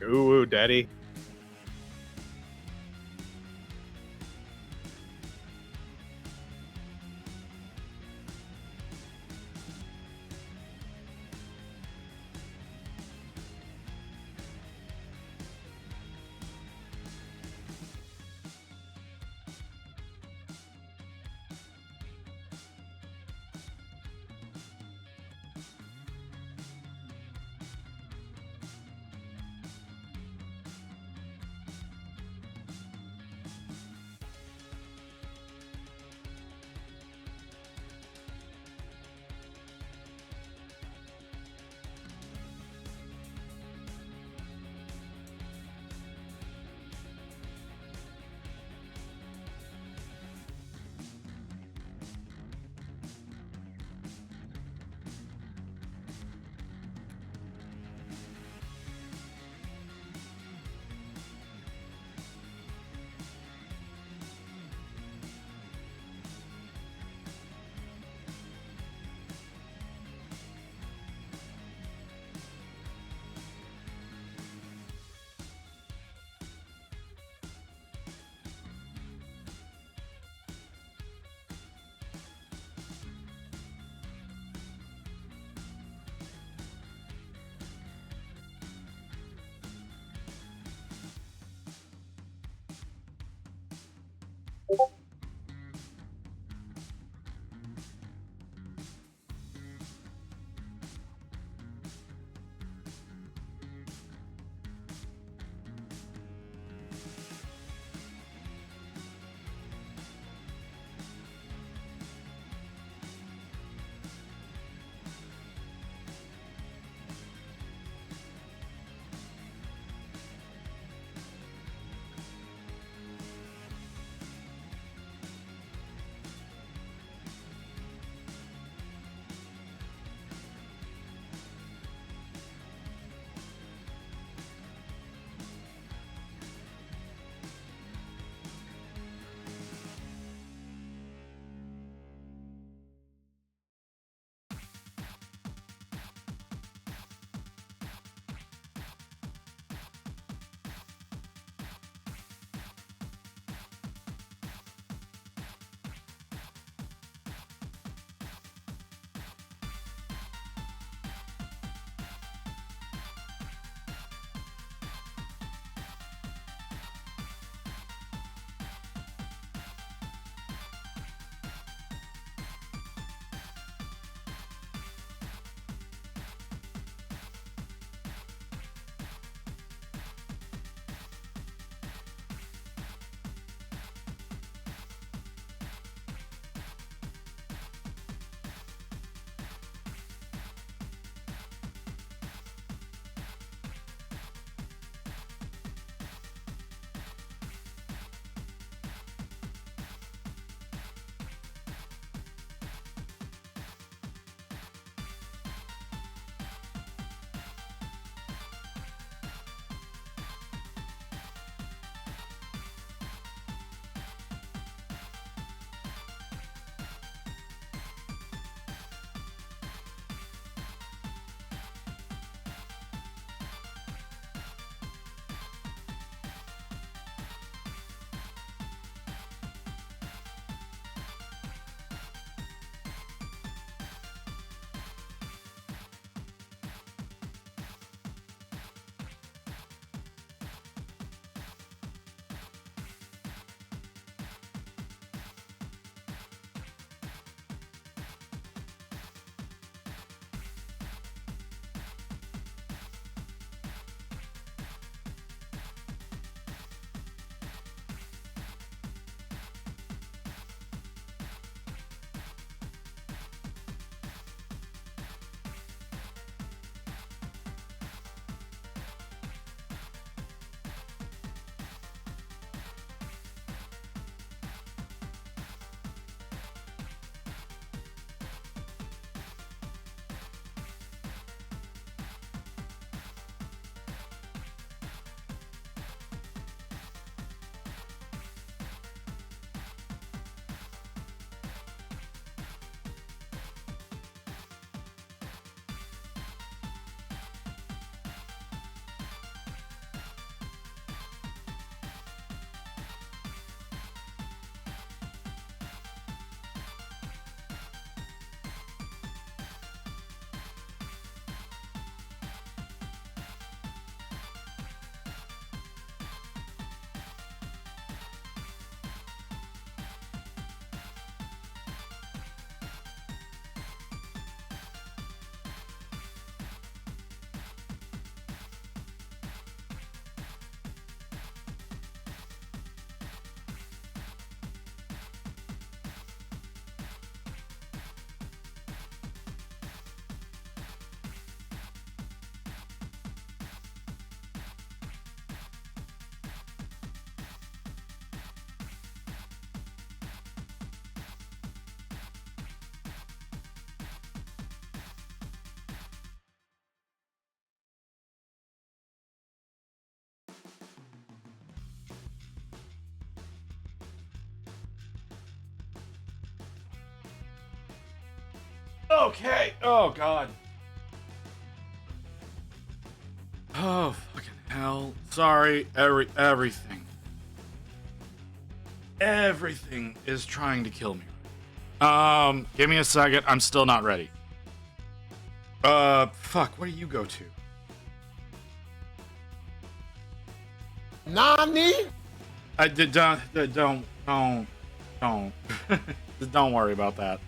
Ooh, daddy. Okay. Oh, God. Oh, fucking hell. Sorry. Everything. Everything is trying to kill me. Give me a second. I'm still not ready. Fuck. What do you go to? Nani? I did don't don't worry about that.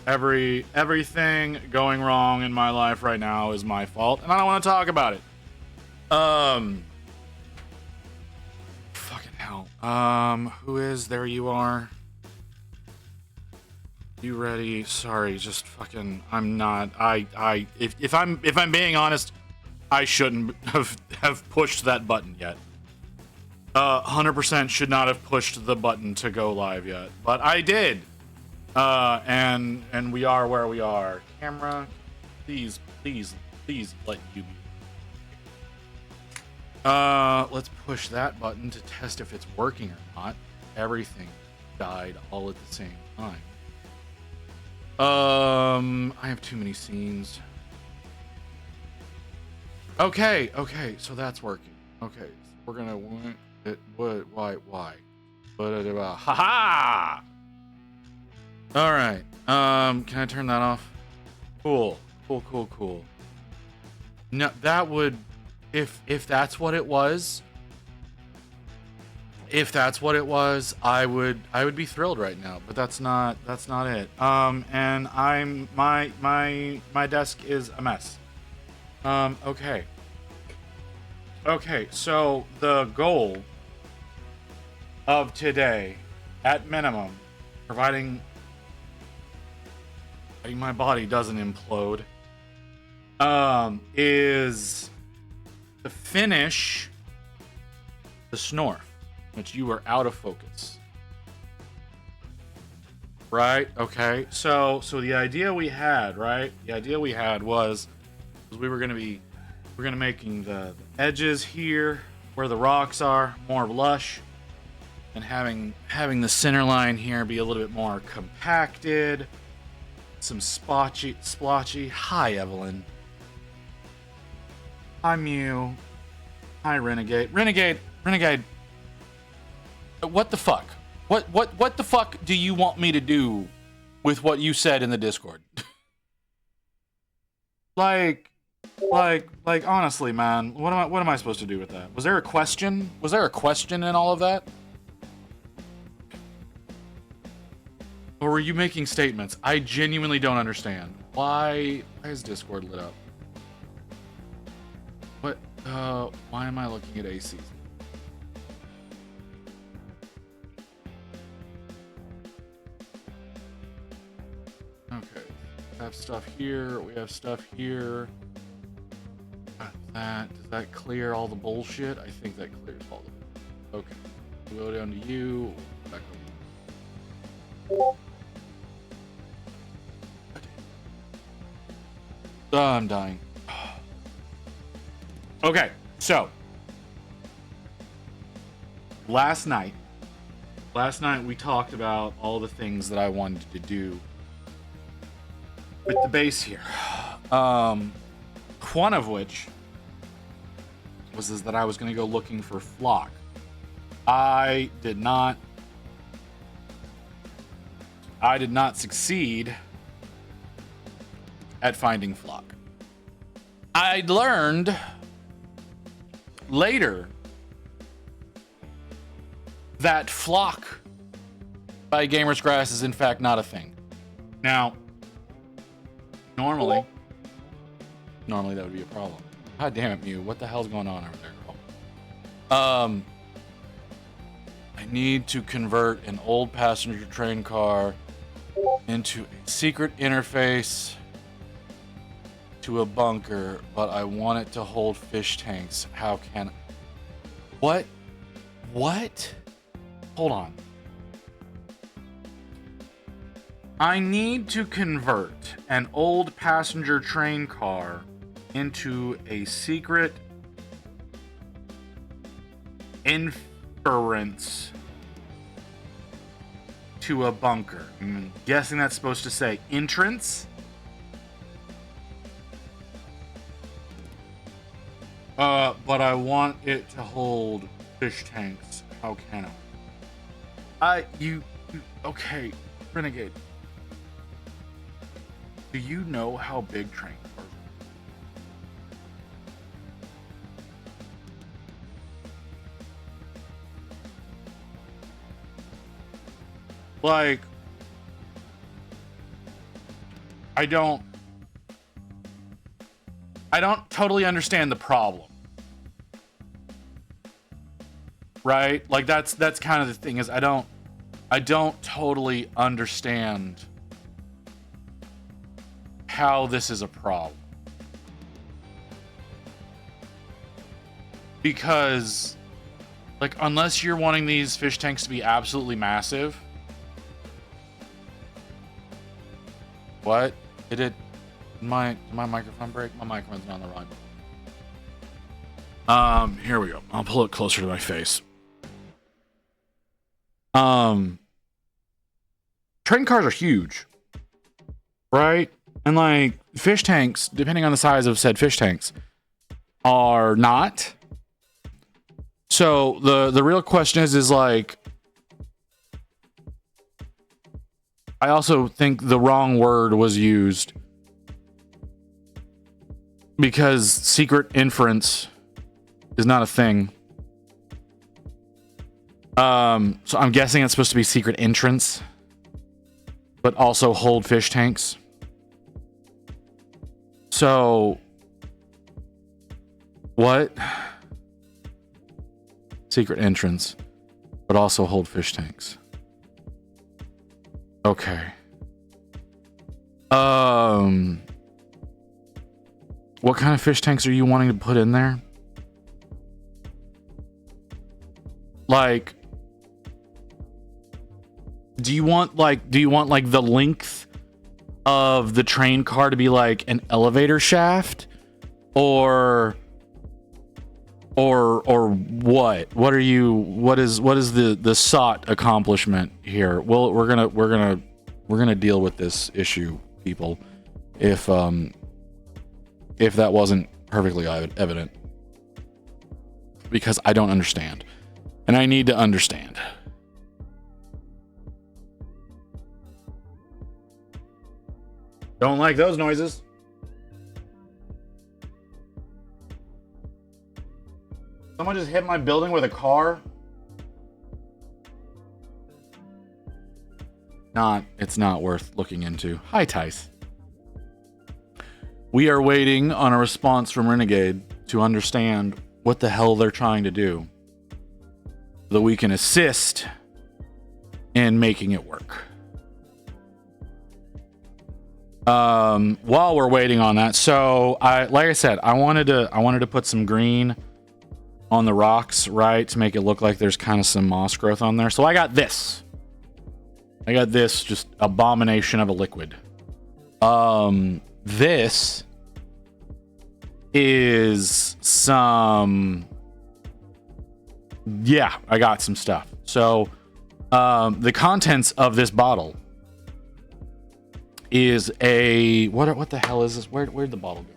Everything going wrong in my life right now is my fault, and I don't want to talk about it. Fucking hell. Who is there? You are. You ready? Sorry, just fucking. I'm not. If I'm being honest, I shouldn't have pushed that button yet. 100% should not have pushed the button to go live yet, but I did. And we are where we are. Camera, please let you be. Let's push that button to test if it's working or not. Everything died all at the same time. I have too many scenes. Okay, so that's working. Okay, so we're gonna why? Haha! All right. Can I turn that off? Cool. No, that would, if that's what it was. If that's what it was, I would be thrilled right now. But that's not it. And my desk is a mess. Okay. Okay. So the goal of today, at minimum, providing my body doesn't implode, is to finish the Snorf, which you were out of focus. Right? Okay. So the idea we had, right? The idea we had was we're gonna making the edges here where the rocks are more lush, and having the center line here be a little bit more compacted. Some splotchy. Hi, Evelyn. Hi, Mew. Hi, Renegade. Renegade. What the fuck? What the fuck do you want me to do with what you said in the Discord? like, honestly, man, what am I supposed to do with that? Was there a question? Was there a question in all of that? Or were you making statements? I genuinely don't understand. Why is Discord lit up? What? Why am I looking at ACs? Okay. We have stuff here. We have stuff here. Got that. Does that clear all the bullshit? I think that clears all the. Okay. We'll go down to you. Back over. I'm dying. Okay, so last night we talked about all the things that I wanted to do with the base here. One of which was that I was going to go looking for flock. I did not succeed at finding flock. I learned later that flock by Gamer's Grass is in fact not a thing. Now, normally that would be a problem. God damn it, Mew. What the hell's going on over there, girl? I need to convert an old passenger train car into a secret interface to a bunker, but I want it to hold fish tanks. How can... What? Hold on. I need to convert an old passenger train car into a secret inference to a bunker. I'm guessing that's supposed to say entrance. But I want it to hold fish tanks. How can I? Okay, Renegade. Do you know how big train cars are? Like, I don't totally understand the problem. Right? Like that's kind of the thing, is I don't totally understand how this is a problem. Because like, unless you're wanting these fish tanks to be absolutely massive. What? Did my microphone break? My microphone's not on the right. Here we go. I'll pull it closer to my face. Train cars are huge, right? And like fish tanks, depending on the size of said fish tanks, are not. So the real question is like, I also think the wrong word was used, because secret inference is not a thing. So I'm guessing it's supposed to be secret entrance, but also hold fish tanks. So what? Secret entrance, but also hold fish tanks. Okay. What kind of fish tanks are you wanting to put in there? Like, do you want like the length of the train car to be like an elevator shaft, or what? What is the sought accomplishment here? Well, we're gonna deal with this issue, people, if that wasn't perfectly evident, because I don't understand, and I need to understand. Don't like those noises. Someone just hit my building with a car. It's not worth looking into. Hi, Tice. We are waiting on a response from Renegade to understand what the hell they're trying to do, so that we can assist in making it work. While we're waiting on that, so like I said, I wanted to put some green on the rocks, right, to make it look like there's kind of some moss growth on there. So I got this just abomination of a liquid. This is some, yeah, I got some stuff. So the contents of this bottle is a what the hell is this? Where'd the bottle go?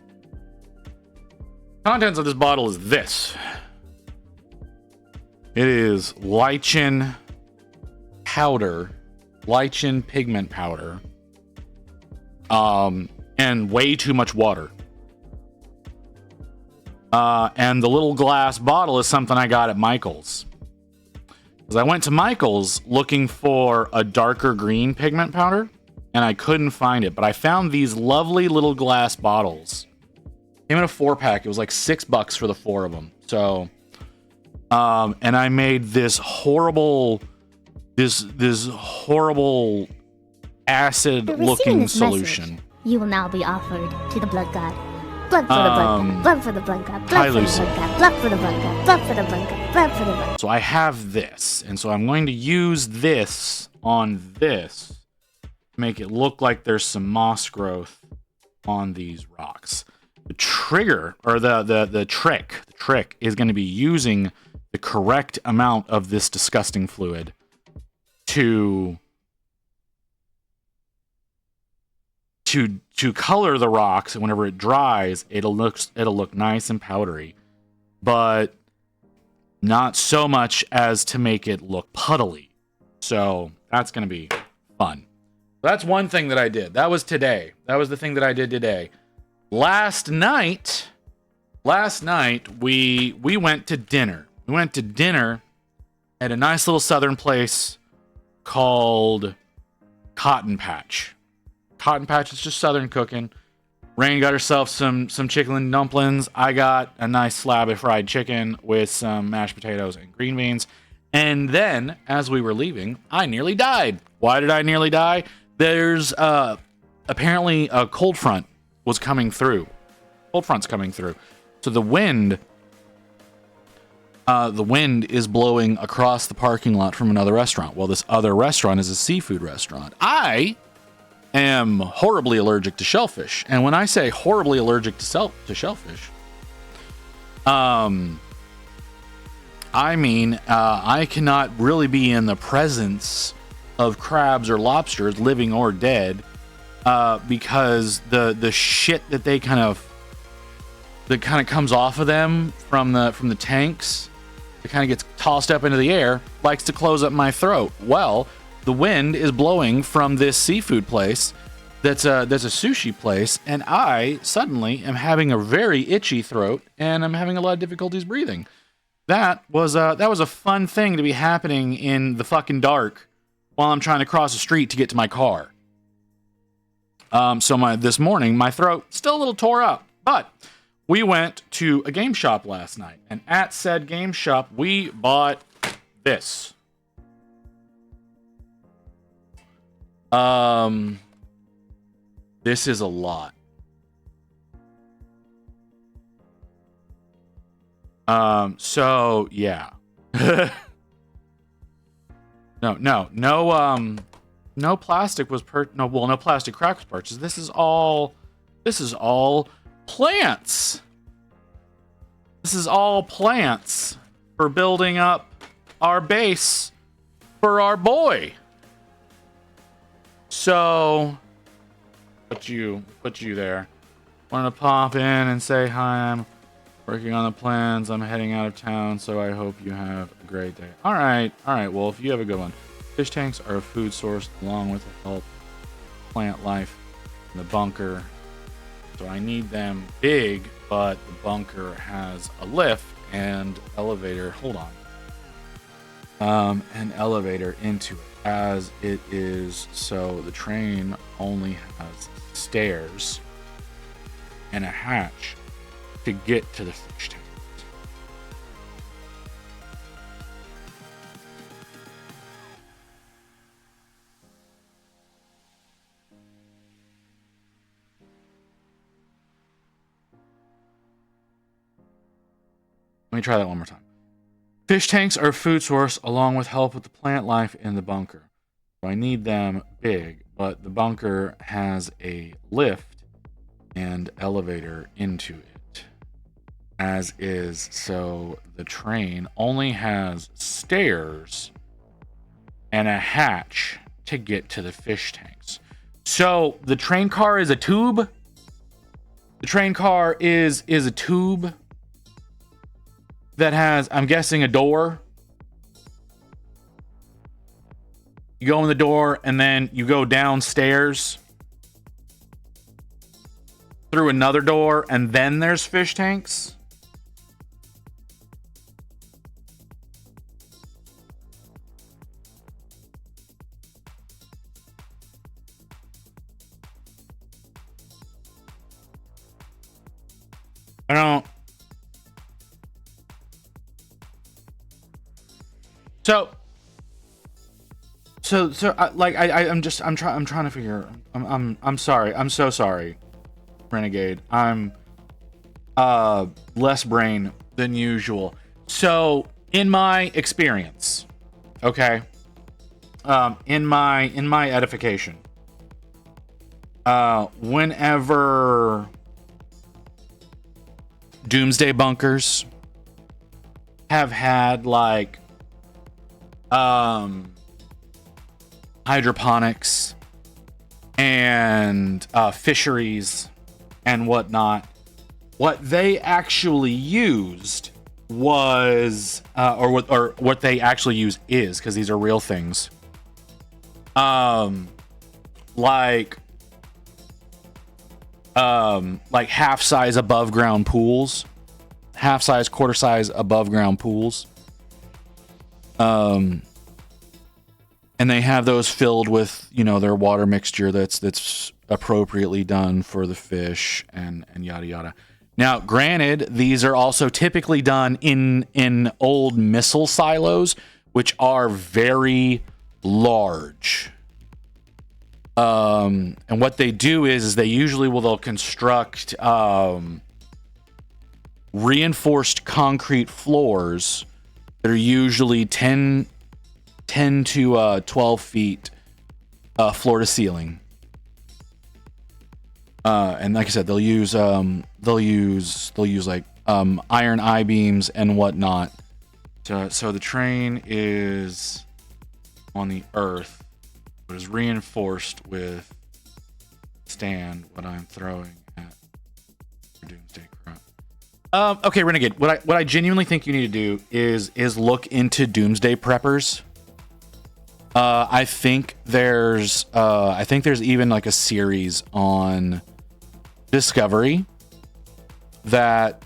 Contents of this bottle is this. It is lichen powder, lichen pigment powder, and way too much water. And the little glass bottle is something I got at Michael's. Because I went to Michael's looking for a darker green pigment powder, and I couldn't find it, but I found these lovely little glass bottles. Came in a 4-pack. It was like $6 for the 4 of them. So, and I made this horrible, acid-looking solution. Message, you will now be offered to the blood god. Blood for the blood god. Blood for the blood god. Blood for the blood god. Blood for the blood god. Blood for the blood god. Blood for the blood. So I have this, and so I'm going to use this on this. Make it look like there's some moss growth on these rocks. The trigger, or the trick is going to be using the correct amount of this disgusting fluid to to color the rocks, and whenever it dries, it'll look nice and powdery, but not so much as to make it look puddly. So that's gonna be fun. That's one thing that I did. That was today. That was the thing that I did today. Last night we went to dinner. We went to dinner at a nice little southern place called Cotton Patch. Cotton Patch is just southern cooking. Rain got herself some chicken dumplings. I got a nice slab of fried chicken with some mashed potatoes and green beans. And then, as we were leaving, I nearly died. Why did I nearly die? There's apparently a cold front was coming through. Cold front's coming through. So the wind is blowing across the parking lot from another restaurant. Well, this other restaurant is a seafood restaurant. I am horribly allergic to shellfish. And when I say horribly allergic to shellfish, I mean, I cannot really be in the presence of crabs or lobsters, living or dead, because the shit that kind of comes off of them from the tanks, it kind of gets tossed up into the air, likes to close up my throat. Well, the wind is blowing from this seafood place that's a sushi place, and I suddenly am having a very itchy throat, and I'm having a lot of difficulties breathing. That was a fun thing to be happening in the fucking dark while I'm trying to cross the street to get to my car. So this morning, my throat still a little tore up, but we went to a game shop last night, and at said game shop, we bought this. This is a lot. So yeah. No plastic was no plastic crack was purchased. This is all plants. This is all plants for building up our base for our boy. So put you there. Wanted to pop in and say hi. I'm working on the plans. I'm heading out of town, so I hope you have a great day. All right. Well, if you have a good one. Fish tanks are a food source along with help plant life in the bunker. So I need them big, but the bunker has a lift and elevator. Hold on. An elevator into it as it is. So the train only has stairs and a hatch to get to the fish tank. Let me try that one more time. Fish tanks are a food source along with help with the plant life in the bunker. So I need them big, but the bunker has a lift and elevator into it. As is, so the train only has stairs and a hatch to get to the fish tanks. So the train car is a tube. The train car is a tube that has, I'm guessing, a door. You go in the door and then you go downstairs through another door, and then there's fish tanks. I don't. I'm trying to figure. I'm sorry. I'm so sorry, Renegade. I'm less brain than usual. So in my experience, okay, in my edification, whenever doomsday bunkers have had like hydroponics and fisheries and whatnot. What they actually used was, or what they actually use is, because these are real things. Like half size above ground pools, half size, quarter size above ground pools. And they have those filled with, their water mixture that's appropriately done for the fish and yada yada. Now, granted, these are also typically done in old missile silos, which are very large. And what they do is they usually they'll construct reinforced concrete floors that are usually 10 to 12 feet floor to ceiling. And like I said, they'll use like iron I-beams and whatnot. So the train is on the earth, but is reinforced with stand what I'm throwing at Doomsday Crop. Okay, Renegade. What I genuinely think you need to do is look into Doomsday Preppers. I think there's even like a series on Discovery that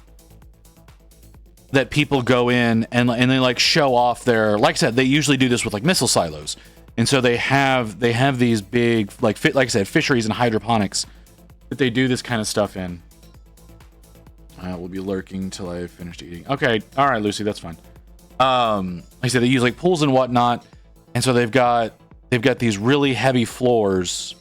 people go in and they like show off their, like I said, they usually do this with like missile silos, and so they have these big like like I said, fisheries and hydroponics that they do this kind of stuff in. We'll be lurking till I finished eating. Okay, all right, Lucy, that's fine. Like I said, they use like pools and whatnot. And so they've got these really heavy floors,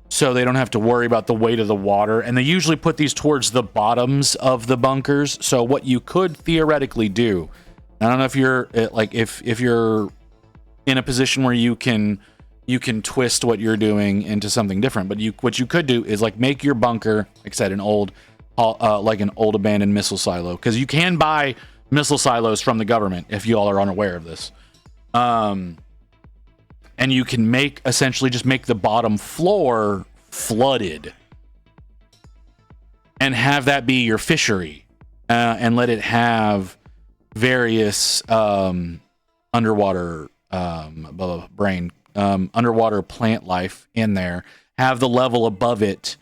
so they don't have to worry about the weight of the water. And they usually put these towards the bottoms of the bunkers. So what you could theoretically do, I don't know if you're like if you're in a position where you can twist what you're doing into something different. But what you could do is like make your bunker, like I said, an old abandoned missile silo, because you can buy missile silos from the government if you all are unaware of this. And you can essentially just make the bottom floor flooded and have that be your fishery, and let it have various underwater underwater plant life in there. Have the level above it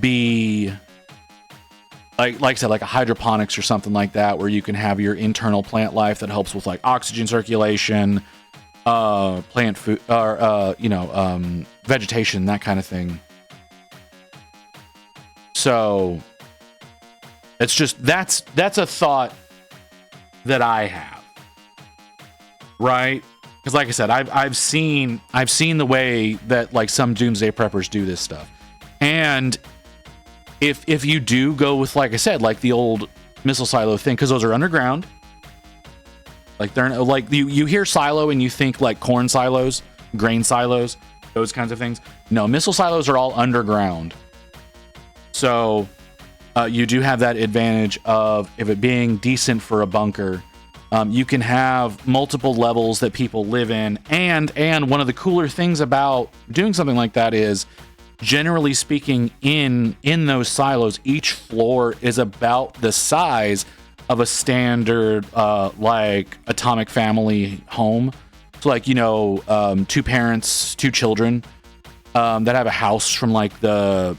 be like I said, like a hydroponics or something like that, where you can have your internal plant life that helps with like oxygen circulation, plant food, or vegetation, that kind of thing. So it's just that's a thought that I have, right? Because like I said, I've seen the way that like some doomsday preppers do this stuff, and if you do go with, like I said, like the old missile silo thing, because those are underground. Like they're like you hear silo and you think like corn silos, grain silos, those kinds of things. No, missile silos are all underground. So you do have that advantage of it being decent for a bunker. You can have multiple levels that people live in, and one of the cooler things about doing something like that is, generally speaking, in those silos, each floor is about the size of a standard like atomic family home. So like, two parents, two children that have a house from like the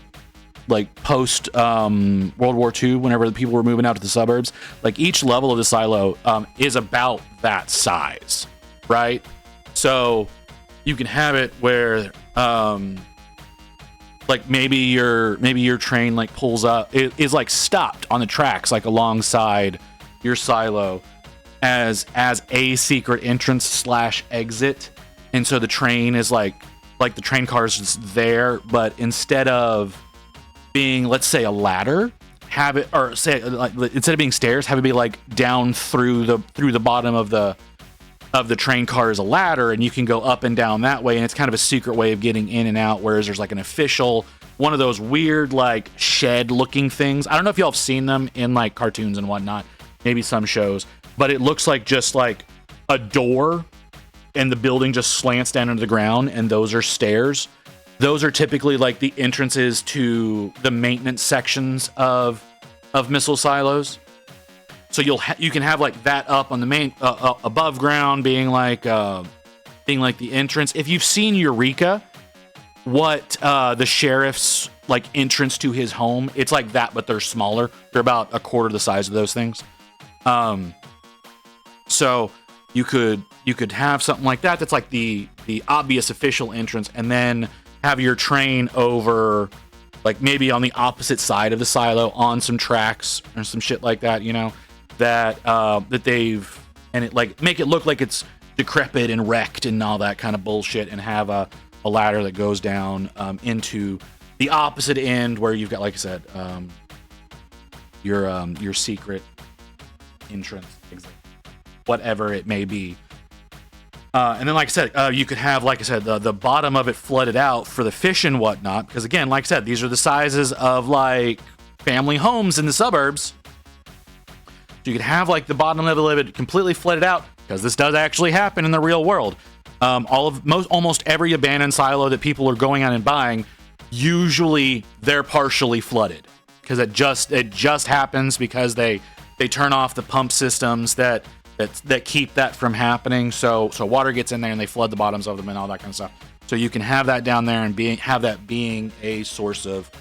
post World War II, whenever the people were moving out to the suburbs. Like each level of the silo is about that size, right? So you can have it where like maybe your train like pulls up, it is like stopped on the tracks like alongside your silo as a secret entrance / exit, and so the train is like the train car is just there, but instead of being, let's say, a ladder, have it, or say like instead of being stairs, have it be like down through the bottom of the train car is a ladder, and you can go up and down that way, and it's kind of a secret way of getting in and out, whereas there's like an official one of those weird like shed looking things. I don't know if y'all have seen them in like cartoons and whatnot, maybe some shows, but it looks like just like a door and the building just slants down into the ground, and those are stairs. those are typically like the entrances to the maintenance sections of missile silos. So you can have like that up on the main above ground, being like the entrance. If you've seen Eureka, what the sheriff's like entrance to his home, it's like that, but they're smaller. They're about a quarter the size of those things. So you could have something like that. That's like the obvious official entrance, and then have your train over, like maybe on the opposite side of the silo on some tracks or some shit like that. You know, that they've, and it like make it look like it's decrepit and wrecked and all that kind of bullshit, and have a ladder that goes down into the opposite end where you've got, like I said, your secret entrance, whatever it may be. And then, like I said, you could have, like I said, the bottom of it flooded out for the fish and whatnot. Because again, like I said, these are the sizes of like family homes in the suburbs. So you could have like the bottom of it completely flooded out, because this does actually happen in the real world. Almost every abandoned silo that people are going out and buying, usually they're partially flooded, because it just happens because they turn off the pump systems that keep that from happening. So water gets in there and they flood the bottoms of them and all that kind of stuff. So you can have that down there and have that being a source of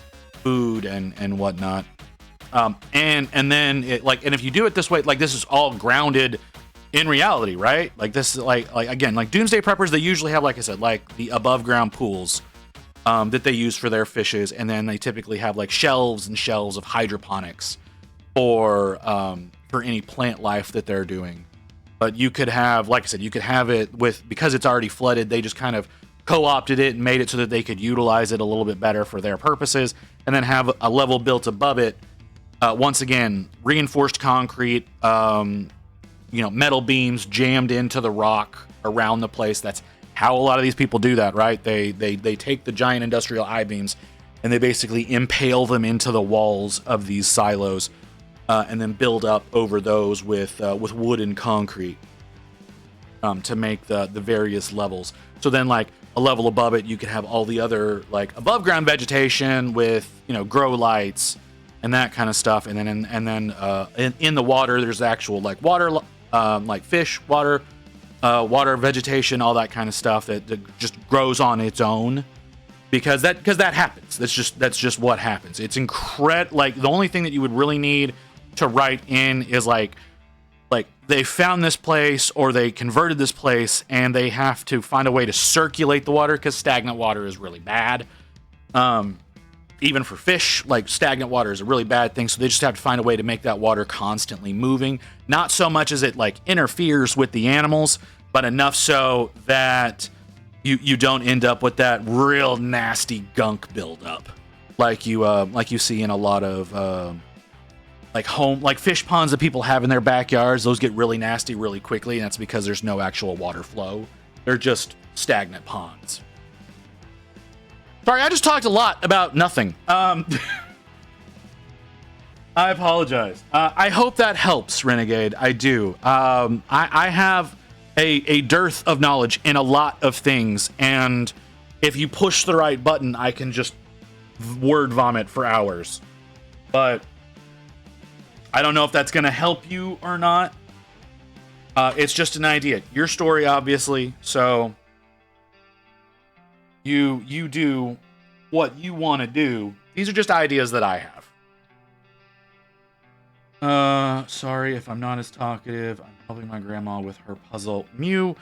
food and whatnot. And then and if you do it this way, like this is all grounded in reality, right? Like this is like again, like Doomsday Preppers, they usually have, like I said, like the above ground pools that they use for their fishes, and then they typically have like shelves and shelves of hydroponics for any plant life that they're doing. But you could have, like I said, you could have it with, because it's already flooded, they just kind of co-opted it and made it so that they could utilize it a little bit better for their purposes, and then have a level built above it. Once again, reinforced concrete, metal beams jammed into the rock around the place. That's how a lot of these people do that, right? They take the giant industrial I-beams and they basically impale them into the walls of these silos, and then build up over those with wood and concrete to make the various levels. So then, like a level above it, you could have all the other like above ground vegetation with grow lights and that kind of stuff, and then in the water, there's actual like water, like fish, water vegetation, all that kind of stuff that just grows on its own, because that happens. That's just what happens. It's incredible. Like the only thing that you would really need to write in is like they found this place or they converted this place and they have to find a way to circulate the water, because stagnant water is really bad. Even for fish, like stagnant water is a really bad thing. So they just have to find a way to make that water constantly moving. Not so much as it like interferes with the animals, but enough so that you don't end up with that real nasty gunk buildup, like you see in a lot of like fish ponds that people have in their backyards. Those get really nasty really quickly, and that's because there's no actual water flow. They're just stagnant ponds. Sorry, I just talked a lot about nothing. I apologize. I hope that helps, Renegade. I do. I have a dearth of knowledge in a lot of things, and if you push the right button, I can just word vomit for hours. But I don't know if that's going to help you or not. It's just an idea. Your story, obviously, so you do what you want to do. These are just ideas that I have. Sorry if I'm not as talkative. I'm helping my grandma with her puzzle. Mew,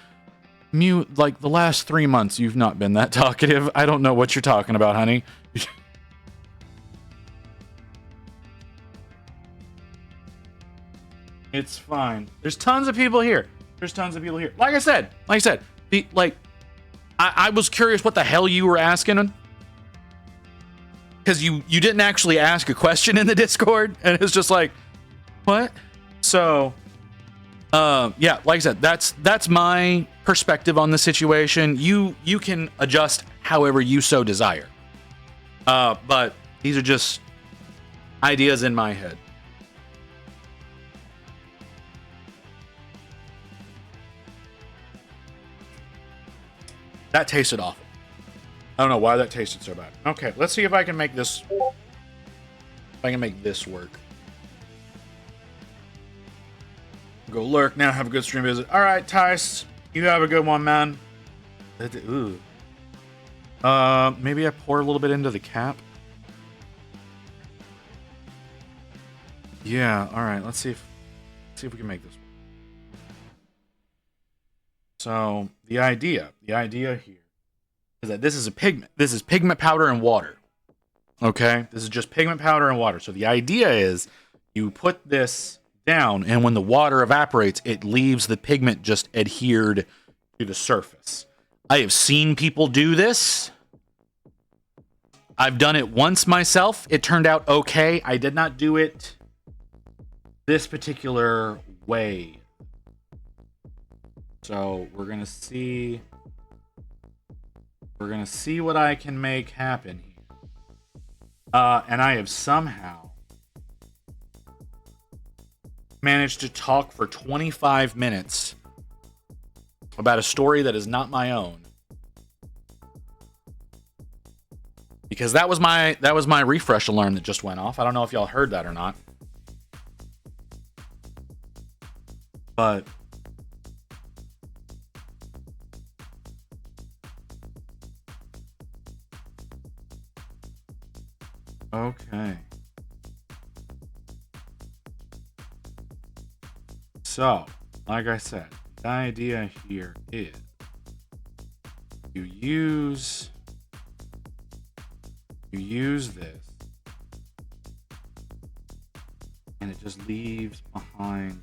like the last 3 months, you've not been that talkative. I don't know what you're talking about, honey. It's fine. There's tons of people here. Like I said, I was curious what the hell you were asking, because you didn't actually ask a question in the Discord, and it was just like, what? So, yeah, like I said, that's my perspective on the situation. You can adjust however you so desire. But these are just ideas in my head. That tasted awful. I don't know why that tasted so bad. Okay, let's see if I can make this. If I can make this work. Go lurk now. Have a good stream visit. All right, Tice, you have a good one, man. Ooh. Maybe I pour a little bit into the cap. Yeah. All right. Let's see if we can make this work. So the idea here is that this is a pigment. This is pigment powder and water. Okay, this is just pigment powder and water. So the idea is you put this down, and when the water evaporates, it leaves the pigment just adhered to the surface. I have seen people do this. I've done it once myself. It turned out okay. I did not do it this particular way. So we're gonna see what I can make happen here. And I have somehow managed to talk for 25 minutes about a story that is not my own. Because that was my refresh alarm that just went off. I don't know if y'all heard that or not. But okay. So, like I said, the idea here is you use this, and it just leaves behind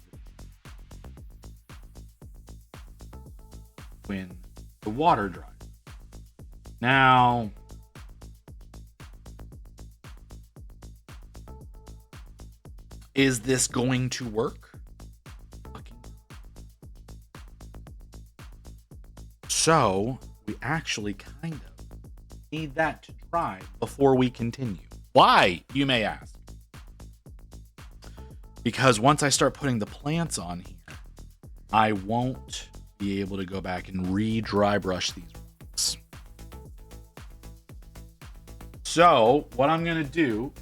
when the water dries. Now, is this going to work? So, we actually kind of need that to dry before we continue. Why, you may ask? Because once I start putting the plants on here, I won't be able to go back and re-dry brush these rocks. So, what I'm going to do,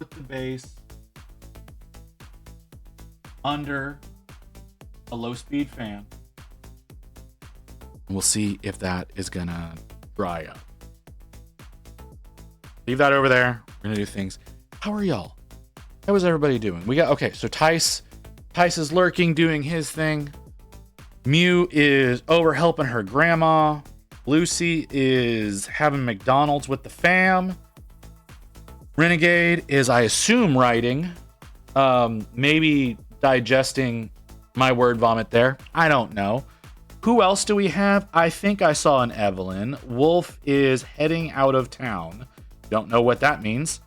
put the base under a low-speed fan. We'll see if that is going to dry up. Leave that over there. We're going to do things. How are y'all? How is everybody doing? Okay, so Tice is lurking, doing his thing. Mew is over helping her grandma. Lucy is having McDonald's with the fam. Renegade is, I assume, writing. Maybe digesting my word vomit there. I don't know. Who else do we have? I think I saw an Evelyn. Wolf is heading out of town. Don't know what that means.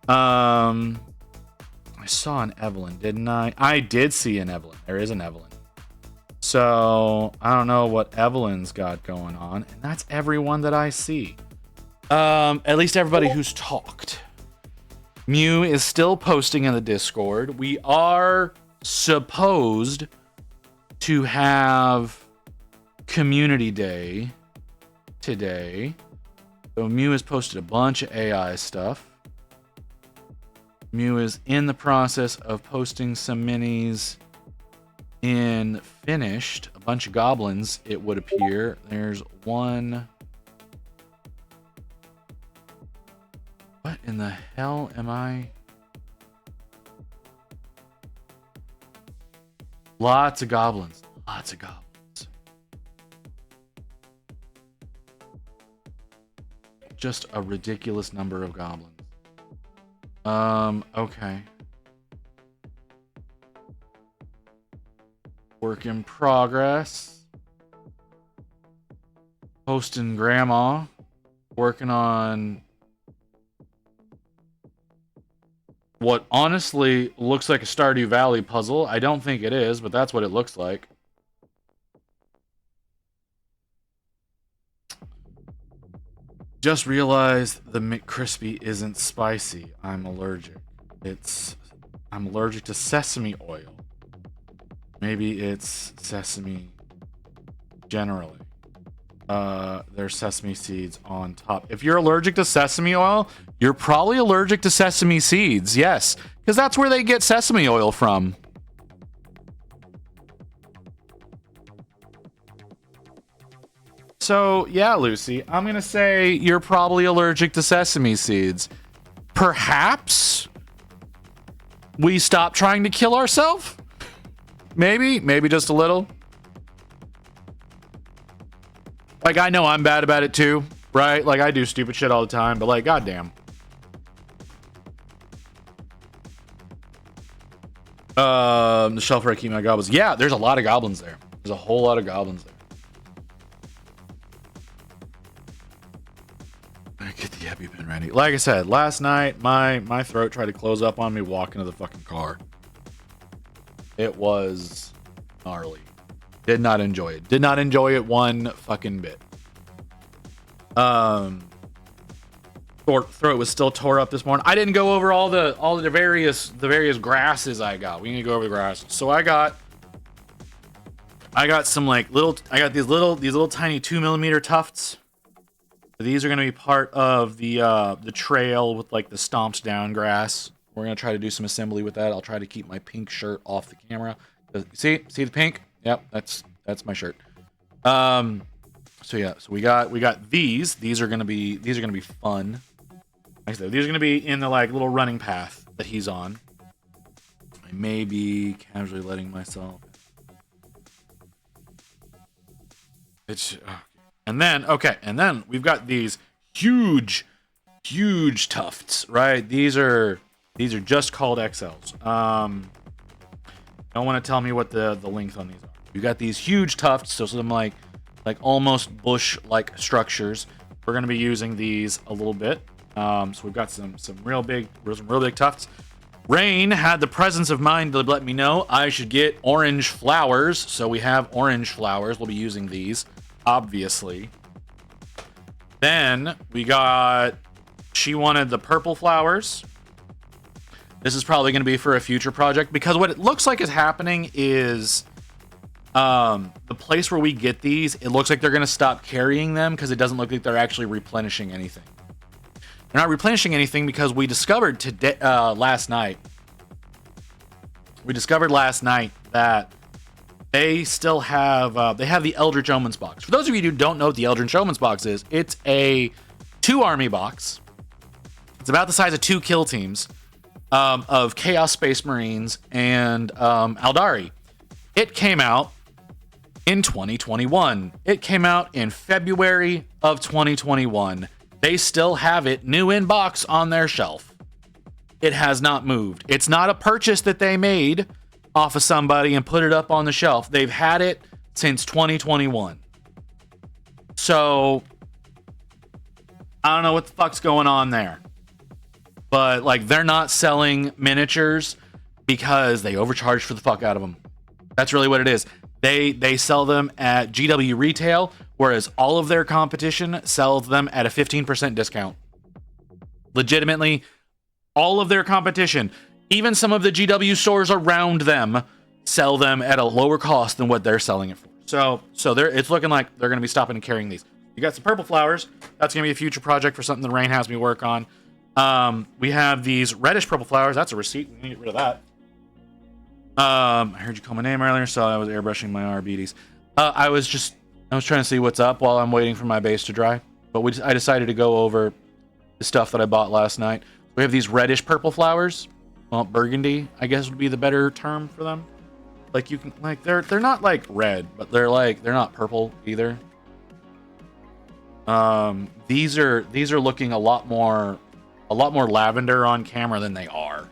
I saw an Evelyn, didn't I? I did see an Evelyn. There is an Evelyn. So, I don't know what Evelyn's got going on. And that's everyone that I see. At least everybody who's talked. Mew is still posting in the Discord. We are supposed to have Community Day today. So Mew has posted a bunch of AI stuff. Mew is in the process of posting some minis in finished. A bunch of goblins, it would appear. There's one. What in the hell am I? Lots of goblins. Lots of goblins. Just a ridiculous number of goblins. Okay. Work in progress. Hosting grandma. Working on what honestly looks like a Stardew Valley puzzle. I don't think it is, but that's what it looks like. Just realized the McCrispy isn't spicy. I'm allergic. I'm allergic to sesame oil. Maybe it's sesame generally. There's sesame seeds on top. If you're allergic to sesame oil, you're probably allergic to sesame seeds. Yes, because that's where they get sesame oil from. So, yeah, Lucy, I'm going to say you're probably allergic to sesame seeds. Perhaps we stop trying to kill ourselves? Maybe just a little. Like, I know I'm bad about it too, right? Like, I do stupid shit all the time, but like, goddamn. The shelf where I keep my goblins. Yeah, there's a lot of goblins there. There's a whole lot of goblins there. Get the EpiPen ready. Like I said, last night, my throat tried to close up on me walking to the fucking car. It was gnarly. Did not enjoy it. Did not enjoy it one fucking bit. Throat was still tore up this morning. I didn't go over all the various grasses I got. We need to go over the grass. So I got some like little. I got these little tiny 2mm tufts. These are going to be part of the trail with like the stomped down grass. We're going to try to do some assembly with that. I'll try to keep my pink shirt off the camera. See the pink? Yep, that's my shirt. So yeah, so we got these. These are going to be fun. Like I said, these are going to be in the like little running path that he's on. I may be casually letting myself. And then we've got these huge tufts, right? These are just called XLs. Don't want to tell me what the length on these are. You got these huge tufts, so some like almost bush-like structures. We're going to be using these a little bit. So we've got some real big tufts. Rain had the presence of mind to let me know I should get orange flowers. So we have orange flowers. We'll be using these, obviously. Then we got, she wanted the purple flowers. This is probably going to be for a future project because what it looks like is happening is the place where we get these, it looks like they're going to stop carrying them because it doesn't look like they're actually replenishing anything. They're not replenishing anything because we discovered last night that they still have the Eldritch Omens box. For those of you who don't know what the Eldritch Omens box is, it's a 2-army box. It's about the size of 2 kill teams of Chaos Space Marines and Aldari. It came out in 2021. It came out in February of 2021. They still have it new in box on their shelf. It has not moved. It's not a purchase that they made off of somebody and put it up on the shelf. They've had it since 2021. So I don't know what the fuck's going on there. But like, they're not selling miniatures because they overcharge for the fuck out of them. That's really what it is. They sell them at GW retail, whereas all of their competition sells them at a 15% discount. Legitimately, all of their competition, even some of the GW stores around them, sell them at a lower cost than what they're selling it for. So it's looking like they're going to be stopping and carrying these. You got some purple flowers. That's going to be a future project for something that Rain has me work on. We have these reddish purple flowers. That's a receipt. We need to get rid of that. I heard you call my name earlier, so I was airbrushing my RBDs. I was trying to see what's up while I'm waiting for my base to dry. But I decided to go over the stuff that I bought last night. We have these reddish purple flowers. Well, burgundy, I guess would be the better term for them. Like you can they're not like red, but they're not purple either. These are looking a lot more lavender on camera than they are.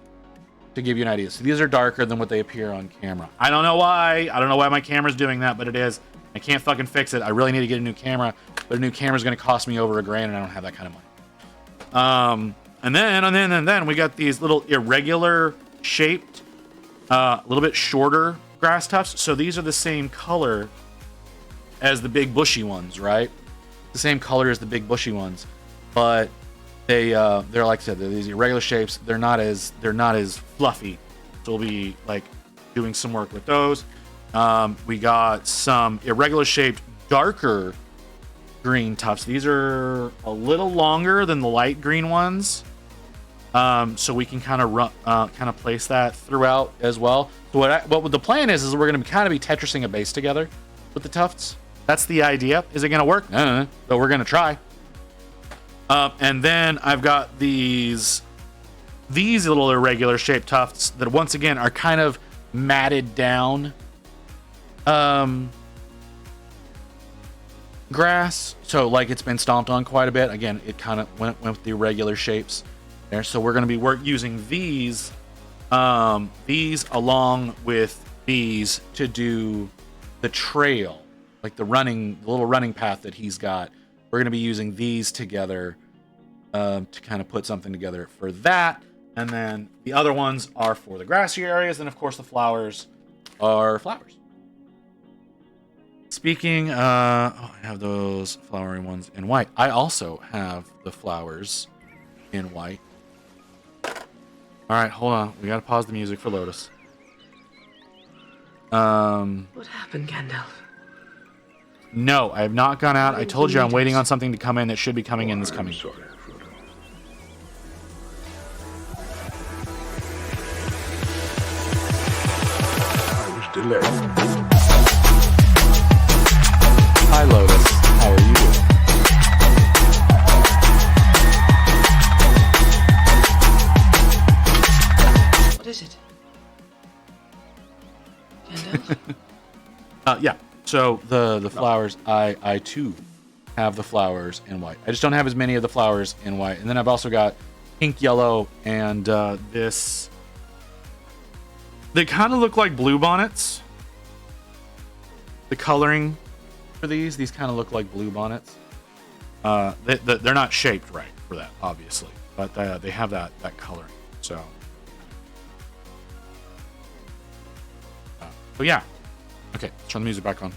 To give you an idea. So these are darker than what they appear on camera. I don't know why. I don't know why my camera's doing that, but it is. I can't fucking fix it. I really need to get a new camera, but a new camera's going to cost me over $1,000 and I don't have that kind of money. And then we got these little irregular shaped, a little bit shorter grass tufts. So these are the same color as the big bushy ones, right? The same color as the big bushy ones, but they're like I said, they're these irregular shapes. They're not as fluffy. So we'll be like doing some work with those. We got some irregular shaped, darker green tufts. These are a little longer than the light green ones. So we can kind of place that throughout as well. So what the plan is we're going to kind of be Tetrising a base together with the tufts. That's the idea. Is it going to work? No, but we're going to try. And then I've got these little irregular shaped tufts that once again are kind of matted down grass. So like it's been stomped on quite a bit. Again, it kind of went with the irregular shapes there. So we're going to be using these along with these to do the trail, like the little running path that he's got. We're going to be using these together to kind of put something together for that. And then the other ones are for the grassy areas. And of course the flowers are flowers. Speaking, I have those flowering ones in white. I also have the flowers in white. All right, hold on. We got to pause the music for Lotus. What happened, Gandalf? No, I have not gone out. I told you I'm waiting on something to come in that should be coming in this coming. Sorry, Frodo. I was delayed. Hi, Lotus. How are you doing? What is it? Gandalf? Yeah. So the flowers, I too have the flowers in white. I just don't have as many of the flowers in white. And then I've also got pink, yellow, and this. They kind of look like bluebonnets. The coloring for these kind of look like bluebonnets. They're not shaped right for that, obviously, but they have that coloring. So yeah. Okay, turn the music back on.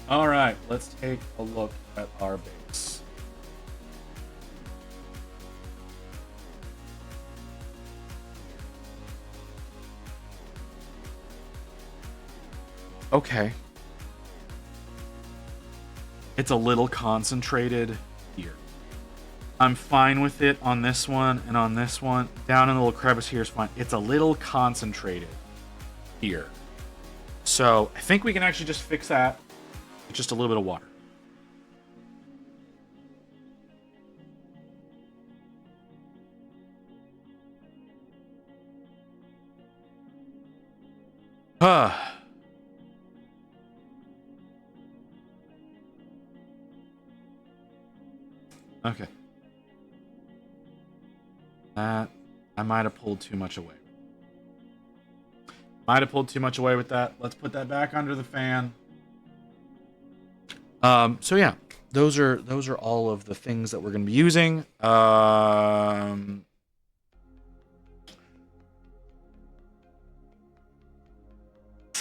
All right, let's take a look at our base. Okay. It's a little concentrated here. I'm fine with it on this one and on this one. Down in the little crevice here is fine. It's a little concentrated here. So I think we can actually just fix that with just a little bit of water. Okay. That I might have pulled too much away. Might have pulled too much away with that. Let's put that back under the fan. So yeah, those are all of the things that we're going to be using. So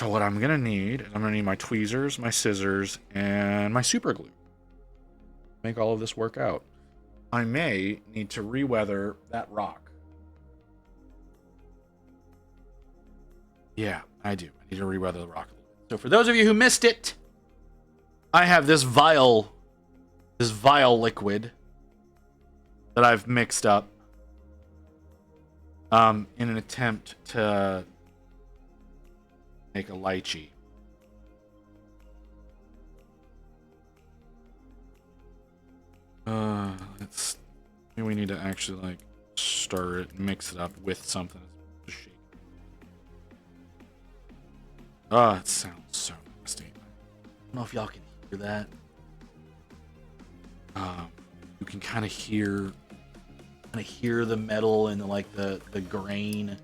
what I'm going to need is I'm going to need my tweezers, my scissors, and my super glue. Make all of this work out. I may need to reweather that rock. Yeah, I do. I need to reweather the rock. So for those of you who missed it, I have this vial liquid that I've mixed up in an attempt to make a lychee. Maybe we need to actually like stir it, mix it up with something to shake. Oh, it sounds so nasty. I don't know if y'all can hear that. You can kind of hear the metal and the grain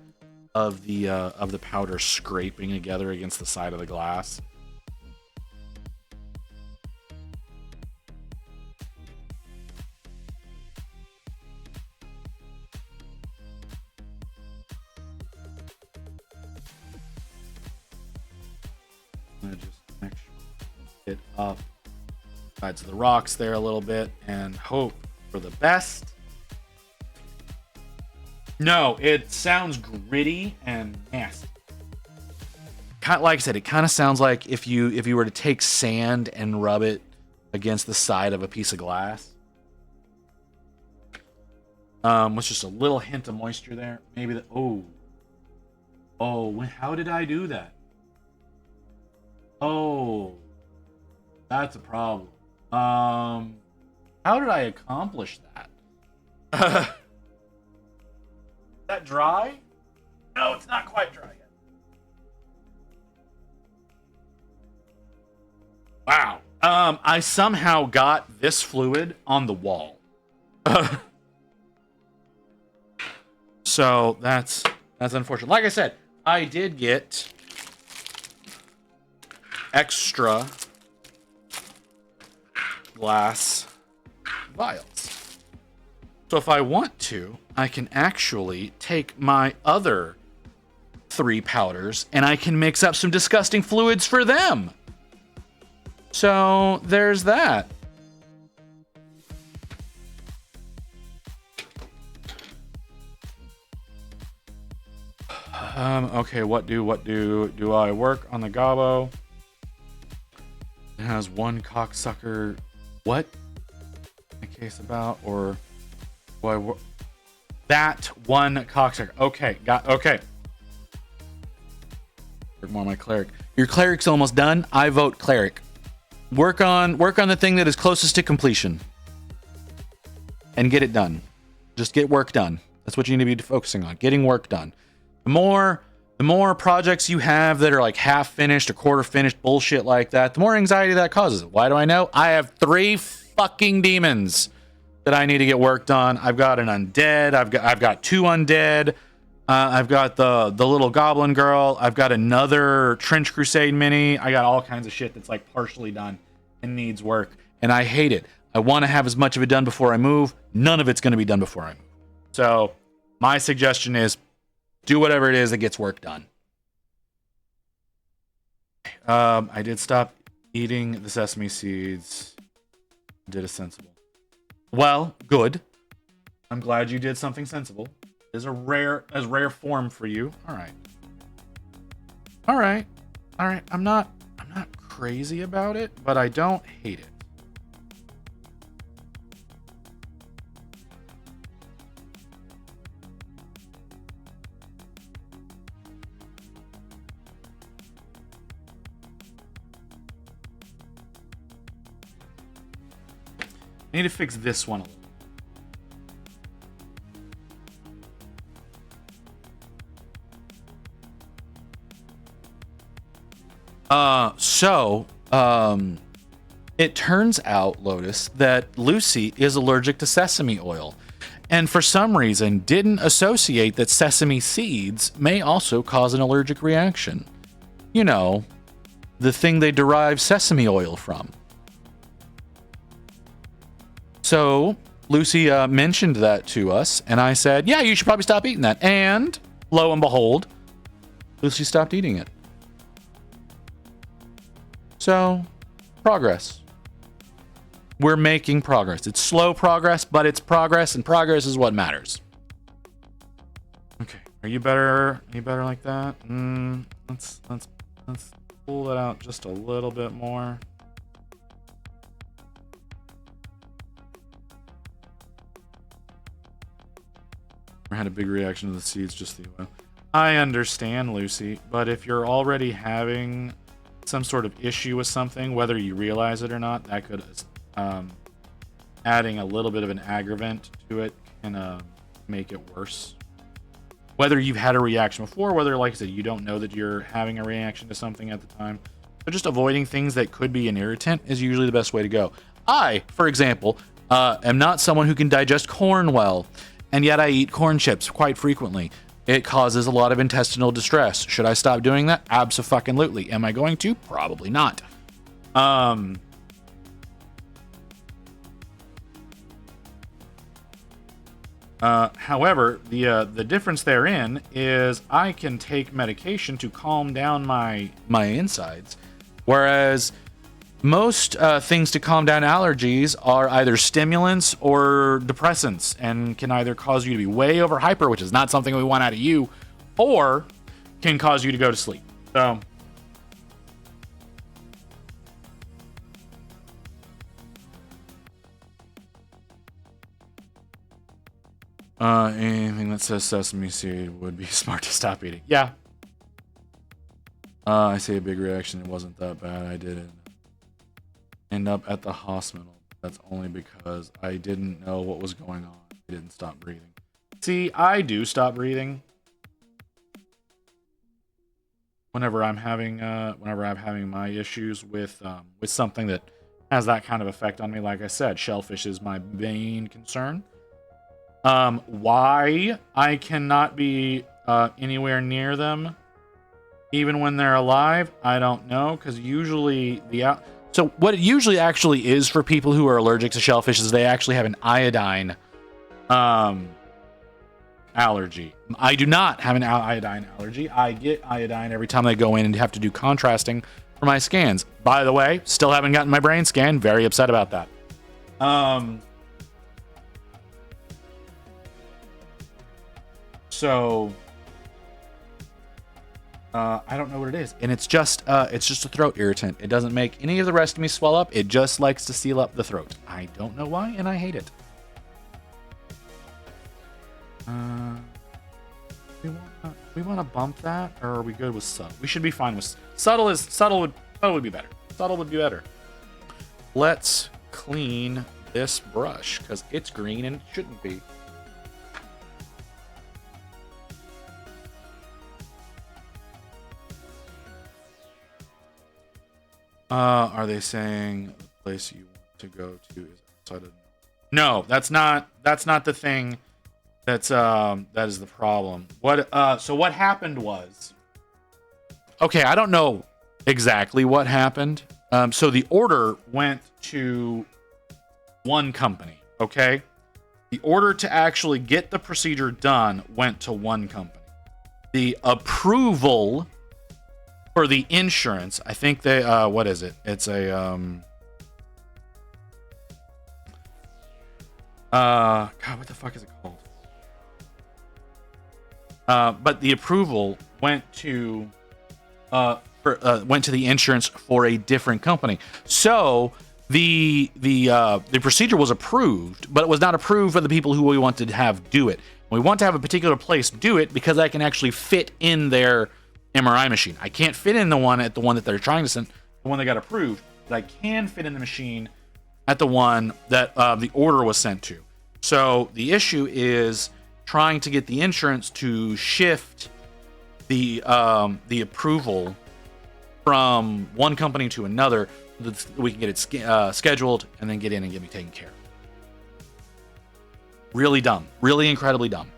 of the powder scraping together against the side of the glass. I'm gonna just make sure it up sides of the rocks there a little bit and hope for the best. No, it sounds gritty and nasty. like I said, it kind of sounds like if you were to take sand and rub it against the side of a piece of glass. With just a little hint of moisture there. Maybe the how did I do that? Oh, that's a problem. How did I accomplish that? Is that dry? No, it's not quite dry yet. Wow. I somehow got this fluid on the wall. So that's unfortunate. Like I said, I did get extra glass vials. So if I want to, I can actually take my other 3 powders and I can mix up some disgusting fluids for them. So there's that. Okay, what do I work on the gobbo? It has one cocksucker. What? In case about or why? That one cocksucker. Okay, okay. More on my cleric. Your cleric's almost done. I vote cleric. Work on the thing that is closest to completion, and get it done. Just get work done. That's what you need to be focusing on. Getting work done. The more projects you have that are like half finished or quarter finished bullshit like that, the more anxiety that causes. Why do I know? I have 3 fucking demons that I need to get worked on. I've got an undead. I've got 2 undead. I've got the little goblin girl. I've got another Trench Crusade mini. I got all kinds of shit that's like partially done and needs work, and I hate it. I want to have as much of it done before I move. None of it's going to be done before I move. So my suggestion is do whatever it is that gets work done. I did stop eating the sesame seeds. Did a sensible. Well, good. I'm glad you did something sensible. Is a rare form for you. All right. I'm not crazy about it, but I don't hate it. I need to fix this one a little. It turns out, Lotus, that Lucy is allergic to sesame oil, and for some reason didn't associate that sesame seeds may also cause an allergic reaction. You know, the thing they derive sesame oil from. So Lucy mentioned that to us, and I said, yeah, you should probably stop eating that. And lo and behold, Lucy stopped eating it. So, progress. We're making progress. It's slow progress, but it's progress, and progress is what matters. Okay, are you better? Are you better like that? Let's pull that out just a little bit more. I had a big reaction to the seeds, just the oil. I understand, Lucy, but if you're already having some sort of issue with something, whether you realize it or not, that could adding a little bit of an aggravant to it can make it worse. Whether you've had a reaction before, whether, like I said, you don't know that you're having a reaction to something at the time, but just avoiding things that could be an irritant is usually the best way to go. I, for example, am not someone who can digest corn well, and yet I eat corn chips quite frequently. It causes a lot of intestinal distress. Should I stop doing that? Abso-fucking-lutely. Am I going to? Probably not. However, the difference therein is I can take medication to calm down my insides, whereas most things to calm down allergies are either stimulants or depressants, and can either cause you to be way over hyper, which is not something we want out of you, or can cause you to go to sleep. So Anything that says sesame seed would be smart to stop eating. Yeah. I see a big reaction. It wasn't that bad. I didn't end up at the hospital. That's only because I didn't know what was going on. I didn't stop breathing. See, I do stop breathing whenever I'm having my issues with something that has that kind of effect on me. Like I said, shellfish is my main concern. Why I cannot be anywhere near them, even when they're alive, I don't know. Because usually so what it usually actually is for people who are allergic to shellfish is they actually have an iodine allergy. I do not have an iodine allergy. I get iodine every time I go in and have to do contrasting for my scans. By the way, still haven't gotten my brain scan. Very upset about that. So I don't know what it is, and it's just a throat irritant. It doesn't make any of the rest of me swell up. It just likes to seal up the throat. I don't know why, and I hate it. We want to bump that, or are we good with subtle? We should be fine with subtle. Subtle would be better. Subtle would be better. Let's clean this brush because it's green and it shouldn't be. Are they saying the place you want to go to is outside of? No, that's not the thing. That is the problem. So what happened was, okay, I don't know exactly what happened. So the order went to one company, okay? The order to actually get the procedure done went to one company. The approval for the insurance, I think they, what is it? It's a, God, what the fuck is it called? But the approval went to the insurance for a different company. So the procedure was approved, but it was not approved for the people who we wanted to have do it. We want to have a particular place do it because I can actually fit in their MRI machine. I can't fit in the one that they're trying to send, the one that got approved, but I can fit in the machine at the one that the order was sent to. So the issue is trying to get the insurance to shift the approval from one company to another so that we can get it scheduled and then get in and get me taken care of. Really dumb. Really incredibly dumb.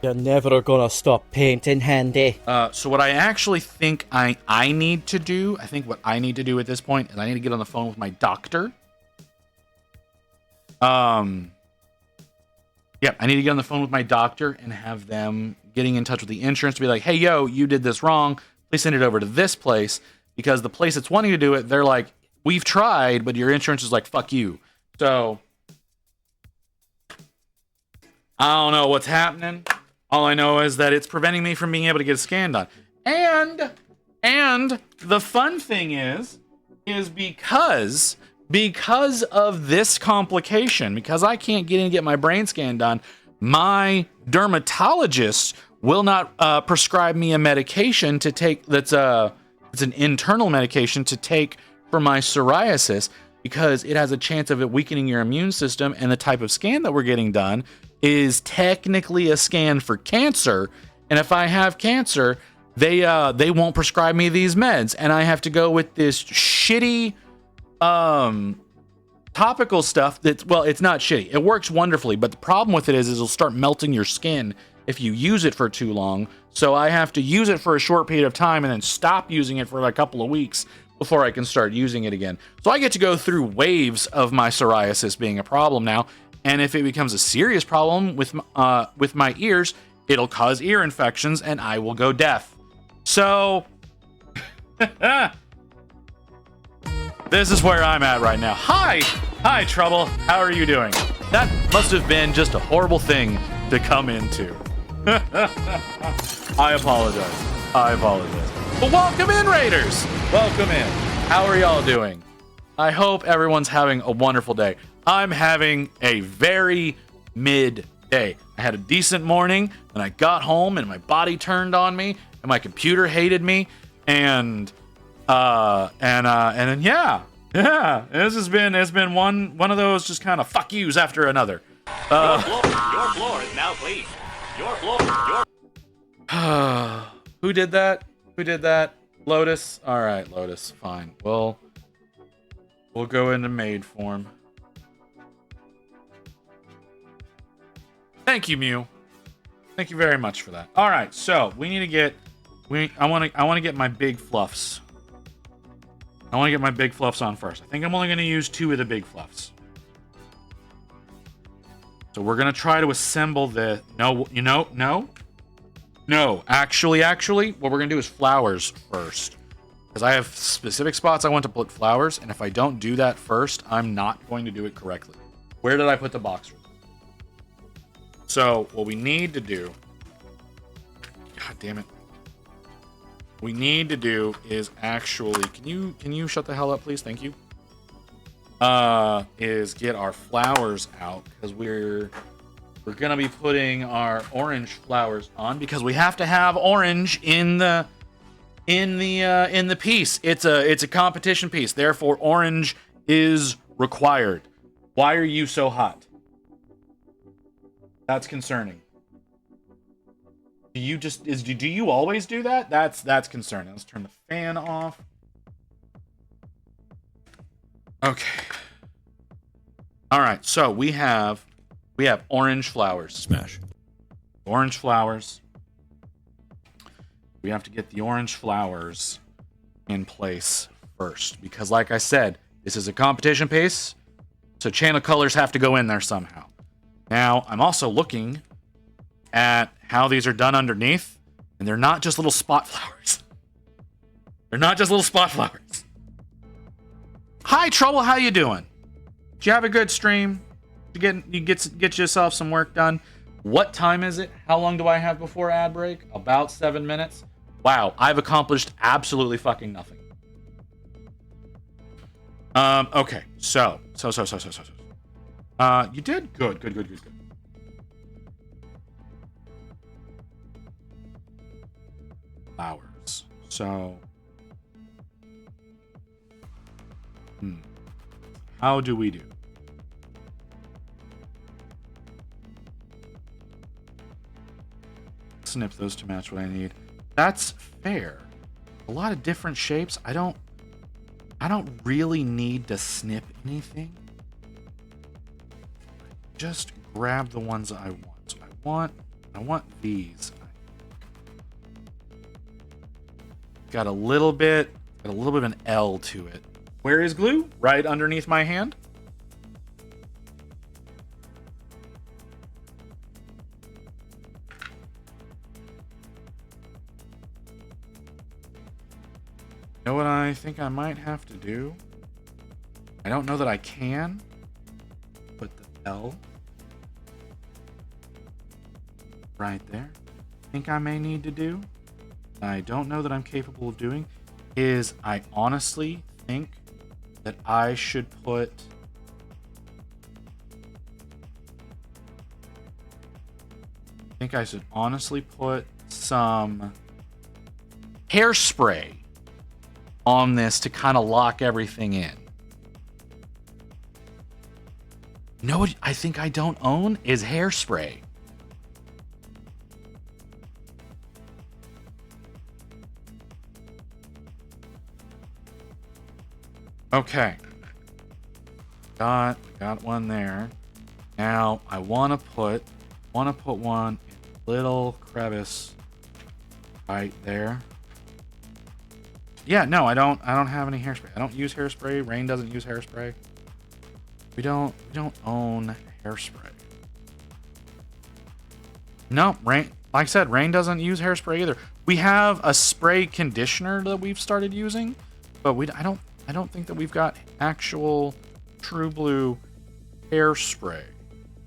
You're never gonna stop painting, Handy. So what I actually think I need to do, I think what I need to do at this point is I need to get on the phone with my doctor. Yeah, I need to get on the phone with my doctor and have them getting in touch with the insurance to be like, hey, yo, you did this wrong. Please send it over to this place, because the place that's wanting to do it, they're like, we've tried, but your insurance is like, fuck you. So I don't know what's happening. All I know is that it's preventing me from being able to get a scan done. And the fun thing is because of this complication, because I can't get in and get my brain scan done, my dermatologist will not prescribe me a medication to take it's an internal medication to take for my psoriasis, because it has a chance of it weakening your immune system, and the type of scan that we're getting done is technically a scan for cancer, and if I have cancer, they won't prescribe me these meds, and I have to go with this shitty topical stuff that's, well, it's not shitty. It works wonderfully, but the problem with it is it'll start melting your skin if you use it for too long. So I have to use it for a short period of time and then stop using it for a couple of weeks before I can start using it again. So I get to go through waves of my psoriasis being a problem now. And if it becomes a serious problem with my ears, it'll cause ear infections and I will go deaf. So this is where I'm at right now. Hi, Trouble. How are you doing? That must have been just a horrible thing to come into. I apologize. But welcome in, Raiders. Welcome in. How are y'all doing? I hope everyone's having a wonderful day. I'm having a very mid day. I had a decent morning, and I got home, and my body turned on me, and my computer hated me, and then yeah, it's been one of those just kind of fuck yous after another. Your floor is now clean. Your floor. Who did that? Who did that? Lotus. All right, Lotus. Fine. We'll go into maid form. Thank you, Mew. Thank you very much for that. All right, so we need to get. I want to get my big fluffs. I want to get my big fluffs on first. I think I'm only going to use 2 of the big fluffs. So we're going to try to assemble the... No. Actually, what we're going to do is flowers first. Because I have specific spots I want to put flowers, and if I don't do that first, I'm not going to do it correctly. Where did I put the box? So what we need to do... God damn it. We need to do is actually, can you shut the hell up, please? Thank you. Is get our flowers out, because we're gonna be putting our orange flowers on, because we have to have orange in the piece. It's a competition piece, therefore orange is required. Why are you so hot? That's concerning. Do you always do that? That's concerning. Let's turn the fan off. Okay. All right. So we have orange flowers. Smash. Orange flowers. We have to get the orange flowers in place first, because like I said, this is a competition piece, so channel colors have to go in there somehow. Now, I'm also looking at how these are done underneath, and they're not just little spot flowers. They're not just little spot flowers. Hi, Trouble, how you doing? Did you have a good stream? You get yourself some work done? What time is it? How long do I have before ad break? About 7 minutes. Wow, I've accomplished absolutely fucking nothing. Okay, so. You did good. Flowers. So, how do we do? Snip those to match what I need. That's fair. A lot of different shapes. I don't really need to snip anything. Just grab the ones I want. So I want these. Got a little bit of an L to it. Where is glue? Right underneath my hand. You know what I think I might have to do? I don't know that I can. Put the L right there. I think I may need to do, I don't know that I'm capable of doing, is I honestly think that I should put some hairspray on this to kind of lock everything in. You know what I think I don't own is hairspray. Okay. Got one there. Now I want to put one in a little crevice right there. Yeah, no, I don't have any hairspray. I don't use hairspray. Rain doesn't use hairspray. We don't own hairspray. No, Rain, like I said, Rain doesn't use hairspray either. We have a spray conditioner that we've started using, but I don't think that we've got actual True Blue hairspray,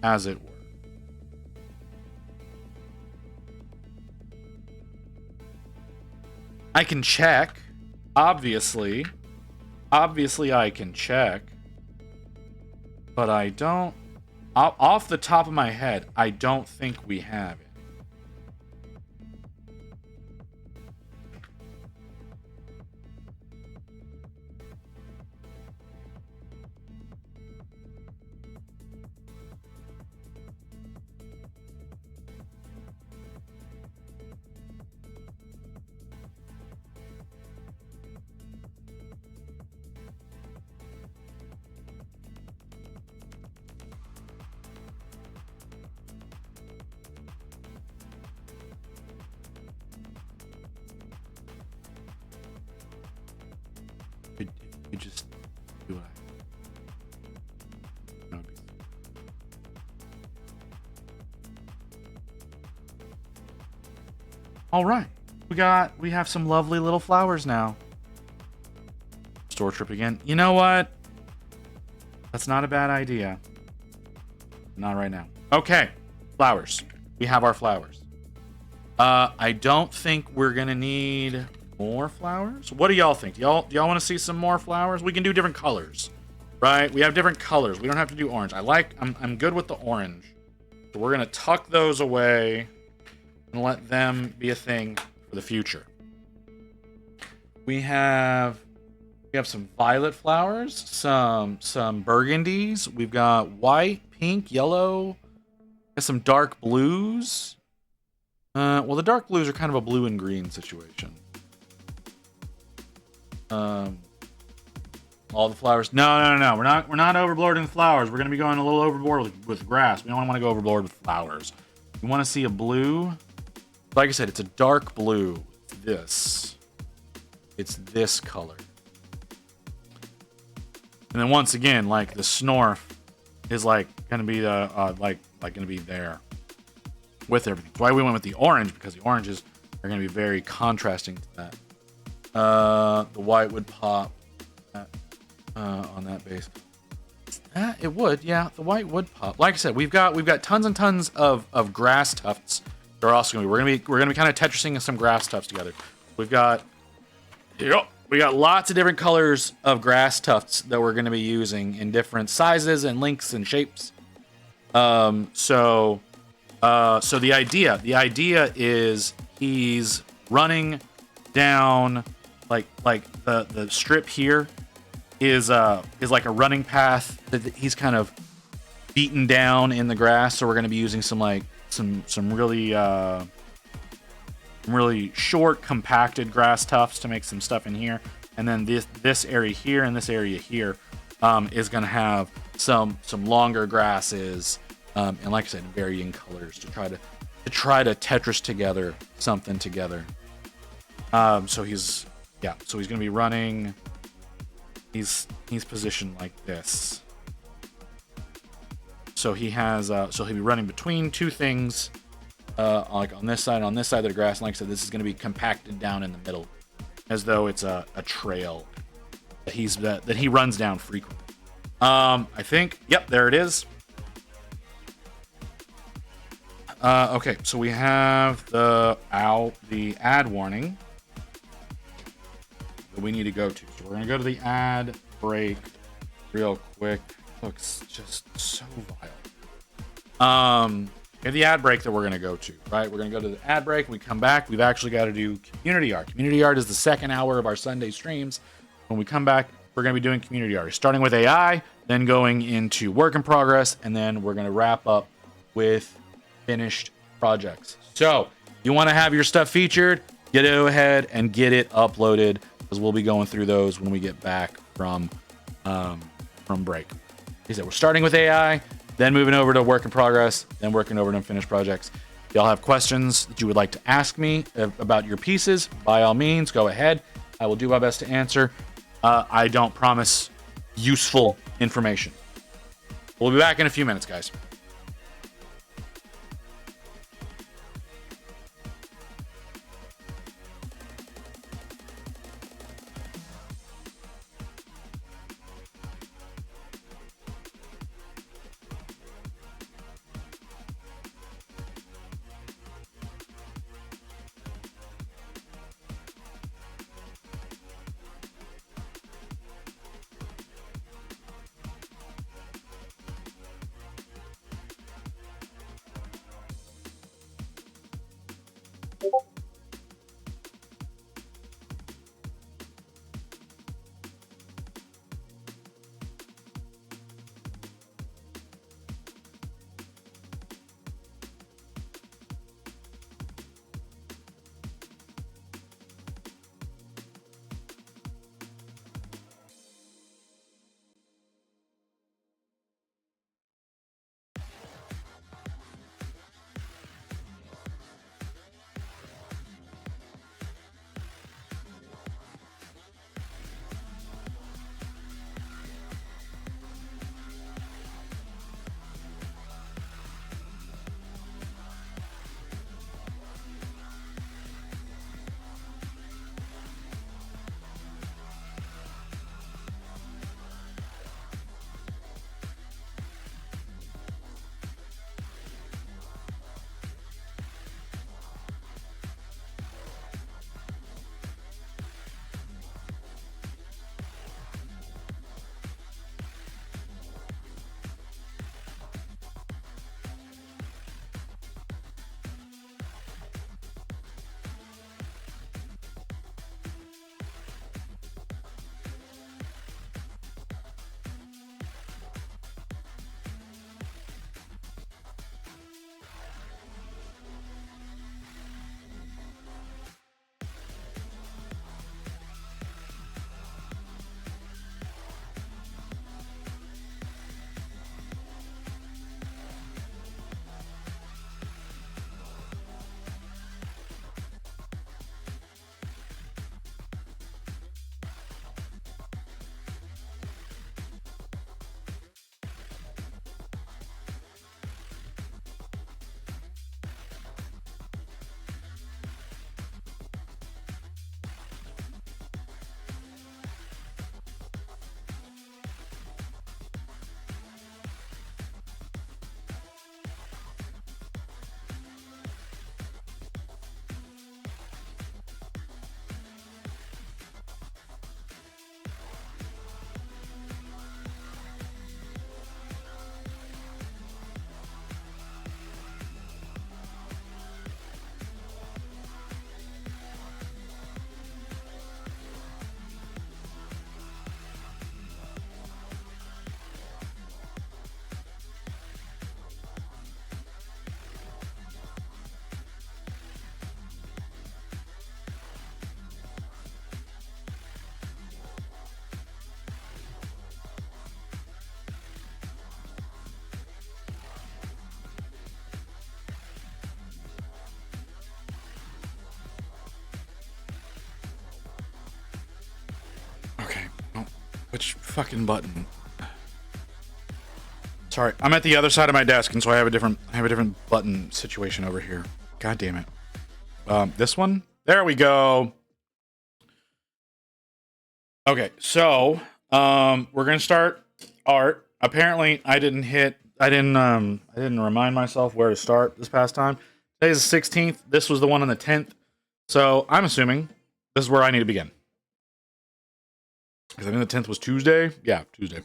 as it were. I can check, obviously. Obviously, I can check, but I don't. Off the top of my head, I don't think we have it. You just do what I. All right, we have some lovely little flowers now. Store trip again. You know what? That's not a bad idea. Not right now. Okay, flowers. We have our flowers. I don't think we're gonna need more flowers. What do y'all think? Do y'all want to see some more flowers? We can do different colors, right? We have different colors. We don't have to do orange. I'm good with the orange. So we're gonna tuck those away and let them be a thing for the future. We have some violet flowers, some burgundies. We've got white, pink, yellow. Some dark blues. Well, the dark blues are kind of a blue and green situation. All the flowers. No. We're not overboard in flowers. We're gonna be going a little overboard with grass. We don't want to go overboard with flowers. We want to see a blue. Like I said, it's a dark blue. It's this color. And then once again, like the Snorf is like gonna be the gonna be there with everything. That's why we went with the orange, because the oranges are gonna be very contrasting to that. The white would pop on that base. It would, yeah. The white would pop. Like I said, we've got tons and tons of grass tufts. They're also gonna be. We're gonna be kind of Tetrising some grass tufts together. We got lots of different colors of grass tufts that we're gonna be using in different sizes and lengths and shapes. So the idea is he's running down like the strip here is like a running path that he's kind of beaten down in the grass. So we're going to be using some really short compacted grass tufts to make some stuff in here, and then this area here and this area here is going to have some longer grasses, and like I said, varying colors to try to Tetris together something together. So he's going to be running. He's positioned like this. So he'll be running between two things, like on this side of the grass. And like I said, this is going to be compacted down in the middle, as though it's a trail that he runs down frequently. I think, yep, there it is. Okay, so we have the ad warning that we need to go to. So we're gonna go to the ad break real quick. Looks just so vile. We have the ad break that we're gonna go to, right? We're gonna go to the ad break. We come back. We've actually got to do community art. Community art is the second hour of our Sunday streams. When we come back, we're gonna be doing community art, starting with AI, then going into work in progress, and then we're gonna wrap up with finished projects. So you want to have your stuff featured, go ahead and get it uploaded, because we'll be going through those when we get back from break. Like I said, we're starting with AI, then moving over to work in progress, then working over to finished projects. If y'all have questions that you would like to ask me about your pieces, by all means, go ahead. I will do my best to answer. I don't promise useful information. We'll be back in a few minutes, guys. Okay. Oh, which fucking button? Sorry, I'm at the other side of my desk, and so I have a different button situation over here. God damn it. This one? There we go. Okay, so we're gonna start art. Apparently, I didn't remind myself where to start this past time. Today's the 16th. This was the one on the 10th. So I'm assuming this is where I need to begin. Because I think the 10th was Tuesday. Yeah, Tuesday.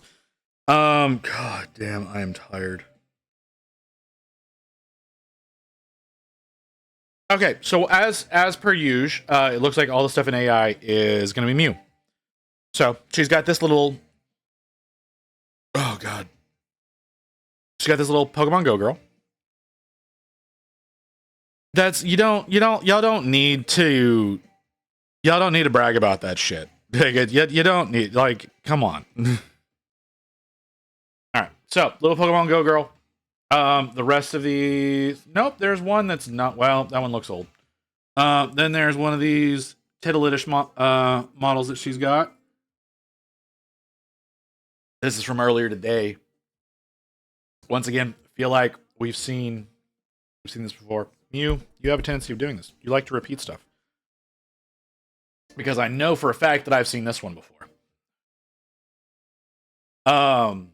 God damn, I am tired. Okay, so as per usual, it looks like all the stuff in AI is gonna be Mew. So she's got this little. Oh god. She's got this little Pokemon Go girl. That's y'all don't need to brag about that shit. You don't need, like, come on. All right, so little Pokemon Go girl. The rest of these, nope. There's one that's not. Well, that one looks old. Then there's one of these Tittledish models that she's got. This is from earlier today. Once again, feel like we've seen this before. You have a tendency of doing this. You like to repeat stuff. Because I know for a fact that I've seen this one before. And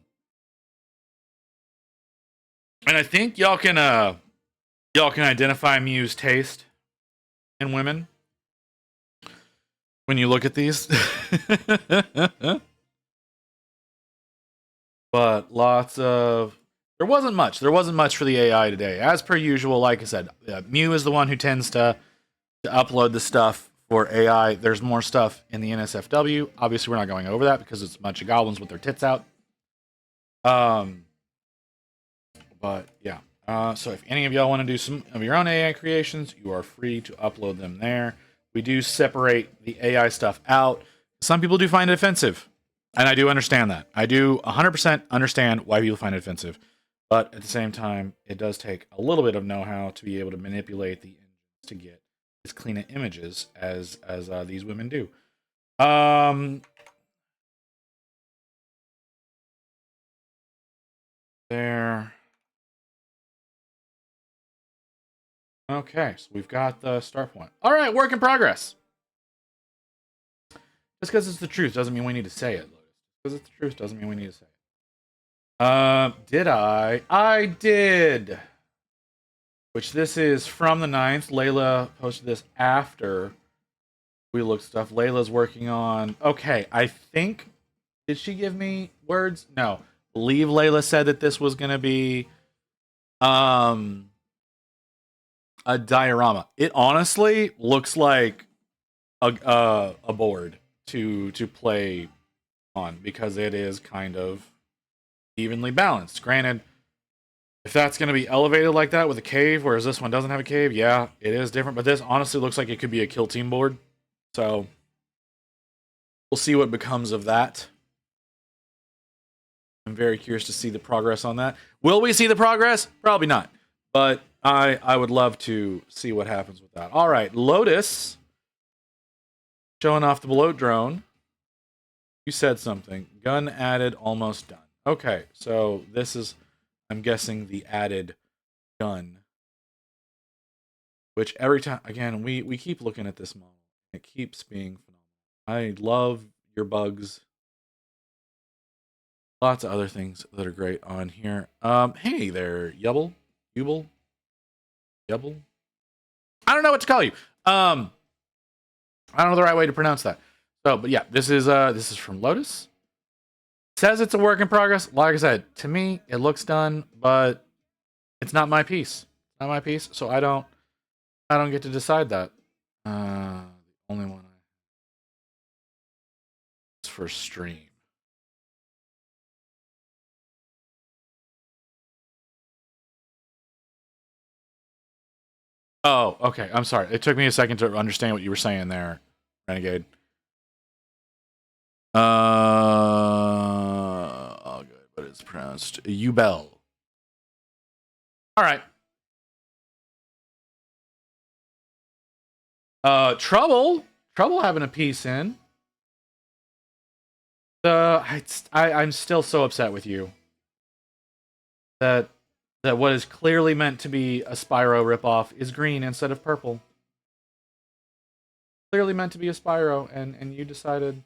I think y'all can identify Mew's taste in women when you look at these. But lots of... There wasn't much for the AI today. As per usual, like I said, Mew is the one who tends to to upload the stuff for AI. There's more stuff in the NSFW. Obviously, we're not going over that because it's a bunch of goblins with their tits out. But yeah. So if any of y'all want to do some of your own AI creations, you are free to upload them there. We do separate the AI stuff out. Some people do find it offensive, and I do understand that. I do 100% understand why people find it offensive. But at the same time, it does take a little bit of know-how to be able to manipulate the engines to get as clean images as these women do. There. Okay, so we've got the start point. All right, work in progress. Just because it's the truth doesn't mean we need to say it. Because it's the truth doesn't mean we need to say it. Did I? I did. Which this is from the 9th. Layla posted this after we looked stuff. Layla's working on... Okay, I think... Did she give me words? No. I believe Layla said that this was going to be... a diorama. It honestly looks like a board to play on because it is kind of evenly balanced. Granted, if that's going to be elevated like that with a cave, whereas this one doesn't have a cave, yeah, it is different. But this honestly looks like it could be a kill team board. So we'll see what becomes of that. I'm very curious to see the progress on that. Will we see the progress? Probably not. But I would love to see what happens with that. All right, Lotus showing off the bloat drone. You said something. Gun added, almost done. Okay, so this is, I'm guessing, the added gun. Which every time, again, we keep looking at this model. It keeps being phenomenal. I love your bugs. Lots of other things that are great on here. Hey there, Yubble. Yubble? I don't know what to call you. I don't know the right way to pronounce that. So, but yeah, this is from Lotus. Says it's a work in progress. Like I said, to me, it looks done, but it's not my piece. Not my piece, so I don't get to decide that. The only one is for stream. Oh, okay. I'm sorry. It took me a second to understand what you were saying there, Renegade. Oh, good, but it's pronounced Ubel. All right. Trouble having a piece in. I'm still so upset with you that what is clearly meant to be a Spyro ripoff is green instead of purple. Clearly meant to be a Spyro, and you decided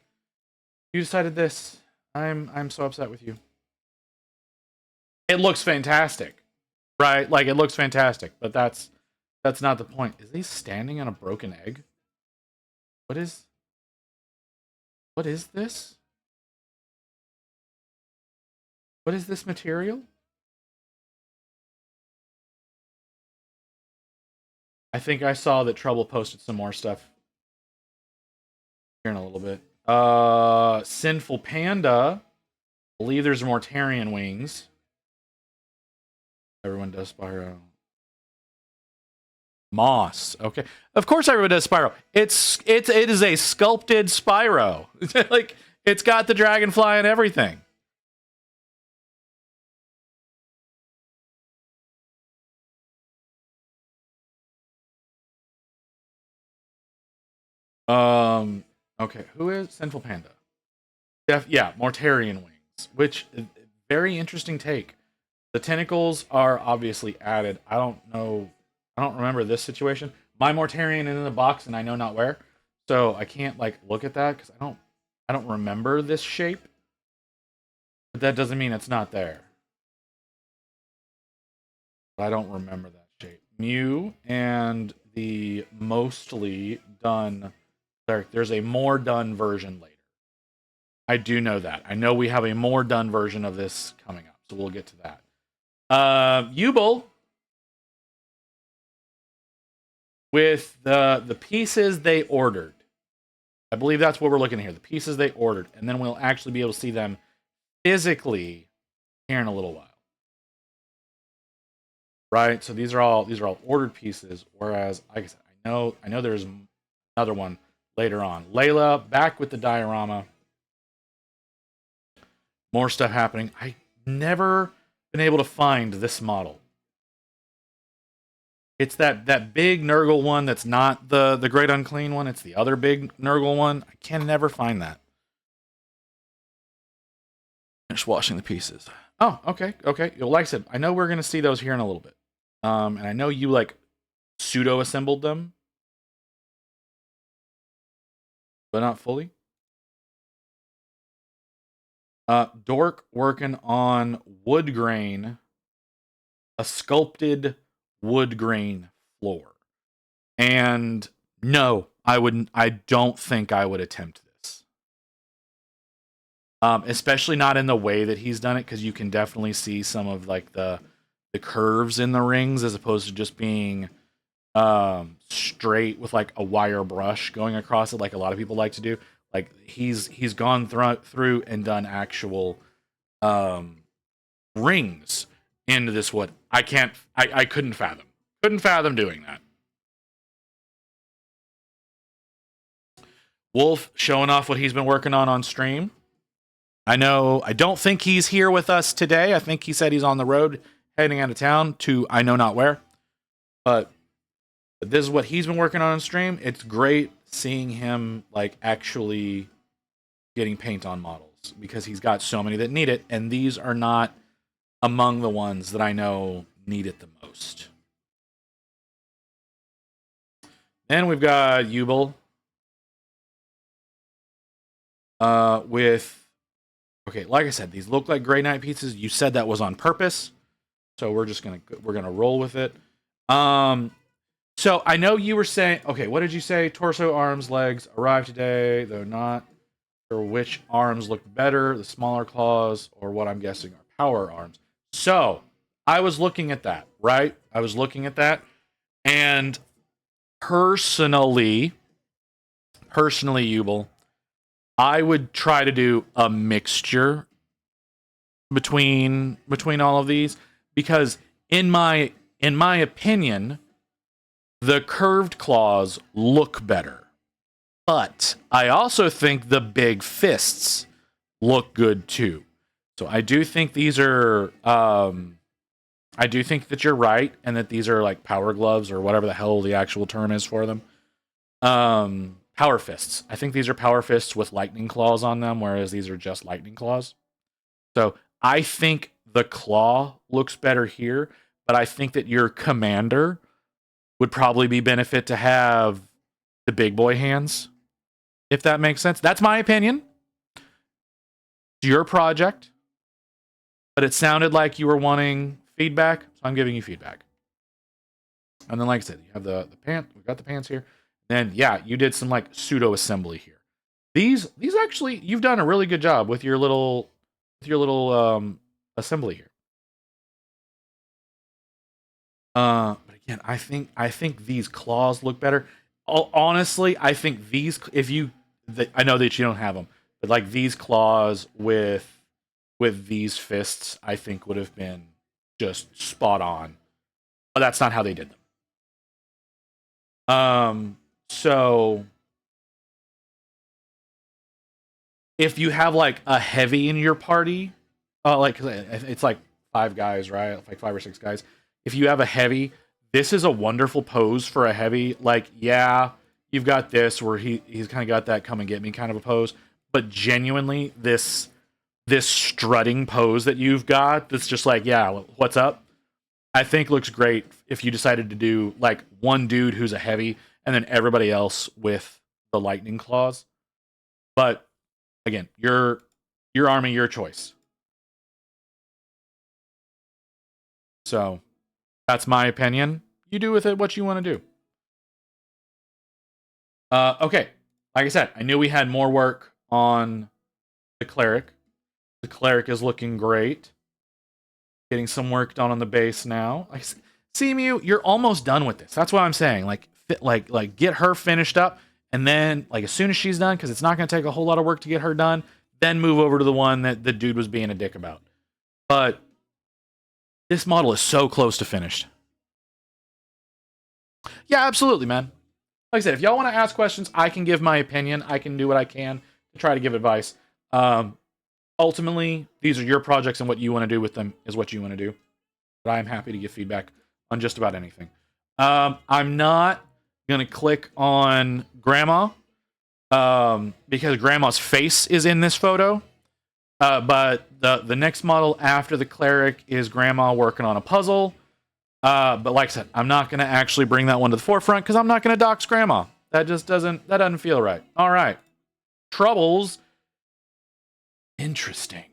this. I'm so upset with you. It looks fantastic, right? Like it looks fantastic, but that's not the point. Is he standing on a broken egg? What is this? What is this material? I think I saw that Trouble posted some more stuff here in a little bit. Sinful Panda. I believe there's Mortarian wings. Everyone does Spyro. Moss. Okay. Of course everyone does Spyro. It is a sculpted Spyro. Like, it's got the dragonfly and everything. Okay, who is Sinful Panda? Yeah, Mortarian wings, which very interesting take. The tentacles are obviously added. I don't remember this situation. My Mortarian is in a box and I know not where. So I can't like look at that because I don't remember this shape. But that doesn't mean it's not there. I don't remember that shape. Mew and the mostly done. There's a more done version later. I do know that. I know we have a more done version of this coming up, so we'll get to that. Ubel. with the pieces they ordered. I believe that's what we're looking at here. The pieces they ordered, and then we'll actually be able to see them physically here in a little while. Right? So these are all ordered pieces. Whereas, like I said, I know there's another one later on. Layla back with the diorama. More stuff happening. I never been able to find this model. It's that big Nurgle one that's not the Great Unclean one. It's the other big Nurgle one. I can never find that. Finish washing the pieces. Oh, okay. Like I said, I know we're gonna see those here in a little bit. And I know you like pseudo assembled them, but not fully. Dork working on wood grain, a sculpted wood grain floor. And no, I don't think I would attempt this. Especially not in the way that he's done it, because you can definitely see some of like the curves in the rings as opposed to just being straight with like a wire brush going across it like a lot of people like to do. Like he's gone through and done actual rings into this wood. I couldn't fathom doing that. Wolf showing off what he's been working on stream. I don't think he's here with us today. I think he said he's on the road heading out of town to I know not where. But this is what he's been working on stream. It's great seeing him like actually getting paint on models because he's got so many that need it, and these are not among the ones that I know need it the most. Then we've got Yubel with okay, like I said, these look like Grey Knight pieces. You said that was on purpose, so we're gonna roll with it. So I know you were saying, okay, what did you say? Torso, arms, legs arrived today. They're not sure which arms look better, the smaller claws, or what I'm guessing are power arms. So I was looking at that, right? I was looking at that, and personally, Yubel, I would try to do a mixture between all of these, because in my opinion, the curved claws look better. But I also think the big fists look good too. So I do think these are I do think that you're right, and that these are like power gloves or whatever the hell the actual term is for them. Power fists. I think these are power fists with lightning claws on them, whereas these are just lightning claws. So I think the claw looks better here, but I think that your commander would probably be benefit to have the big boy hands, if that makes sense. That's my opinion. It's your project, but it sounded like you were wanting feedback, so I'm giving you feedback. And then, like I said, you have the pants. We've got the pants here. Then, yeah, you did some like pseudo assembly here. These actually, you've done a really good job with your little assembly here. But again, I think these claws look better. Honestly, I think these, I know that you don't have them, but like these claws with these fists, I think would have been just spot on. But that's not how they did them. So if you have like a heavy in your party, like it's like 5 guys, right? Like 5 or 6 guys. If you have a heavy, this is a wonderful pose for a heavy. Like, yeah, you've got this where he's kind of got that come and get me kind of a pose, but genuinely this strutting pose that you've got, that's just like, yeah, what's up? I think looks great if you decided to do like one dude who's a heavy and then everybody else with the lightning claws. But again, your army, your choice. So that's my opinion. You do with it what you want to do. Okay. Like I said, I knew we had more work on the cleric. The cleric is looking great. Getting some work done on the base now. Like, CMU, you're almost done with this. That's what I'm saying. Like, like get her finished up, and then like as soon as she's done, because it's not going to take a whole lot of work to get her done, then move over to the one that the dude was being a dick about. But this model is so close to finished. Yeah, absolutely, man. Like I said, if y'all want to ask questions, I can give my opinion. I can do what I can to try to give advice. Ultimately, these are your projects, and what you want to do with them is what you want to do. But I'm happy to give feedback on just about anything. I'm not going to click on Grandma because Grandma's face is in this photo. But the next model after the cleric is Grandma working on a puzzle. But like I said, I'm not going to actually bring that one to the forefront because I'm not going to dox Grandma. That doesn't feel right. All right. Troubles. Interesting.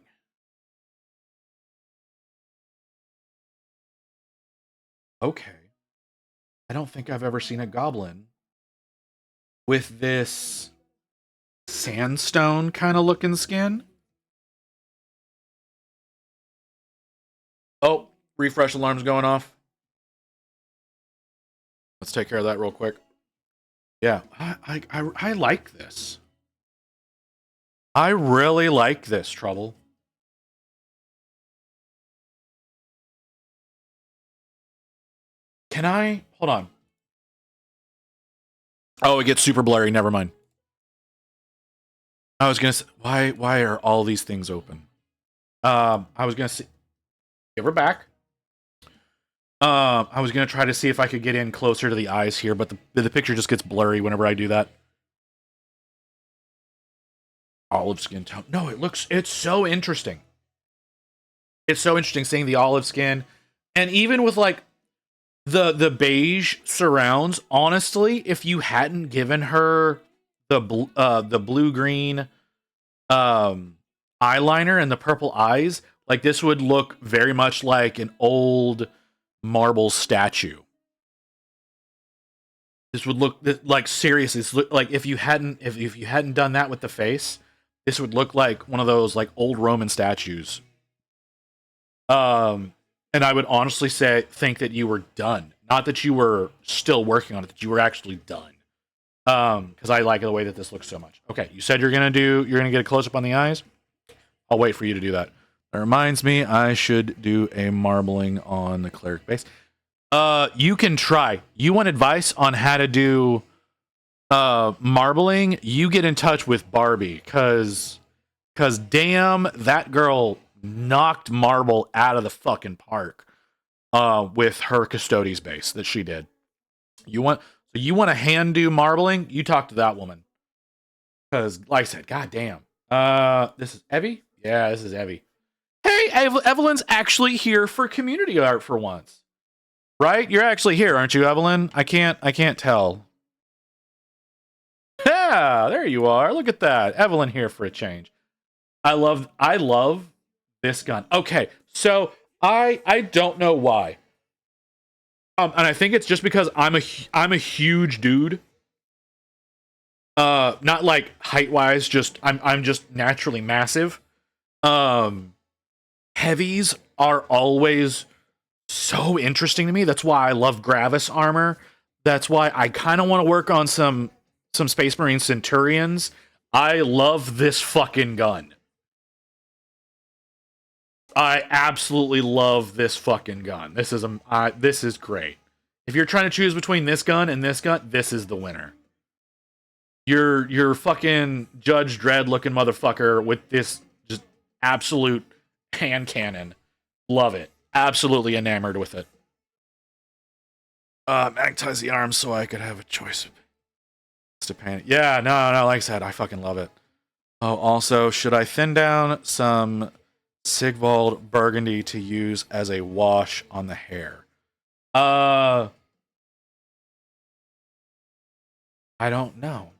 Okay. I don't think I've ever seen a goblin with this sandstone kind of looking skin. Oh, refresh alarm's going off. Let's take care of that real quick. Yeah, I like this. I really like this, Trouble. Can I? Hold on. Oh, it gets super blurry. Never mind. I was going to say, why are all these things open? I was going to say, give her back. I was going to try to see if I could get in closer to the eyes here, but the picture just gets blurry whenever I do that. Olive skin tone. No, it's so interesting. It's so interesting seeing the olive skin. And even with like the beige surrounds, honestly, if you hadn't given her the blue-green eyeliner and the purple eyes, like this would look very much like an old marble statue. This would look like, seriously, like if you hadn't done that with the face, this would look like one of those like old Roman statues. And I would honestly think that you were done. Not that you were still working on it, that you were actually done. Because I like the way that this looks so much. Okay, you said you're gonna get a close up on the eyes. I'll wait for you to do that. That reminds me, I should do a marbling on the cleric base. You can try. You want advice on how to do marbling? You get in touch with Barbie, cause damn, that girl knocked marble out of the fucking park with her Custodes base that she did. You want to hand do marbling? You talk to that woman, because like I said, goddamn. This is Evie. Yeah, this is Evie. Hey, Evelyn's actually here for community art for once, right? You're actually here, aren't you, Evelyn? I can't tell. Yeah, there you are. Look at that, Evelyn here for a change. I love this gun. Okay, so I don't know why. And I think it's just because I'm a huge dude. Not like height wise, just I'm just naturally massive. Heavies are always so interesting to me. That's why I love Gravis armor. That's why I kind of want to work on some Space Marine Centurions. I love this fucking gun. I absolutely love this fucking gun. This is great. If you're trying to choose between this gun and this gun, this is the winner. You're fucking Judge Dredd looking motherfucker with this just absolute hand cannon. Love it. Absolutely enamored with it. Magnetize the arms so I could have a choice to paint it. Yeah, no, like I said, I fucking love it. Oh, also, should I thin down some Sigvald Burgundy to use as a wash on the hair? I don't know.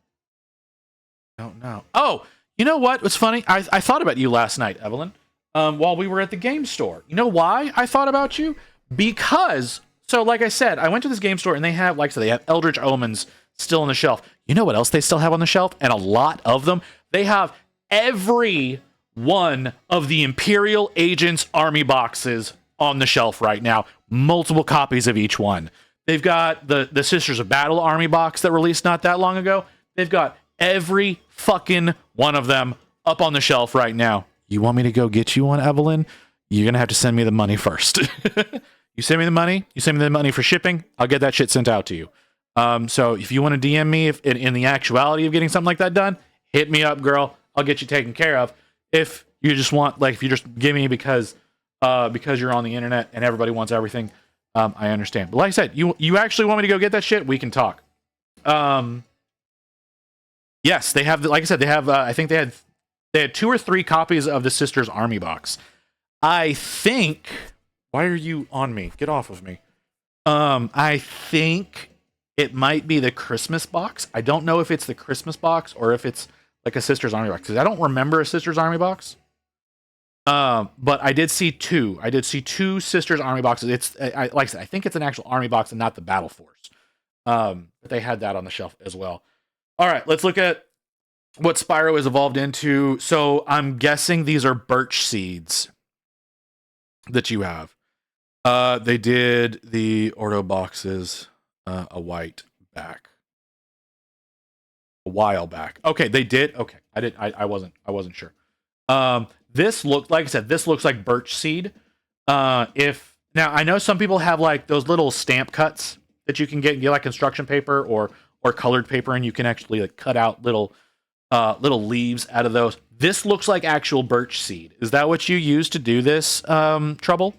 Oh, you know what? What's funny? I thought about you last night, Evelyn, while we were at the game store. You know why I thought about you? Because, so like I said, I went to this game store and they have, like I said, they have Eldritch Omens still on the shelf. You know what else they still have on the shelf? And a lot of them? They have every one of the Imperial Agents army boxes on the shelf right now. Multiple copies of each one. They've got the Sisters of Battle Army box that released not that long ago. They've got every fucking one of them up on the shelf right now. You want me to go get you one, Evelyn? You're going to have to send me the money first. You send me the money. You send me the money for shipping. I'll get that shit sent out to you. So if you want to DM me if in the actuality of getting something like that done, hit me up, girl. I'll get you taken care of. If you just want, like, if you just give me because you're on the internet and everybody wants everything, I understand. But like I said, you actually want me to go get that shit? We can talk. Yes, they have. Like I said, they have. I think they had 2 or 3 copies of the Sisters Army box. I think. Why are you on me? Get off of me. I think it might be the Christmas box. I don't know if it's the Christmas box or if it's like a Sisters Army box, because I don't remember a Sisters Army box. But I did see 2. I did see 2 Sisters Army boxes. It's like I said, I think it's an actual Army box and not the Battle Force. But they had that on the shelf as well. All right, let's look at what Spyro has evolved into. So I'm guessing these are birch seeds that you have. They did the Ordo boxes a white back. A while back. Okay, they did. Okay. I wasn't sure. This looked, like I said, this looks like birch seed. Now I know some people have like those little stamp cuts that you can get like construction paper or colored paper, and you can actually like cut out little leaves out of those. This looks like actual birch seed. Is that what you use to do this, Trouble?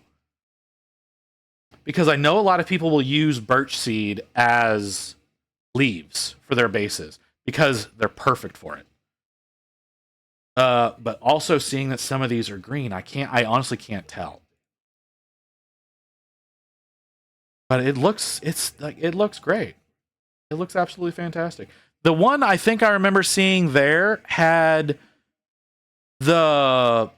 Because I know a lot of people will use birch seed as leaves for their bases because they're perfect for it. But also seeing that some of these are green, I honestly can't tell. But it looks great. It looks absolutely fantastic. The one I think I remember seeing there had I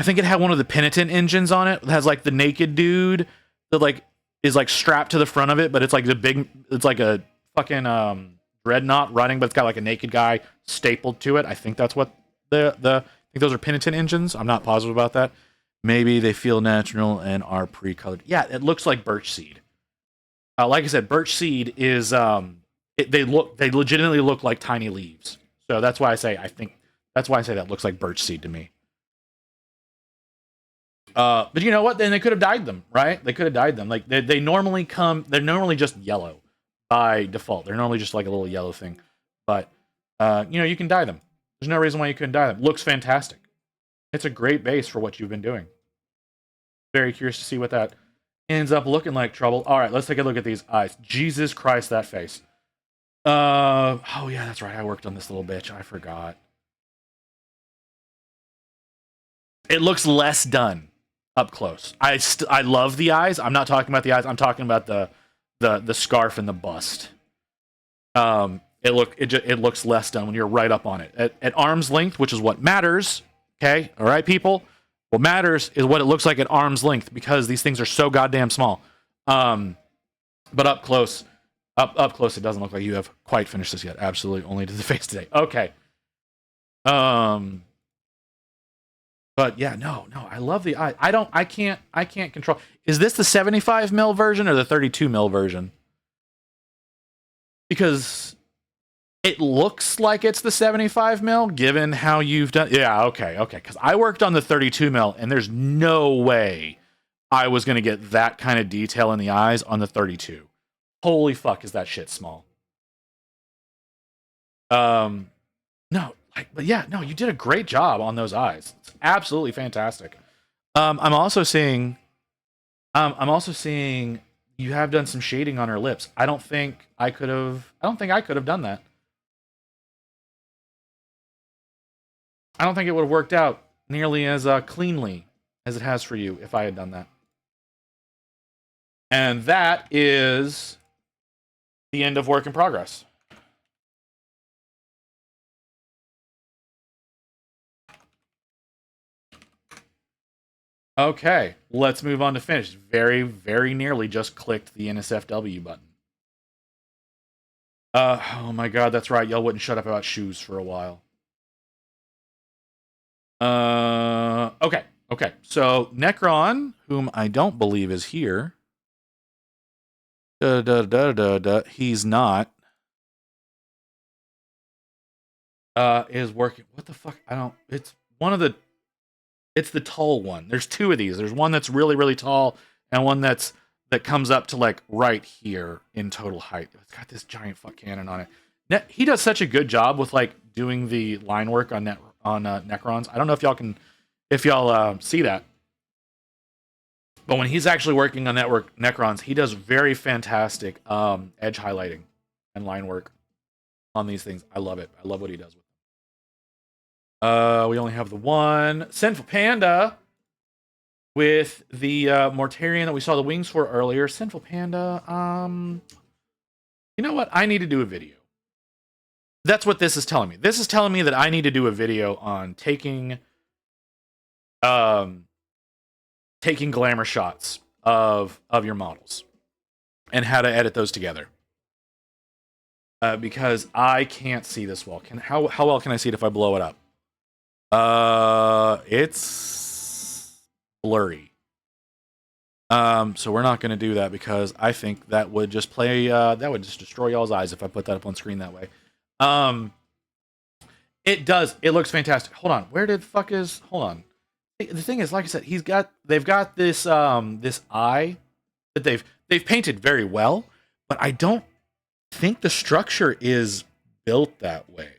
think it had one of the Penitent engines on it. It has like the naked dude that like is like strapped to the front of it, but it's like it's like a fucking dreadnought running, but it's got like a naked guy stapled to it. I think that's what I think those are Penitent engines. I'm not positive about that. Maybe they feel natural and are pre-colored. Yeah, it looks like birch seed. Like I said, birch seed is they legitimately look like tiny leaves. So that's why I say that looks like birch seed to me. But you know what? Then they could have dyed them, right? They could have dyed them. Like they're normally just yellow by default. They're normally just like a little yellow thing. But you can dye them. There's no reason why you couldn't dye them. Looks fantastic. It's a great base for what you've been doing. Very curious to see what that ends up looking like, Trouble. All right, let's take a look at these eyes. Jesus Christ, that face. Oh yeah, that's right. I worked on this little bitch. I forgot. It looks less done up close. I love the eyes. I'm not talking about the eyes. I'm talking about the scarf and the bust. It looks less done when you're right up on it at arm's length, which is what matters. Okay, all right, people. What matters is what it looks like at arm's length because these things are so goddamn small. But up close, it doesn't look like you have quite finished this yet. Absolutely, only to the face today. Okay. But yeah, no, I love the eye. I can't control. Is this the 75 mil version or the 32 mil version? Because it looks like it's the 75 mil, given how you've done. Yeah, okay. Because I worked on the 32 mil, and there's no way I was gonna get that kind of detail in the eyes on the 32. Holy fuck, is that shit small? No, but yeah, no, you did a great job on those eyes. It's absolutely fantastic. I'm also seeing you have done some shading on her lips. I don't think I could have done that. I don't think it would have worked out nearly as cleanly as it has for you if I had done that. And that is the end of work in progress. Okay, let's move on to finish. Very, very nearly just clicked the NSFW button. Oh my god, that's right. Y'all wouldn't shut up about shoes for a while. Okay. So Necron, whom I don't believe is here. He's not. Is working. What the fuck? I don't. It's one of the. It's the tall one. There's two of these. There's one that's really, really tall, and one that comes up to like right here in total height. It's got this giant fuck cannon on it. He does such a good job with like doing the line work on Necrons. I don't know if y'all see that, but when he's actually working on Necrons, he does very fantastic edge highlighting and line work on these things. I love it. I love what he does with them. We only have the one Sinful Panda with the Mortarian that we saw the wings for earlier. Sinful Panda. You know what? I need to do a video. That's what this is telling me. This is telling me that I need to do a video on taking glamour shots of your models and how to edit those together. Because I can't see this well. How well can I see it if I blow it up? It's blurry. So we're not going to do that because I think that would just destroy y'all's eyes if I put that up on screen that way. It does. It looks fantastic. Hold on. Hold on. The thing is, like I said, they've got this this eye that they've painted very well, but I don't think the structure is built that way.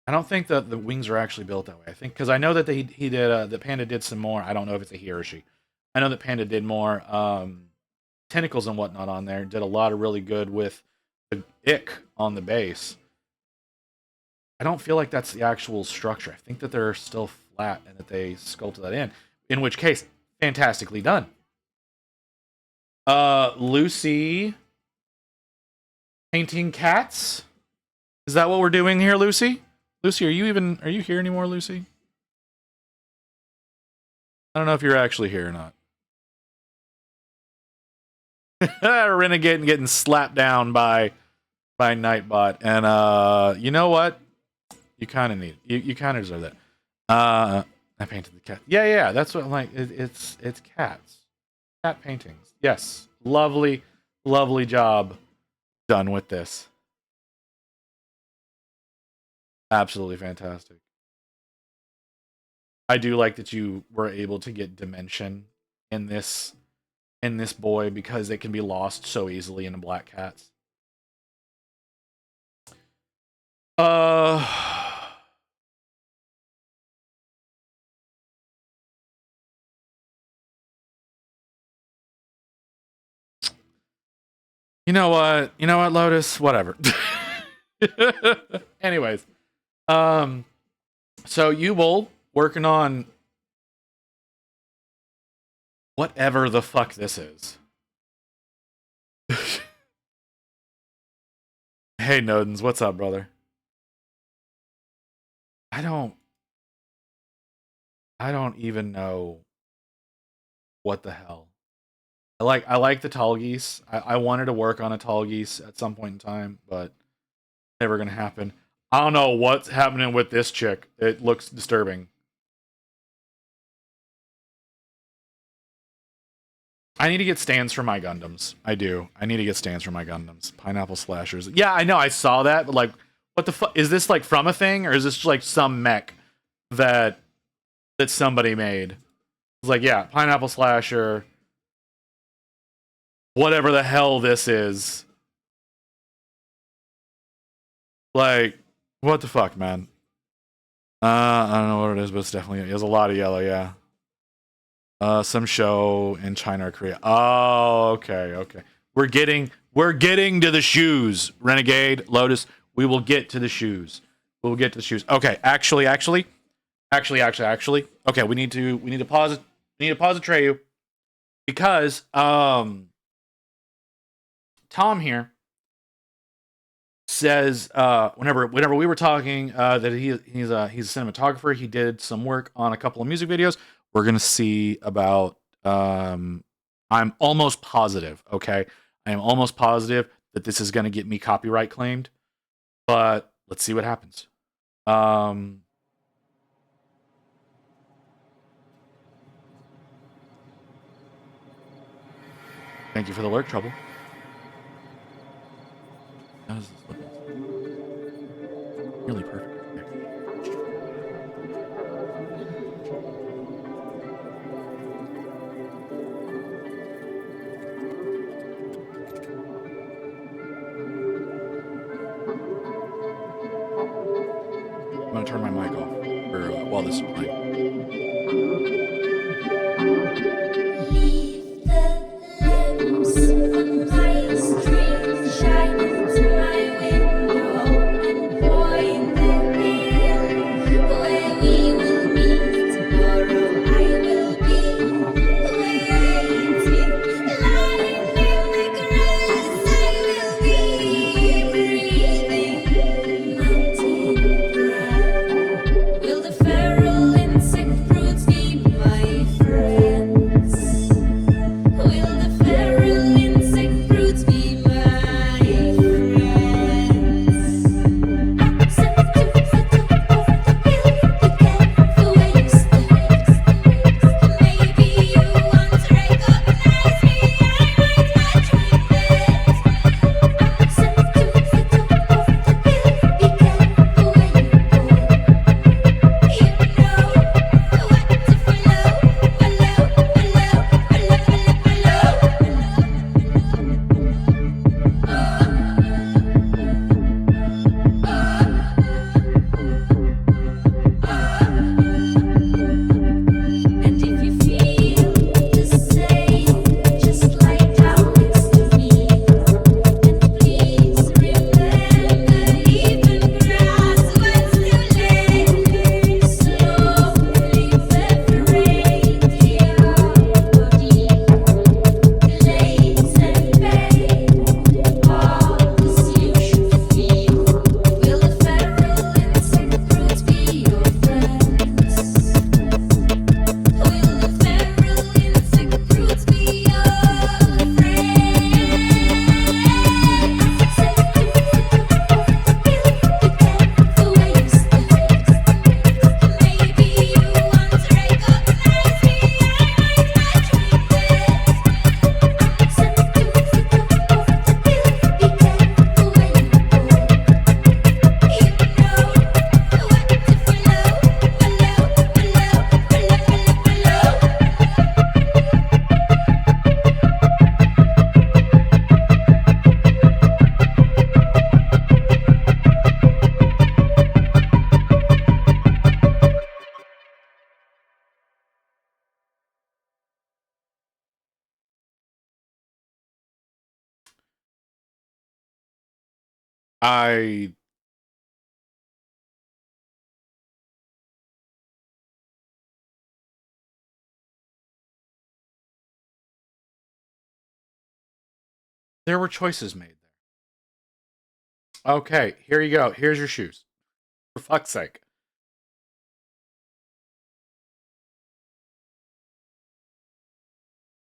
I don't think that the wings are actually built that way. I think because I know that he did the Panda did some more. I don't know if it's a he or she. I know that Panda did more tentacles and whatnot on there. Did a lot of really good with the ick on the base. I don't feel like that's the actual structure. I think that they're still flat and that they sculpted that in. In which case, fantastically done. Lucy painting cats. Is that what we're doing here, Lucy? Lucy, are you here anymore, Lucy? I don't know if you're actually here or not. Renegade getting slapped down by Nightbot, and you know what? You kind of you kind of deserve that. I painted the cat. Yeah, that's what I'm like. It's cats, cat paintings. Yes, lovely job done with this. Absolutely fantastic. I do like that you were able to get dimension in this boy because it can be lost so easily in the black cats. You know what, Lotus? Whatever. Anyways, so you will working on whatever the fuck this is. Hey, Nodens, what's up, brother? I don't even know what the hell. I like the tall geese. I wanted to work on a tall geese at some point in time, but never gonna happen. I don't know what's happening with this chick. It looks disturbing. I need to get stands for my Gundams. I do. I need to get stands for my Gundams. Pineapple slashers. Yeah, I know. I saw that, but like, what the fuck? Is this like from a thing, or is this like some mech that somebody made? It's like, yeah, pineapple slasher. Whatever the hell this is. Like, what the fuck, man? I don't know what it is, but it's definitely, it has a lot of yellow, yeah. Some show in China or Korea. Oh, okay. We're getting to the shoes, Renegade, Lotus. We will get to the shoes. We'll get to the shoes. Okay, actually. Okay, we need to pause it. We need to pause Atreyu because Tom here says whenever we were talking that he's a cinematographer. He did some work on a couple of music videos. We're gonna see about I'm almost positive, okay? I am almost positive that this is gonna get me copyright claimed, but let's see what happens. Thank you for the alert, Trouble. How does this look? Nearly perfect. I'm gonna turn my mic off for while this is playing. Leave the lamps on my street shining through my window and point the hill where we will meet tomorrow. I will be waiting, lying in the grass. I will be breathing mountain breath. Will the feral insect fruits be my friends? Will the feral insect fruits be my friends? Set up over the hill, be careful where you step. Maybe you want to recognize me, I might match with it. Set up over the hill, be careful where you go. You know what to And if you feel the same, just lie down next to me. And please remember, even grass was too late. Slowly evaporate your body, glaze and fade. All this you should feel. Will the feral insect fruits be your friends? Will the feral insect fruits be your friends? Set up over the hill, be careful where you step. Maybe you want to recognize me, I might match with it. Set up over the hill, be careful where you go. You know what to I there were choices made there. Okay, here you go. Here's your shoes. For fuck's sake.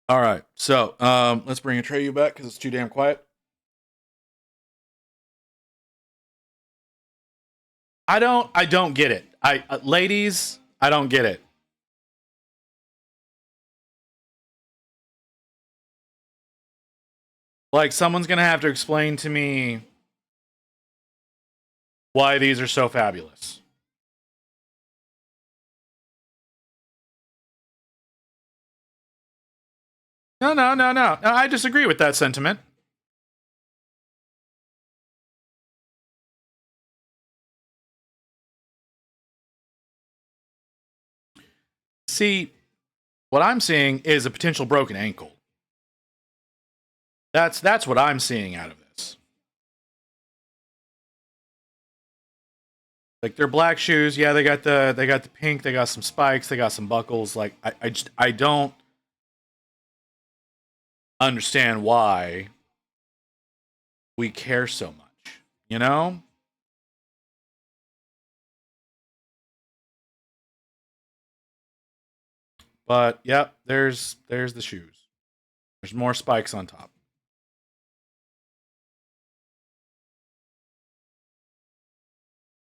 All right, so let's bring Atreyu back because it's too damn quiet. I don't get it. Ladies, I don't get it. Like, someone's gonna have to explain to me why these are so fabulous. No, I disagree with that sentiment. See, what I'm seeing is a potential broken ankle. That's what I'm seeing out of this. Like, they're black shoes. Yeah, they got the pink. They got some spikes. They got some buckles. Like, I don't understand why we care so much. You know? But yep, there's the shoes. There's more spikes on top.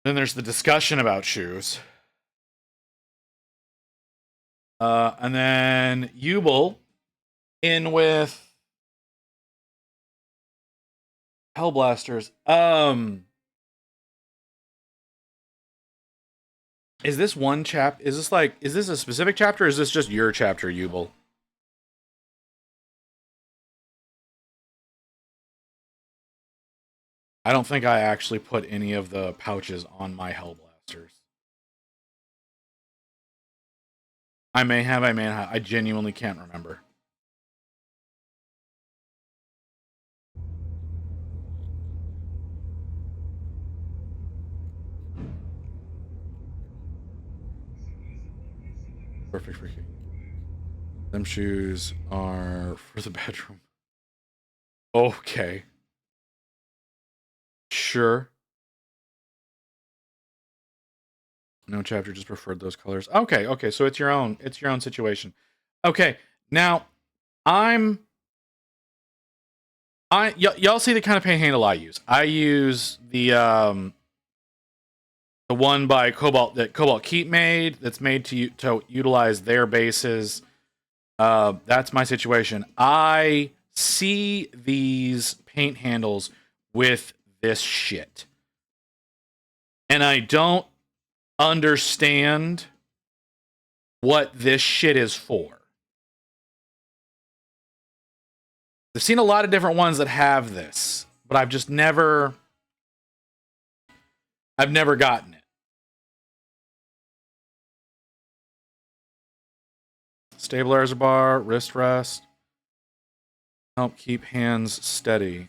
Then there's the discussion about shoes. And then Yubel in with Hellblasters. Is this one is this a specific chapter, or is this just your chapter, Yubel? I don't think I actually put any of the pouches on my Hellblasters. I may have, I genuinely can't remember. Perfect for you. Them shoes are for the bedroom. Okay. Sure. No chapter, just preferred those colors. Okay, okay, so it's your own situation. Okay, now y'all see the kind of paint handle I use. I use the one by Cobalt that Cobalt Keep made, that's made to utilize their bases. That's my situation. I see these paint handles with this shit, and I don't understand what this shit is for. I've seen a lot of different ones that have this, but I've never gotten it. Stabilizer bar, wrist rest. Help keep hands steady.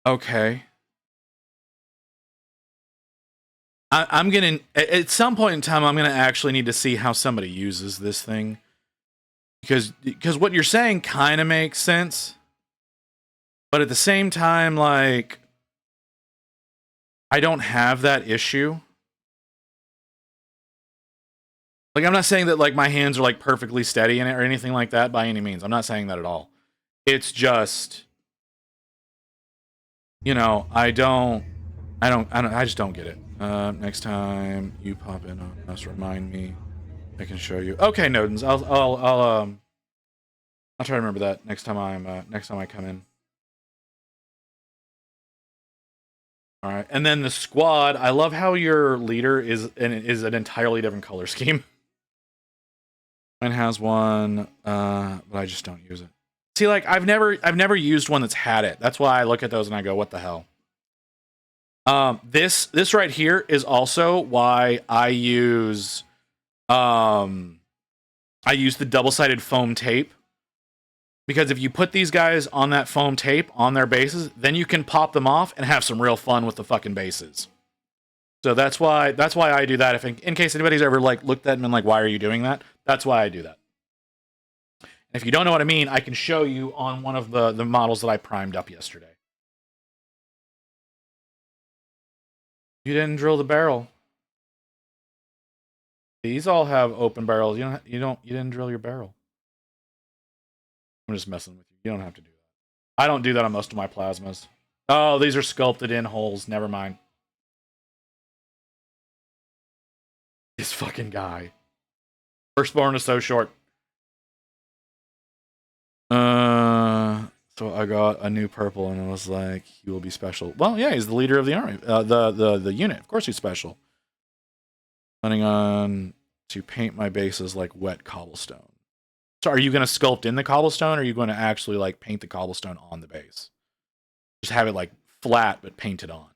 Okay. I'm gonna, at some point in time, I'm gonna actually need to see how somebody uses this thing, because what you're saying kind of makes sense, but at the same time, like, I don't have that issue. Like, I'm not saying that like my hands are like perfectly steady in it or anything like that by any means. I'm not saying that at all. It's just, you know, I just don't get it. Next time you pop in on us, remind me. I can show you. Okay, Nodens, I'll try to remember that next time I come in. All right, and then the squad. I love how your leader is an entirely different color scheme. Mine has one, but I just don't use it. See, like I've never used one that's had it. That's why I look at those and I go, "What the hell?" This right here is also why I use the double-sided foam tape, because if you put these guys on that foam tape on their bases, then you can pop them off and have some real fun with the fucking bases. So that's why I do that. If in case anybody's ever like looked at them and like, why are you doing that? That's why I do that. And if you don't know what I mean, I can show you on one of the models that I primed up yesterday. You didn't drill the barrel. These all have open barrels. You didn't drill your barrel. I'm just messing with you. You don't have to do that. I don't do that on most of my plasmas. Oh, these are sculpted in holes. Never mind. This fucking guy. Firstborn is so short. So I got a new purple, and I was like, he will be special. Well, yeah, he's the leader of the army, the unit. Of course, he's special. Planning on to paint my bases like wet cobblestone. So, are you going to sculpt in the cobblestone, or are you going to actually like paint the cobblestone on the base? Just have it like flat, but painted on.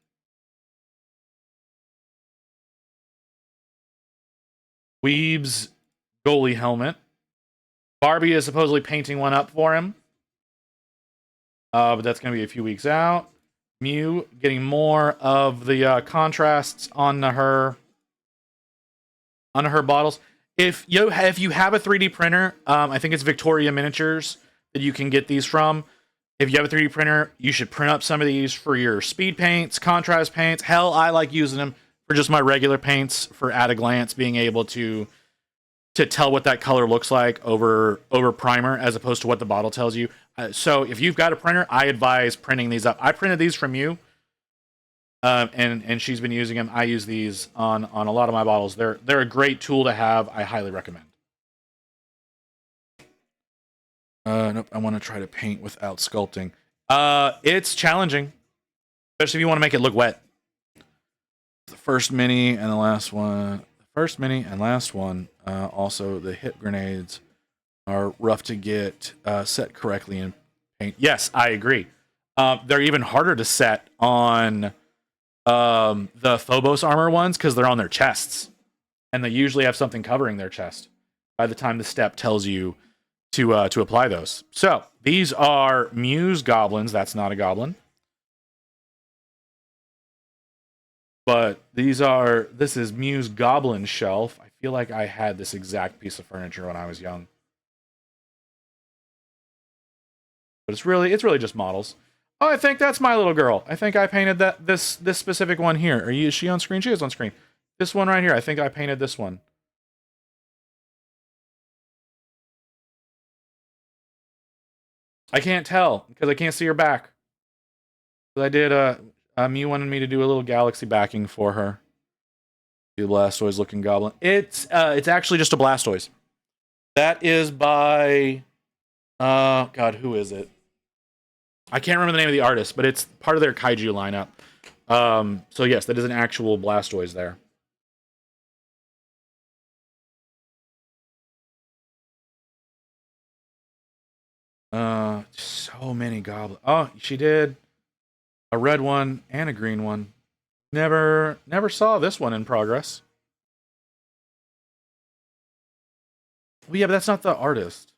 Weeb's goalie helmet. Barbie is supposedly painting one up for him. But that's going to be a few weeks out. Mew getting more of the contrasts on her bottles. If you have a 3D printer, I think it's Victoria Miniatures that you can get these from. If you have a 3D printer, you should print up some of these for your speed paints, contrast paints. Hell, I like using them for just my regular paints for at a glance, being able to tell what that color looks like over primer as opposed to what the bottle tells you. So if you've got a printer, I advise printing these up. I printed these from you, and she's been using them. I use these on a lot of my bottles. They're a great tool to have. I highly recommend. Nope. I want to try to paint without sculpting. It's challenging, especially if you want to make it look wet. The first mini and the last one. The first mini and last one. Also, the hit grenades are rough to get set correctly in paint. Yes, I agree. They're even harder to set on the Phobos armor ones because they're on their chests, and they usually have something covering their chest by the time the step tells you to apply those. So these are Muse goblins. That's not a goblin, but this is Muse goblin shelf. I feel like I had this exact piece of furniture when I was young, but it's really just models. Oh, I think that's my little girl. I think I painted this specific one here. Is she on screen? She is on screen. This one right here. I think I painted this one. I can't tell because I can't see her back. I did Mew wanted me to do a little galaxy backing for her. The Blastoise looking goblin. It's actually just a Blastoise. That is by God, who is it? I can't remember the name of the artist, but it's part of their kaiju lineup. So yes, that is an actual Blastoise there. So many goblins. Oh, she did a red one and a green one. Never saw this one in progress. Well, yeah, but that's not the artist.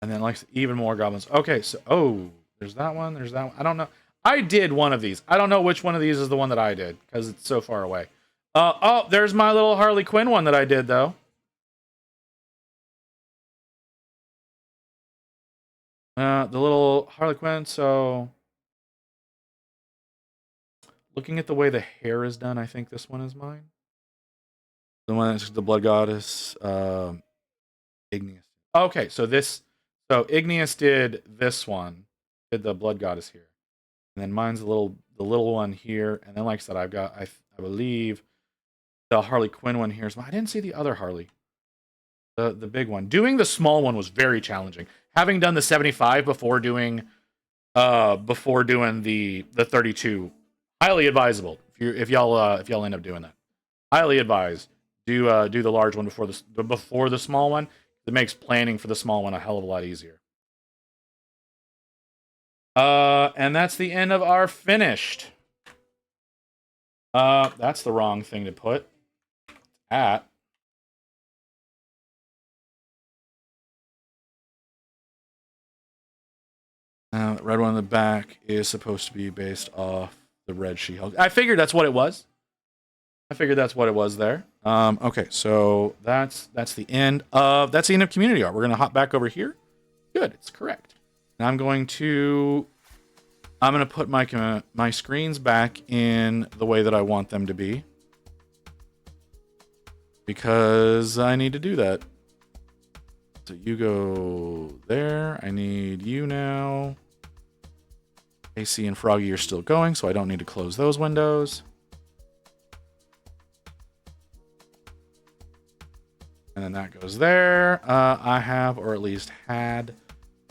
And then like even more goblins. Okay, so there's that one. There's that one. I don't know. I did one of these. I don't know which one of these is the one that I did because it's so far away. Oh, there's my little Harley Quinn one that I did though. The little Harley Quinn. So looking at the way the hair is done, I think this one is mine. The one that's the Blood Goddess, Igneous. Okay, so Igneous did this one, did the Blood Goddess here, and then mine's the little one here, and then like I said, I've got I believe the Harley Quinn one here. I didn't see the other Harley, the big one. Doing the small one was very challenging. Having done the 75 before doing the 32, highly advisable if y'all end up doing that. Highly advised. Do the large one before the small one. It makes planning for the small one a hell of a lot easier. And that's the end of our finished. That's the wrong thing to put at. The red one in the back is supposed to be based off the red She-Hulk. I figured that's what it was. There. Okay, so that's the end of community art. We're gonna hop back over here. Good, it's correct. And I'm gonna put my screens back in the way that I want them to be because I need to do that. So you go there. I need you now. AC and Froggy are still going, so I don't need to close those windows. And then that goes there. I have, or at least had,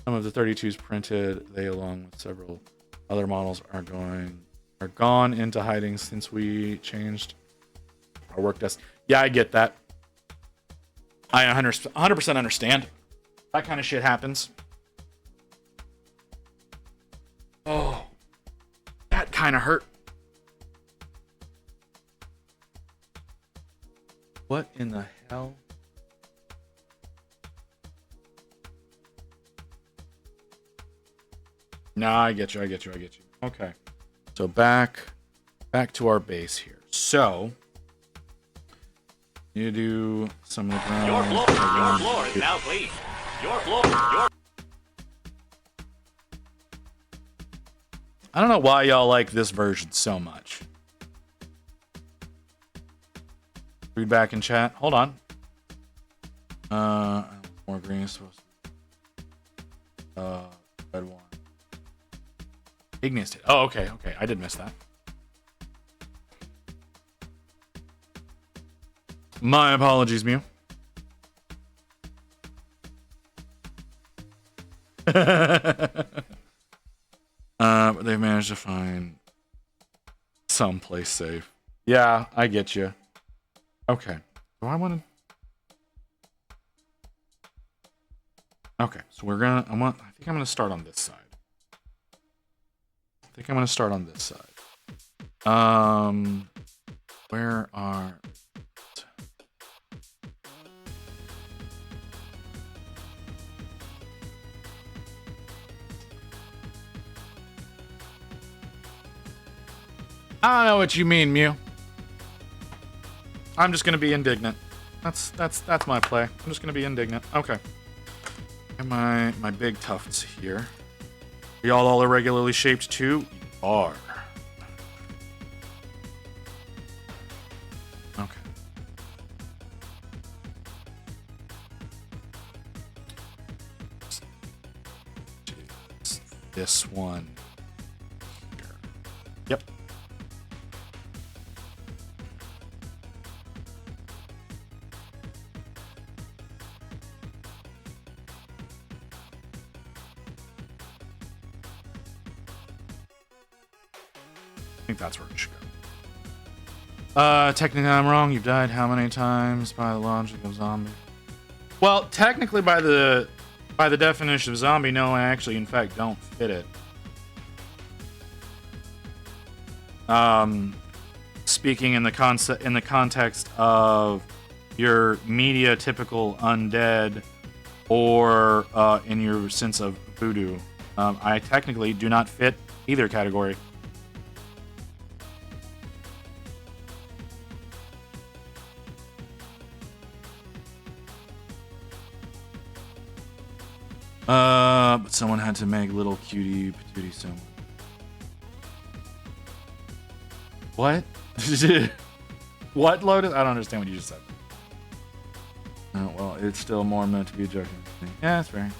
some of the 32s printed. They, along with several other models, are gone into hiding since we changed our work desk. Yeah, I get that. I 100% understand. That kind of shit happens. Oh, that kind of hurt. What in the hell? Nah, I get you. Okay. So back to our base here. So you do some of the ground. Your floor is now clean. I don't know why y'all like this version so much. Read back in chat. Hold on. More green is supposed to be. Red one. Igneous did. Oh, okay. I did miss that. My apologies, Mew. But they've managed to find someplace safe. Yeah, I get you. Okay. Do I want to? Okay, so we're gonna. I think I'm gonna start on this side. Where are? I don't know what you mean, Mew. I'm just gonna be indignant. That's my play. I'm just gonna be indignant. Okay. And my big tufts here. Are y'all all irregularly shaped too? You are. Okay. This one. Here. Yep. I think that's where it should go. Technically I'm wrong. You've died how many times by the logic of zombie? Well, technically by the definition of zombie, no, I actually in fact don't fit it. Speaking in the context of your media typical undead or in your sense of voodoo, I technically do not fit either category. But someone had to make little cutie patootie someone. What? What, Lotus? I don't understand what you just said. Oh, well, it's still more meant to be a joke. Yeah, that's fair.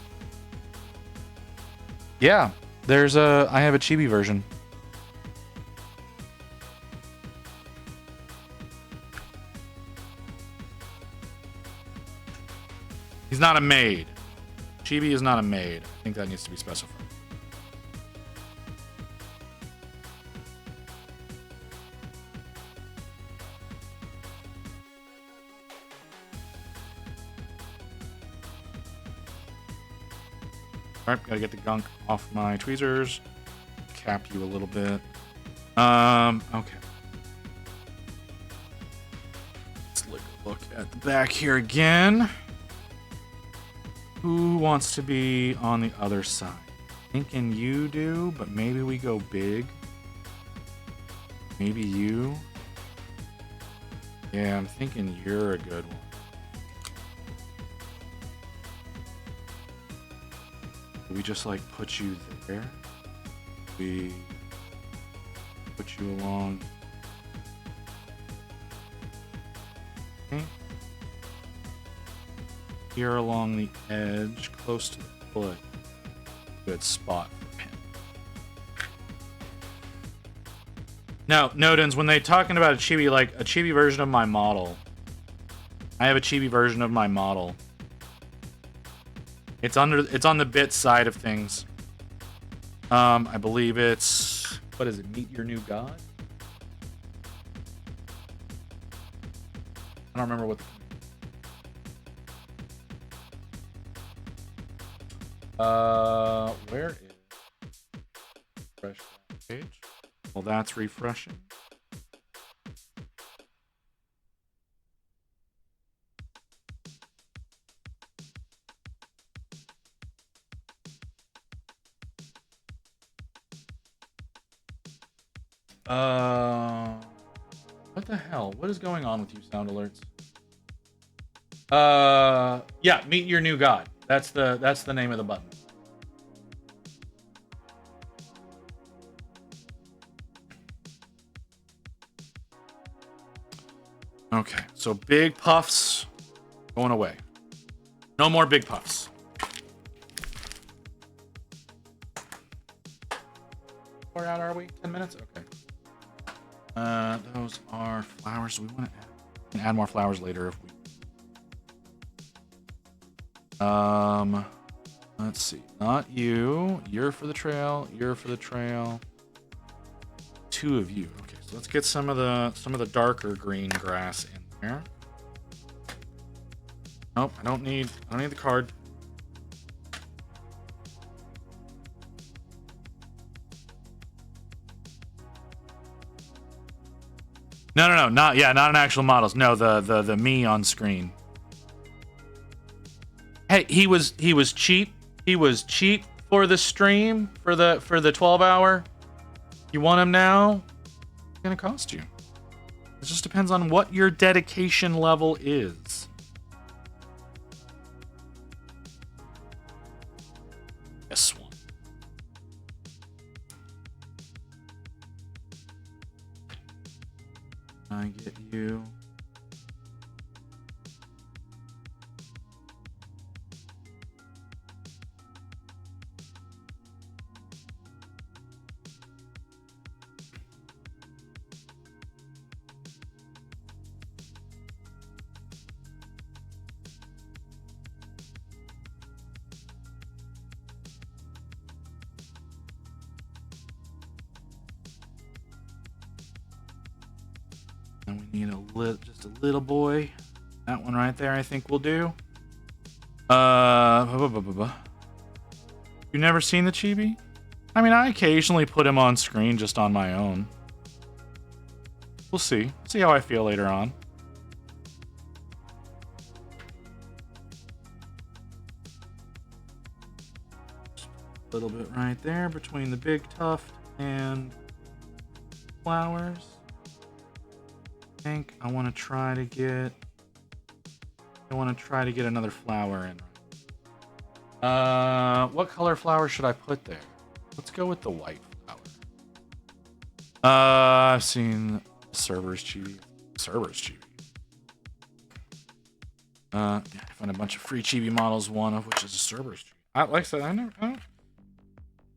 Yeah, I have a chibi version. He's not a maid. Chibi is not a maid. I think that needs to be specified. Alright, gotta get the gunk off my tweezers. Cap you a little bit. Okay. Let's look at the back here again. Who wants to be on the other side? Thinking you do, but maybe we go big. Maybe you. Yeah, I'm thinking you're a good one. Do we just like put you there? We put you along. Okay. Here along the edge, close to the foot. Good spot for him. Now, Nodens, when they're talking about a chibi, like a chibi version of my model, I have a chibi version of my model. It's on the bit side of things. I believe it's, what is it? Meet Your New God. I don't remember what the where is refresh page? Well, that's refreshing. What the hell? What is going on with you, sound alerts? Yeah, Meet Your New God. That's the name of the button. Okay, so big puffs going away. No more big puffs. Far out are we? 10 minutes? Okay. Those are flowers. We want to add more flowers later if we. Let's see. Not you. You're for the trail. You're for the trail. 2 of you. Okay, so let's get some of the darker green grass in there. Nope, I don't need the card. No, not an actual models. No, the me on screen. Hey, he was cheap. He was cheap for the stream for the 12-hour. You want him now? It's gonna cost you. It just depends on what your dedication level is. This one. I get you. And we need just a little boy. That one right there, I think will do. You never seen the chibi? I mean, I occasionally put him on screen just on my own. We'll see. See how I feel later on. A little bit right there between the big tuft and flowers. I think I want to try to get another flower in. What color flower should I put there? Let's go with the white flower. I've seen Cerberus chibi. Yeah, I found a bunch of free chibi models, one of which is a Cerberus chibi. Like I said,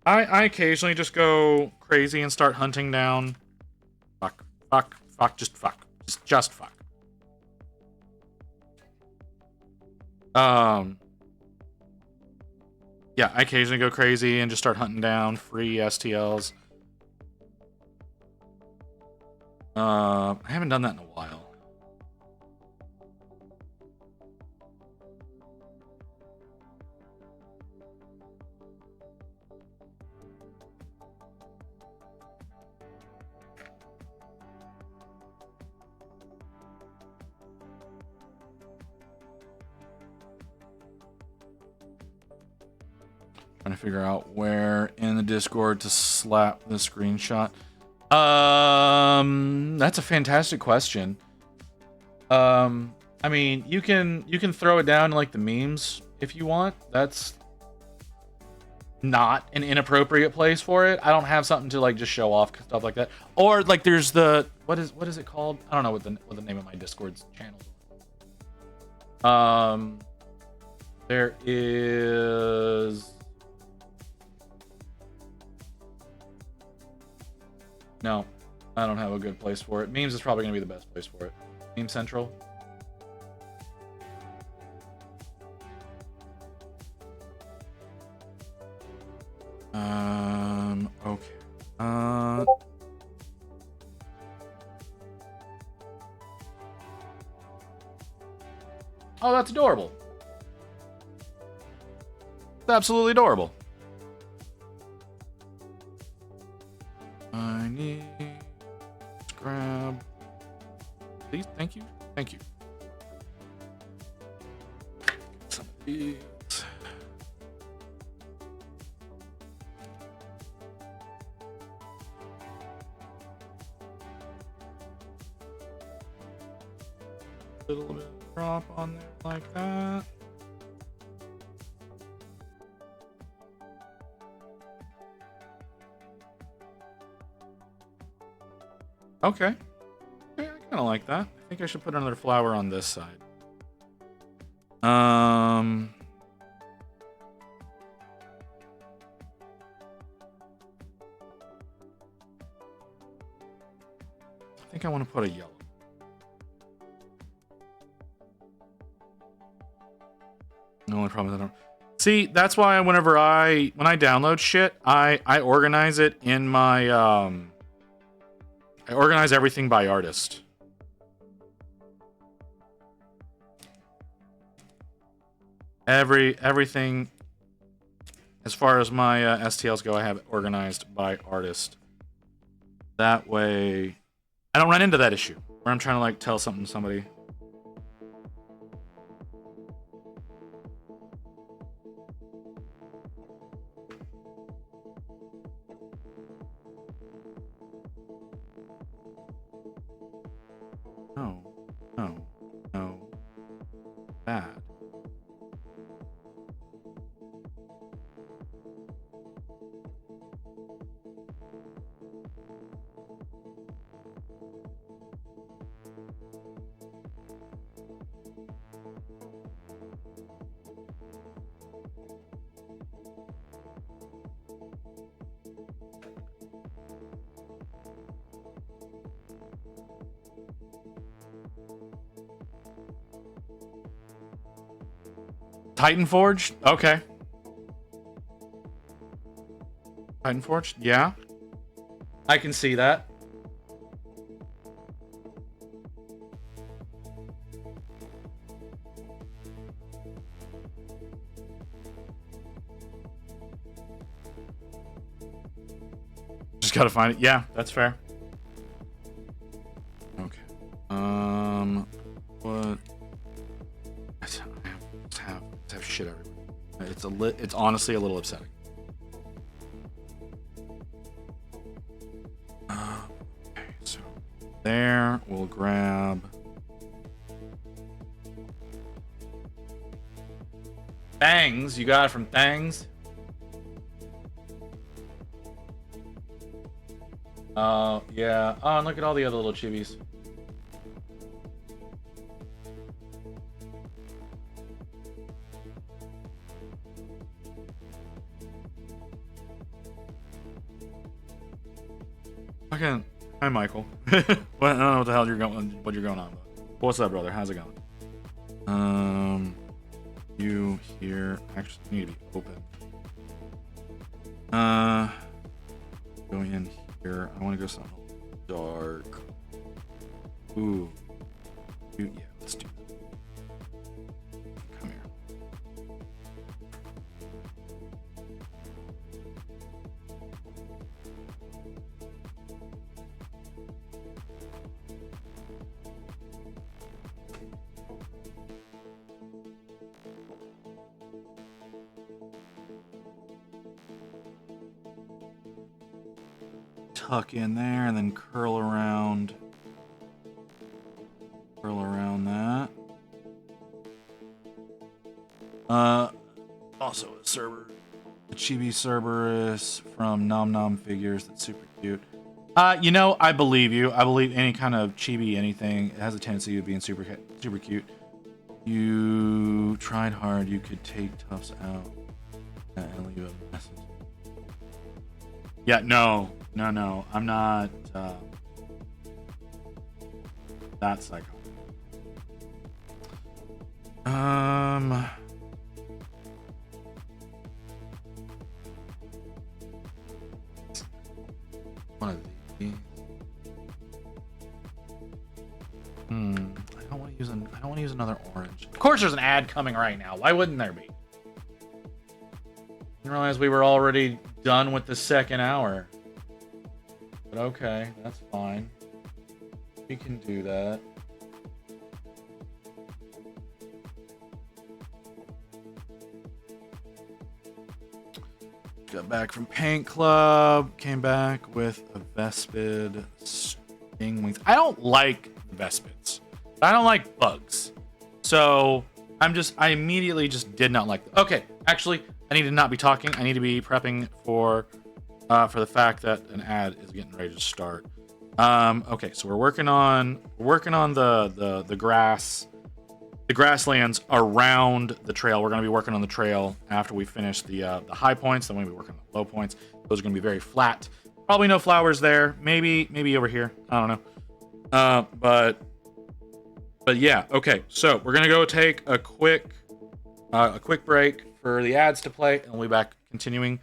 I occasionally just go crazy and start hunting down just fuck. Yeah, I occasionally go crazy and just start hunting down free STLs. I haven't done that in a while. Trying to figure out where in the Discord to slap the screenshot. That's a fantastic question. I mean, you can throw it down like the memes if you want. That's not an inappropriate place for it. I don't have something to like just show off stuff like that. Or like there's the what is it called? I don't know what the name of my Discord's channel is. There is. No, I don't have a good place for it. Memes is probably going to be the best place for it. Meme Central. Okay. Oh, that's adorable. It's absolutely adorable. I need. Let's grab. Please, thank you. Thank you. Some of these. A little bit of drop on there like that. Okay. Okay, I kind of like that. I think I should put another flower on this side. I think I want to put a yellow. The only problem is See, that's why when I download shit, I organize it in my I organize everything by artist. Everything as far as my STLs go, I have it organized by artist. That way I don't run into that issue where I'm trying to like tell something to somebody. No. Bad. Titan Forged? Okay. Titan Forged? Yeah. I can see that. Just gotta find it. Yeah, that's fair. Okay. What? I have shit everywhere. It's honestly a little upsetting. Okay, so there we'll grab Thangs. You got it from Thangs. Yeah. Oh, and look at all the other little chibis. Okay. Hi, Michael. Well, I don't know what the hell you're going. What you're going on with. What's up, brother? How's it going? You here actually need to be open. Go in here. I want to go something dark. Ooh. Yeah, let's do that. Come here. Tuck in there and then curl around that. Also a chibi Cerberus from Nom Nom Figures. That's super cute. You know, I believe you. I believe any kind of chibi anything has a tendency of being super cute. You tried hard. You could take Tufts out and leave a message. Yeah, no. I'm not that psycho. One of these. I don't want to use another orange. Of course there's an ad coming right now. Why wouldn't there be? Didn't realize we were already done with the second hour. But okay, that's fine. We can do that. Got back from Paint Club. Came back with a Vespid Sting Wings. I don't like Vespids. I don't like bugs. So I immediately just did not like them. Okay, actually, I need to not be talking. I need to be prepping for the fact that an ad is getting ready to start. Okay, so we're working on the grasslands around the trail. We're going to be working on the trail after we finish the high points. Then we're going to be working on the low points. Those are going to be very flat. Probably no flowers there. Maybe over here. I don't know. But yeah. Okay, so we're going to go take a quick break. for the ads to play, and we'll be back continuing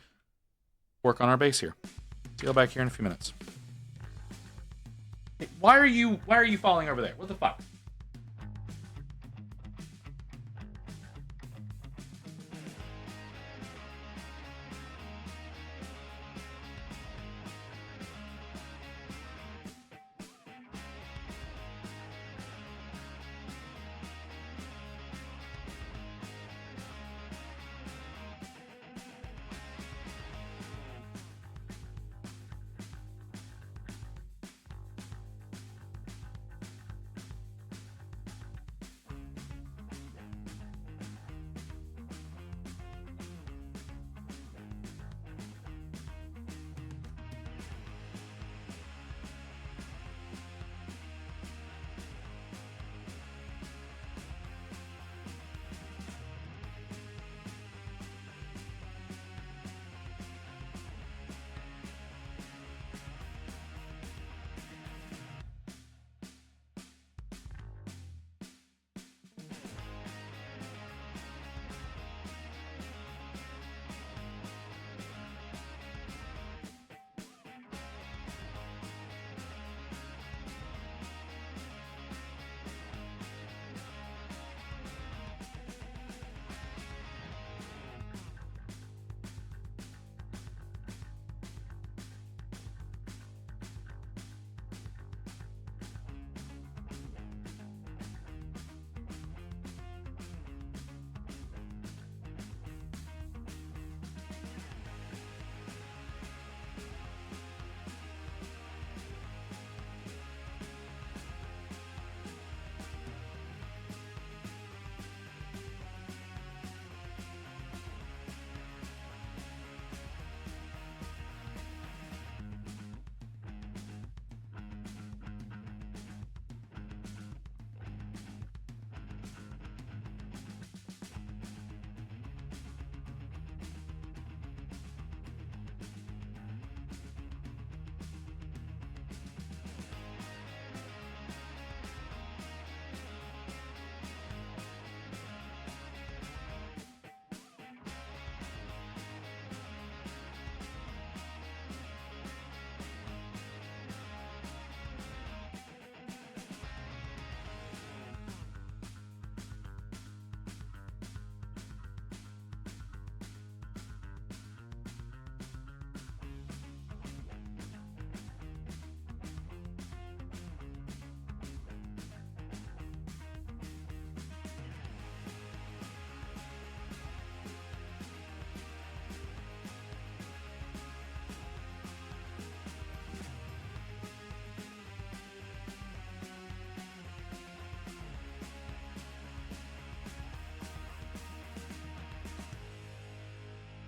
work on our base here. See you back here in a few minutes. Hey, why are you falling over there? What the fuck?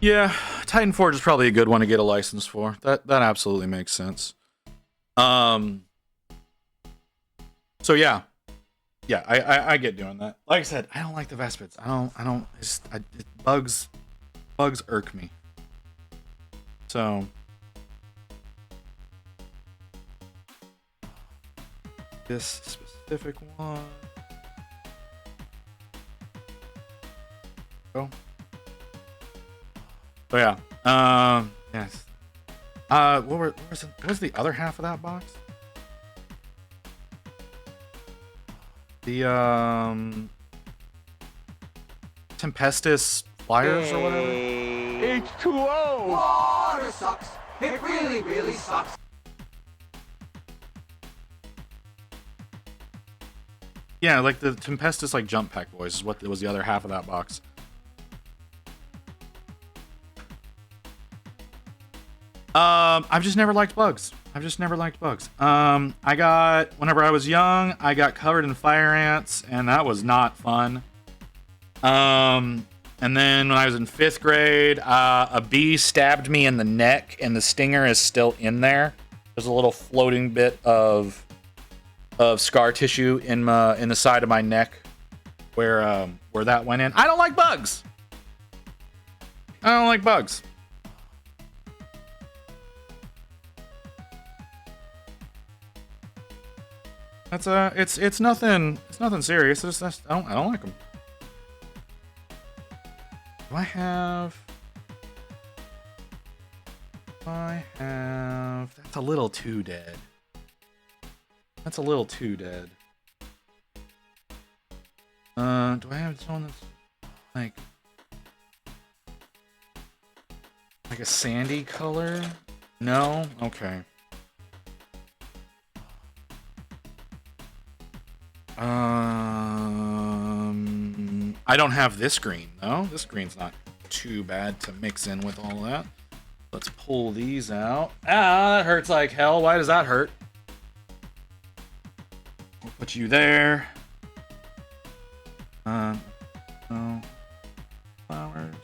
Yeah, Titan Forge is probably a good one to get a license for. That absolutely makes sense. So yeah, I get doing that. Like I said, I don't like the Vespids. Bugs irk me. So this specific one. Oh. So yeah. Yes. What was the other half of that box? The Tempestus flyers or whatever. H2O! Water sucks. It really, really sucks. Yeah, like the Tempestus like jump pack boys is what was the other half of that box. I've just never liked bugs. Whenever I was young, I got covered in fire ants, and that was not fun. And then when I was in 5th grade, a bee stabbed me in the neck, and the stinger is still in there. There's a little floating bit of scar tissue in the side of my neck where that went in. I don't like bugs. That's it's nothing serious. I don't like them. Do I have... That's a little too dead. That's a little too dead. Do I have someone that's like a sandy color? No? Okay. I don't have this green, though. This green's not too bad to mix in with all that. Let's pull these out. Ah, that hurts like hell. Why does that hurt? We'll put you there. No. Flowers.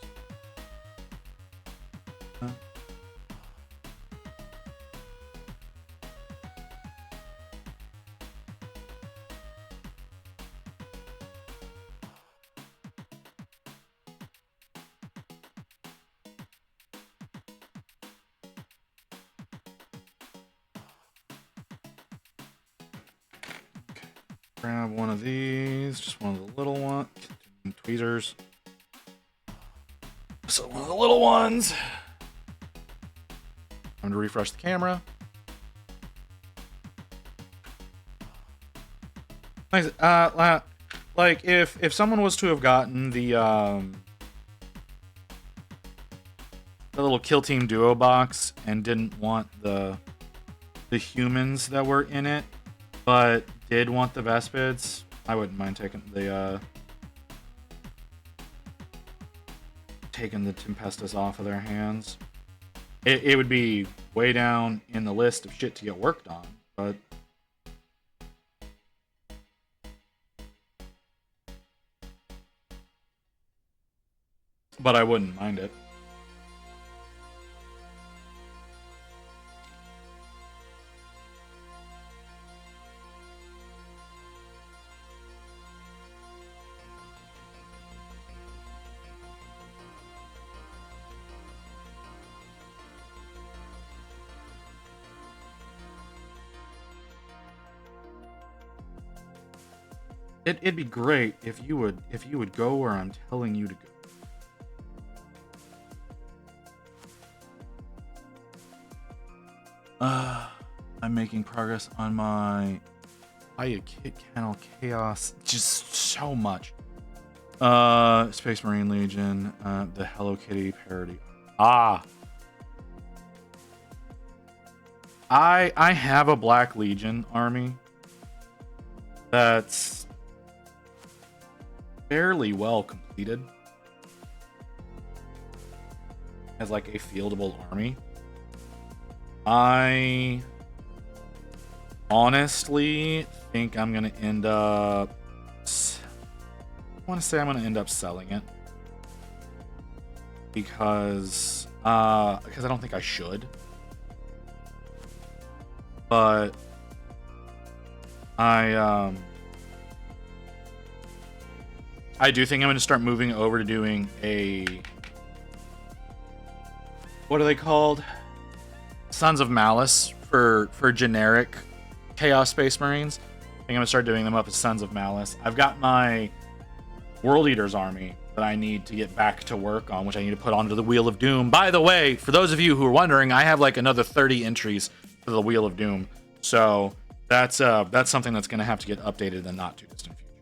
Grab one of these, just one of the little ones. Tweezers. So one of the little ones. Time to refresh the camera. Like if someone was to have gotten the little Kill Team Duo box and didn't want the humans that were in it, but did want the Vespids, I wouldn't mind taking the Tempestus off of their hands. It would be way down in the list of shit to get worked on, but I wouldn't mind it. It'd be great if you would go where I'm telling you to go. I'm making progress on my Channel Chaos. Just so much. Space Marine Legion, the Hello Kitty parody. I have a Black Legion army that's fairly well completed as like a fieldable army. I honestly think I'm gonna end up. I want to say I'm gonna end up selling it because I don't think I should, but I do think I'm gonna start moving over to doing a, what are they called? Sons of Malice for generic Chaos Space Marines. I think I'm gonna start doing them up as Sons of Malice. I've got my World Eaters army that I need to get back to work on, which I need to put onto the Wheel of Doom. By the way, for those of you who are wondering, I have like another 30 entries for the Wheel of Doom. So that's something that's gonna have to get updated in the not too distant future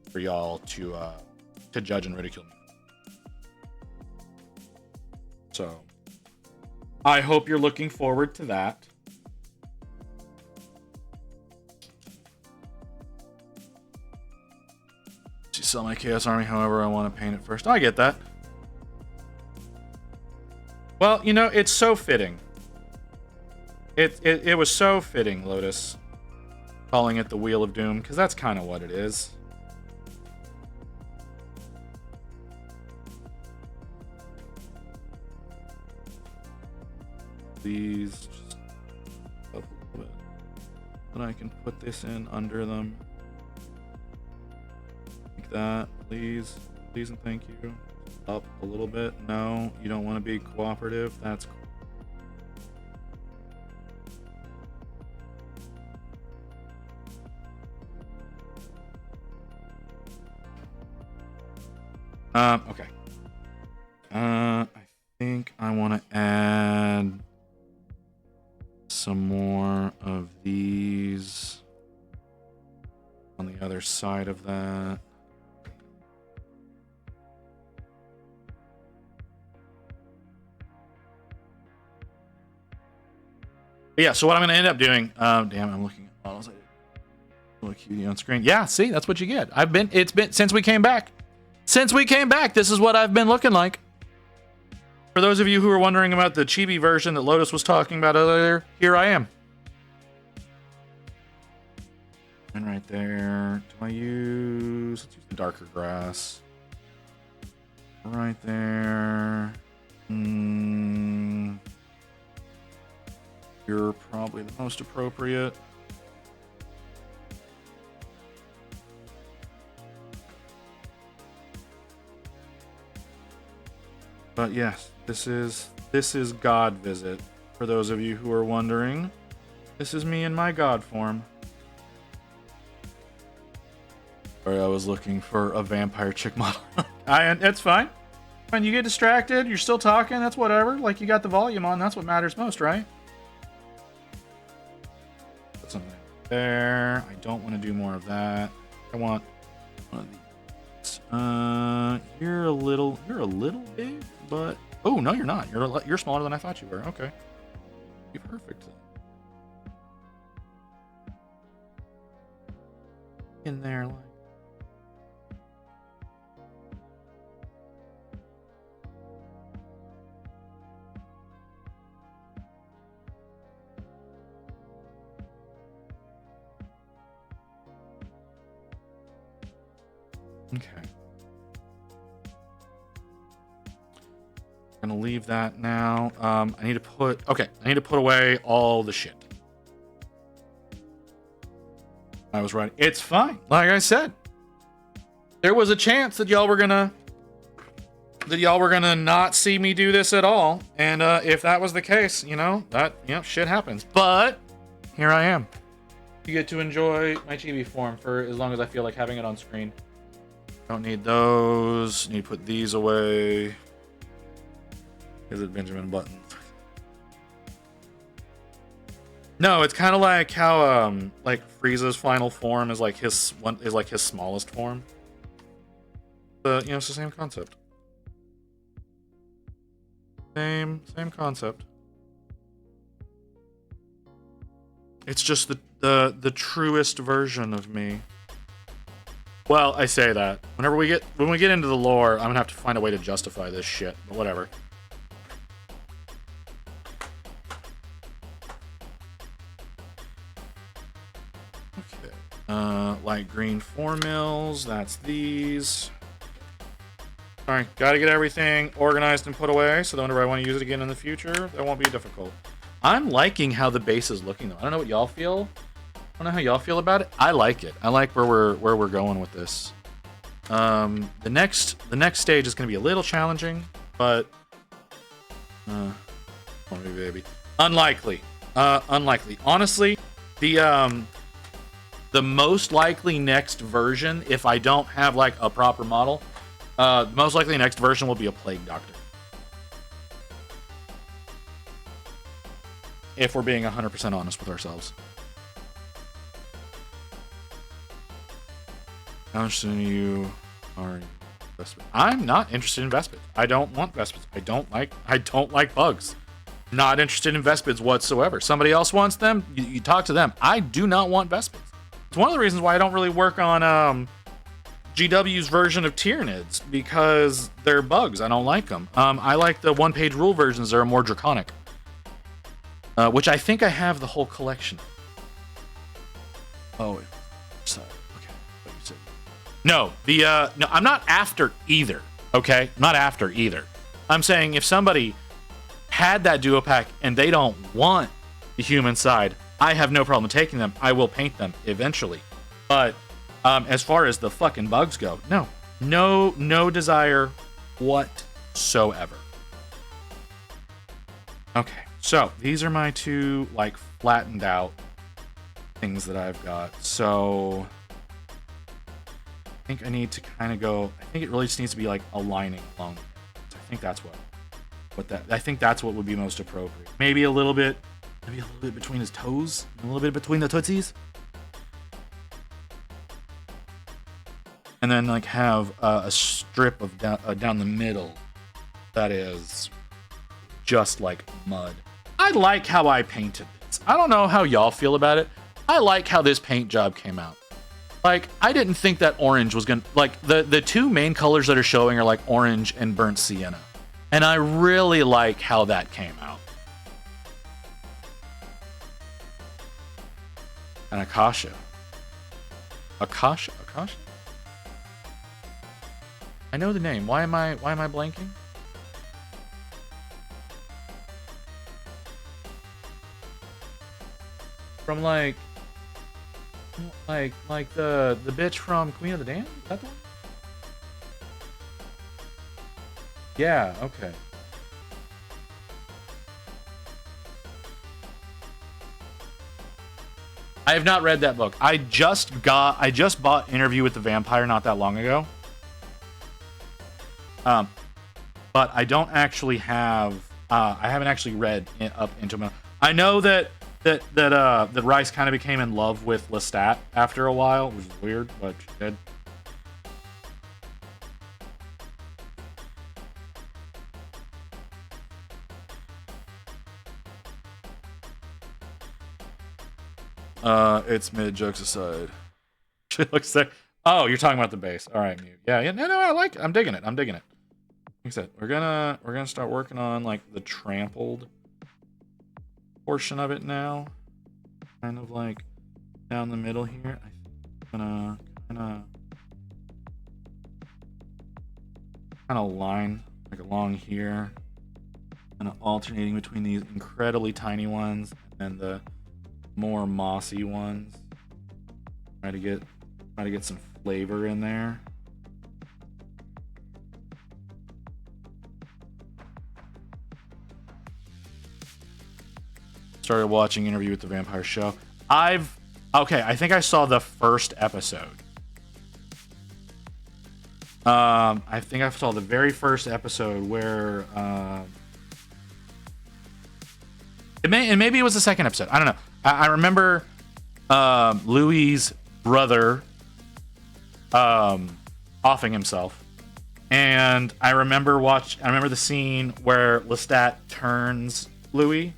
for y'all to judge and ridicule me. So I hope you're looking forward to that. To sell my Chaos Army however I want to paint it first. I get that. Well, you know, it's so fitting. It was so fitting, Lotus, calling it the Wheel of Doom, because that's kind of what it is. These just up a little bit. Then I can put this in under them. Like that, please. Please and thank you. Up a little bit. No, you don't want to be cooperative. That's cool. Okay. other side of that. But yeah, so what I'm going to end up doing, damn, I'm looking at models. Look on screen. Yeah, see, that's what you get. It's been since we came back. Since we came back, this is what I've been looking like. For those of you who are wondering about the chibi version that Lotus was talking about earlier, here I am. And right there, let's use the darker grass. Right there. You're probably the most appropriate. But yes, this is God Visit. For those of you who are wondering, this is me in my God form. Sorry, I was looking for a vampire chick model. It's fine. When you get distracted, you're still talking. That's whatever. Like, you got the volume on. That's what matters most, right? Put something there. I don't want to do more of that. I want one of these. You're a little big, but oh no, you're not. You're smaller than I thought you were. Okay, be perfect. In there, like. Okay. I'm gonna leave that now. I need to put away all the shit. I was right. It's fine. Like I said, there was a chance that y'all were gonna not see me do this at all. And if that was the case, shit happens. But here I am. You get to enjoy my chibi form for as long as I feel like having it on screen. Don't need those. Need to put these away. Is it Benjamin Button? No, it's kind of like how like Frieza's final form is like his smallest form. But it's the same concept. Same concept. It's just the truest version of me. Well, I say that. When we get into the lore, I'm gonna have to find a way to justify this shit, but whatever. Okay. Light green 4 mils, that's these. Alright, gotta get everything organized and put away, so that whenever I want to use it again in the future, that won't be difficult. I'm liking how the base is looking though. I don't know what y'all feel. I don't know how y'all feel about it. I like it. I like where we're going with this. The next stage is going to be a little challenging, but baby, unlikely. Honestly, the most likely next version, if I don't have like a proper model, the most likely next version will be a Plague Doctor. If we're being 100% honest with ourselves. How interested in you are Vespid? I'm not interested in Vespids. I don't want Vespids. I don't like bugs. Not interested in Vespids whatsoever. Somebody else wants them, you talk to them. I do not want Vespids. It's one of the reasons why I don't really work on GW's version of Tyranids, because they're bugs. I don't like them. I like the one-page rule versions that are more draconic. Which I think I have the whole collection. Oh, sorry. No, no, I'm not after either. Okay, I'm not after either. I'm saying if somebody had that duo pack and they don't want the human side, I have no problem taking them. I will paint them eventually. But as far as the fucking bugs go, no desire whatsoever. Okay, so these are my two like flattened out things that I've got. So I think I need to kind of go. I think it really just needs to be like aligning along. So I think that's what would be most appropriate. Maybe a little bit between his toes, a little bit between the tootsies. and then like have a strip of down the middle that is just like mud. I like how I painted this. I don't know how y'all feel about it. I like how this paint job came out. Like, I didn't think that orange was gonna, like, the two main colors that are showing are like orange and burnt sienna. And I really like how that came out. And Akasha. Akasha? I know the name. Why am I blanking? From like the bitch from Queen of the Damned? Is that the one? Yeah, okay. I have not read that book. I just bought Interview with the Vampire not that long ago. But I don't actually have I haven't actually read up into them. I know that Rice kind of became in love with Lestat after a while, which is weird, but she did. It's mid, jokes aside. She looks like, oh, you're talking about the base. All right, mute. Yeah, no, I like it. I'm digging it. Like I said, we're gonna start working on like the trampled portion of it now. Kind of like down the middle here. I'm gonna kind of line like along here, kind of alternating between these incredibly tiny ones and the more mossy ones. Try to get some flavor in there. Started watching Interview with the Vampire show. I think I saw the first episode. I think I saw the very first episode where maybe it was the second episode. I don't know. I remember Louis' brother offing himself, and I remember the scene where Lestat turns Louis,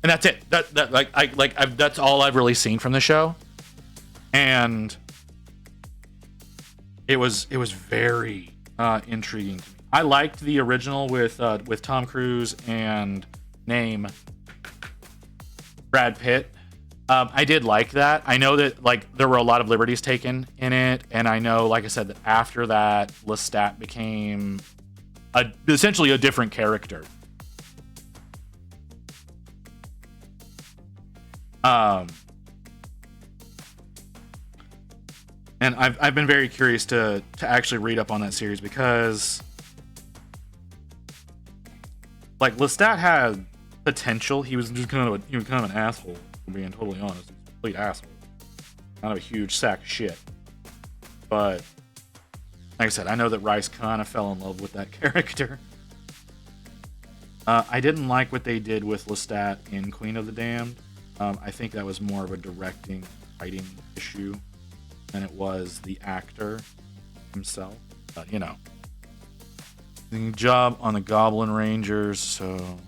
and that's it. That's all I've really seen from the show, and it was very intriguing to me. I liked the original with Tom Cruise and Brad Pitt. I did like that. I know that like there were a lot of liberties taken in it, and I know, like I said, that after that, Lestat became essentially a different character. And I've been very curious to actually read up on that series, because like Lestat had potential. He was just kind of an asshole, being totally honest. A complete asshole. Kind of a huge sack of shit. But like I said, I know that Rice kind of fell in love with that character. I didn't like what they did with Lestat in Queen of the Damned. I think that was more of a directing, writing issue than it was the actor himself. But, you know. Good job on the Goblin Rangers, so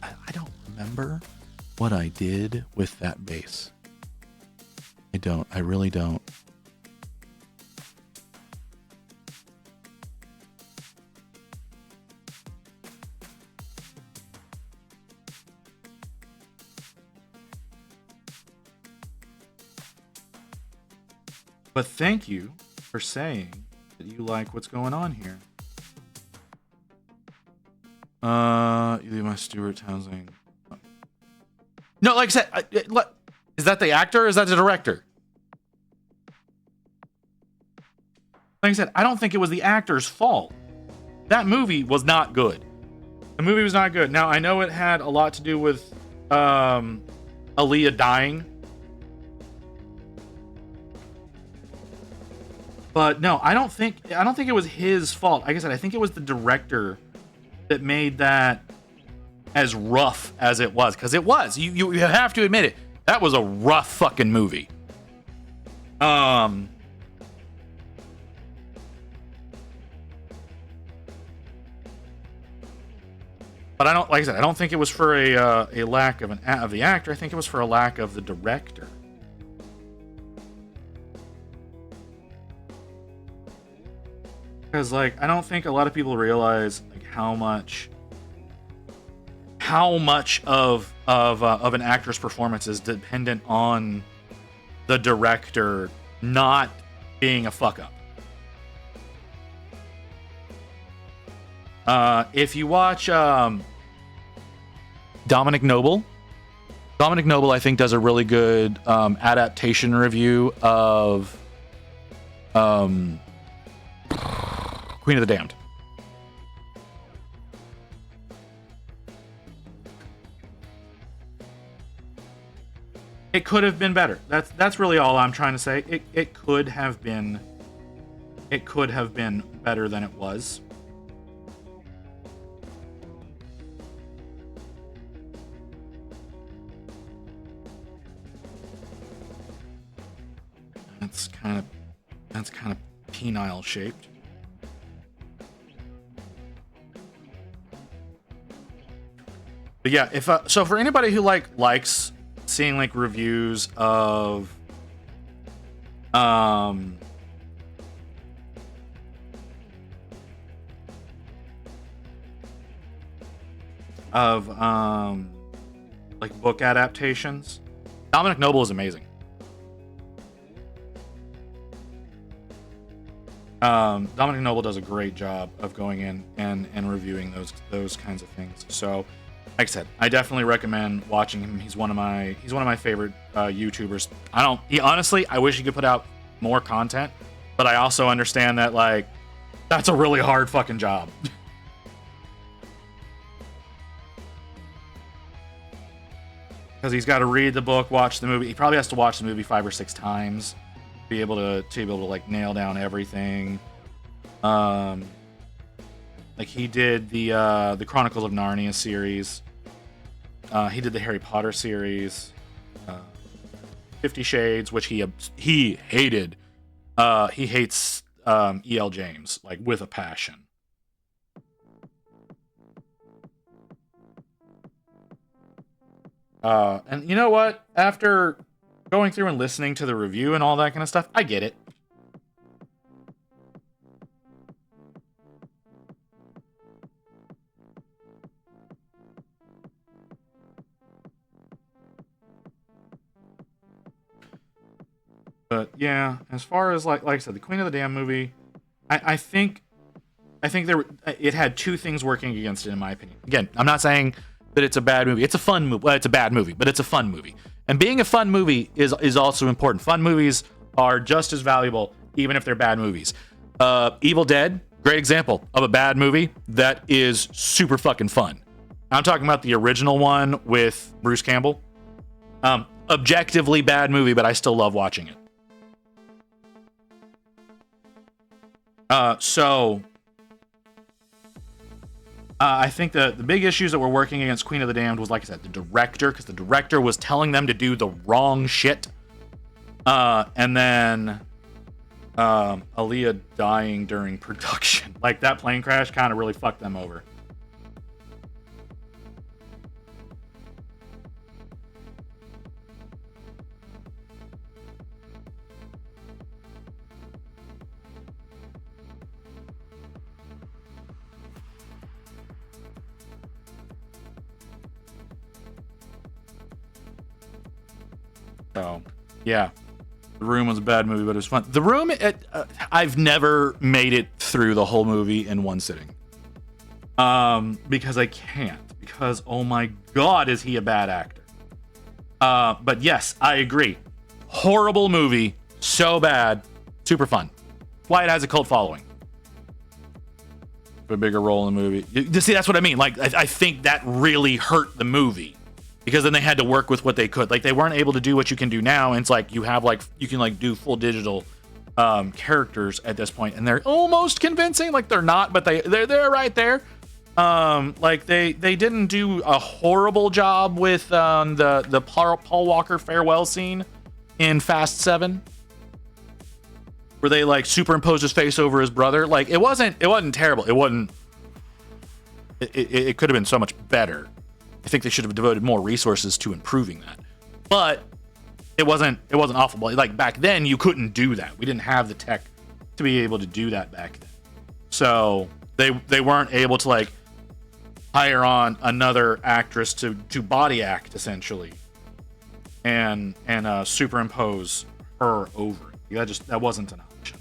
I don't remember what I did with that base. I really don't. But thank you for saying that you like what's going on here. You leave my Stuart Townsend. No, like I said, is that the actor or is that the director? Like I said, I don't think it was the actor's fault. That movie was not good. The movie was not good. Now, I know it had a lot to do with Aaliyah dying. But no, I don't think it was his fault. Like I said, I think it was the director that made that as rough as it was, because it was. You have to admit it. That was a rough fucking movie. But I don't, like I said, I don't think it was for a lack of of the actor. I think it was for a lack of the director. Because like I don't think a lot of people realize like how much of an actor's performance is dependent on the director not being a fuck up. If you watch Dominic Noble, I think does a really good adaptation review of Queen of the Damned. It could have been better. That's really all I'm trying to say. It could have been better than it was. That's kind of penile shaped. But yeah, if so for anybody who likes seeing like reviews of like book adaptations, Dominic Noble is amazing. Dominic Noble does a great job of going in and reviewing those kinds of things. So, like I said, I definitely recommend watching him. He's one of my favorite YouTubers. Honestly, I wish he could put out more content, but I also understand that like that's a really hard fucking job. Because he's got to read the book, watch the movie. He probably has to watch the movie 5 or 6 times. Be able to like nail down everything. Like he did the Chronicles of Narnia series. He did the Harry Potter series. 50 Shades, which he hated. He hates E.L. James like with a passion. And you know what? After going through and listening to the review and all that kind of stuff, I get it. But yeah, as far as like I said, the Queen of the Damned movie, I think it had two things working against it in my opinion. Again, I'm not saying that it's a bad movie. It's a fun movie. Well, it's a bad movie, but it's a fun movie. And being a fun movie is also important. Fun movies are just as valuable, even if they're bad movies. Evil Dead, great example of a bad movie that is super fucking fun. I'm talking about the original one with Bruce Campbell. Objectively bad movie, but I still love watching it. I think the big issues that were working against Queen of the Damned was, like I said, the director, because the director was telling them to do the wrong shit. And then Aaliyah dying during production. Like, that plane crash kind of really fucked them over. So, yeah, The Room was a bad movie, but it was fun. The Room, I've never made it through the whole movie in one sitting. Because I can't. Because, oh my god, is he a bad actor. But yes, I agree. Horrible movie, so bad, super fun. Why it has a cult following. A bigger role in the movie. You see, that's what I mean. Like, I think that really hurt the movie. Because then they had to work with what they could. Like, they weren't able to do what you can do now. And it's like you can do full digital characters at this point, and they're almost convincing. Like, they're not, but they're right there. Like they didn't do a horrible job with the Paul Walker farewell scene in Fast 7, where they like superimposed his face over his brother. Like, it wasn't terrible. It wasn't it could have been so much better. I think they should have devoted more resources to improving that. But it wasn't awful. Like back then, you couldn't do that. We didn't have the tech to be able to do that back then. So they weren't able to like hire on another actress to body act essentially, and superimpose her over it. That wasn't an option.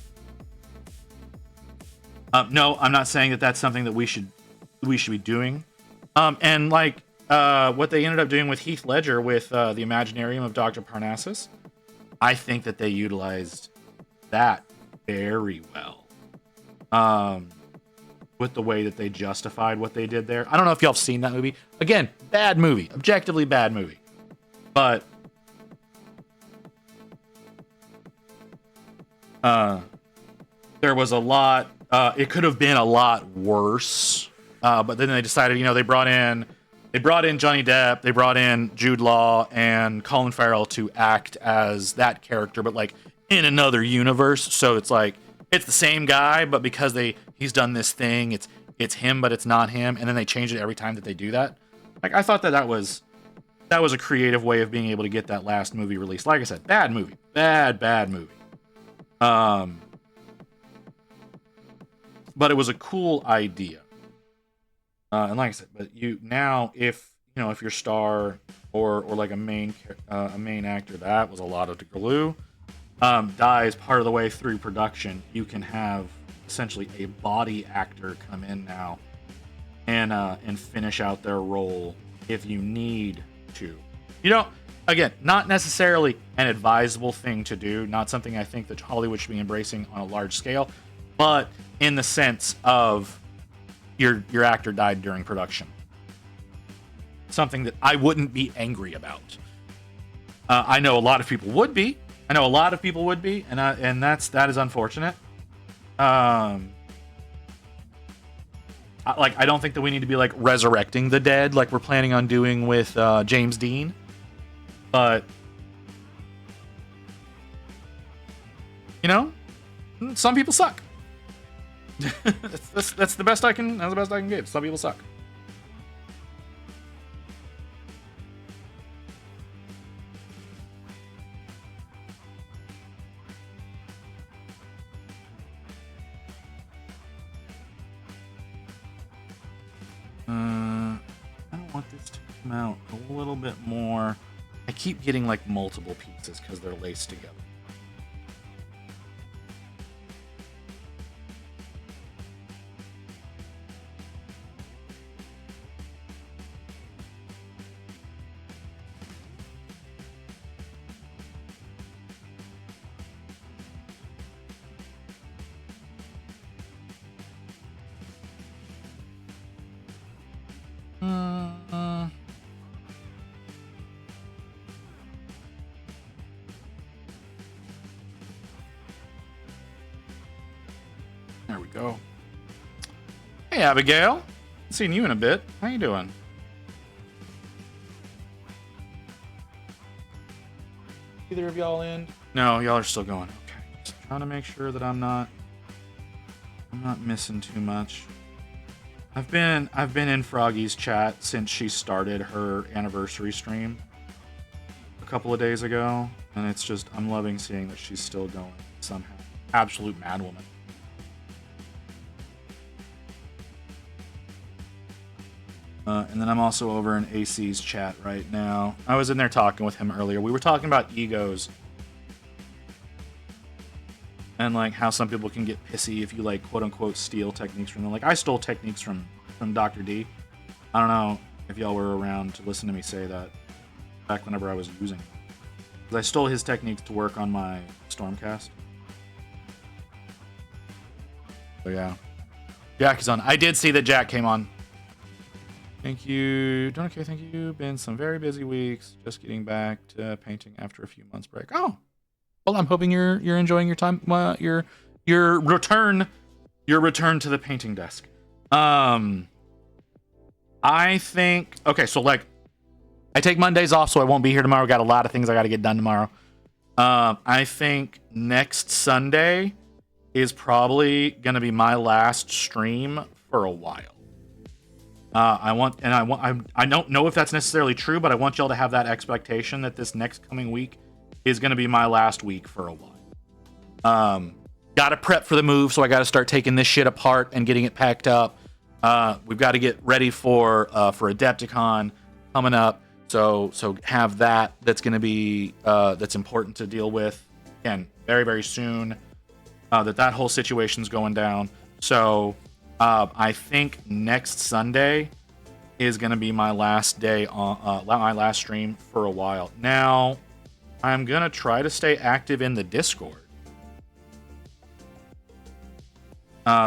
No, I'm not saying that that's something that we should be doing. And like what they ended up doing with Heath Ledger with the Imaginarium of Dr. Parnassus, I think that they utilized that very well. With the way that they justified what they did there. I don't know if y'all have seen that movie. Again, bad movie. Objectively bad movie. But there was a lot. It could have been a lot worse. But then they decided, they brought in Johnny Depp, they brought in Jude Law and Colin Farrell to act as that character, but like in another universe. So it's like it's the same guy, but because he's done this thing, it's him, but it's not him, and then they change it every time that they do that. Like I thought that was a creative way of being able to get that last movie released. Like I said, bad movie, bad movie. But it was a cool idea. And like I said, but if your star or like a main actor, that was a lot of glue, dies part of the way through production, you can have essentially a body actor come in now and finish out their role if you need to. Again, not necessarily an advisable thing to do, not something I think that Hollywood should be embracing on a large scale, but in the sense of your actor died during production. Something that I wouldn't be angry about. I know a lot of people would be. And that is unfortunate. I don't think that we need to be like resurrecting the dead like we're planning on doing with James Dean. But some people suck. That's the best I can give. Some people suck. I want this to come out a little bit more. I keep getting like multiple pieces because they're laced together. There we go. Hey, Abigail. Haven't seen you in a bit. How you doing? Either of y'all in? No, y'all are still going. Okay. Just trying to make sure that I'm not missing too much. I've been in Froggy's chat since she started her anniversary stream a couple of days ago, and it's just I'm loving seeing that she's still going somehow. Absolute madwoman. And then I'm also over in AC's chat right now. I was in there talking with him earlier. We were talking about egos and like how some people can get pissy if you like quote unquote steal techniques from them. Like I stole techniques from Dr. D. I don't know if y'all were around to listen to me say that back whenever I was using them. Because I stole his techniques to work on my Stormcast. So yeah. Jack is on. I did see that Jack came on. Thank you. Doing okay, thank you. Been some very busy weeks. Just getting back to painting after a few months break. Oh, well, I'm hoping you're enjoying your time. Your return to the painting desk. I think. Okay, so like, I take Mondays off, so I won't be here tomorrow. Got a lot of things I got to get done tomorrow. I think next Sunday is probably gonna be my last stream for a while. I don't know if that's necessarily true, but I want y'all to have that expectation that this next coming week is going to be my last week for a while. Got to prep for the move, so I got to start taking this shit apart and getting it packed up. We've got to get ready for Adepticon coming up. So have that. That's going to be that's important to deal with. Again, very, very soon. That whole situation's going down. So I think next Sunday is going to be my last day on my last stream for a while. Now, I'm going to try to stay active in the Discord.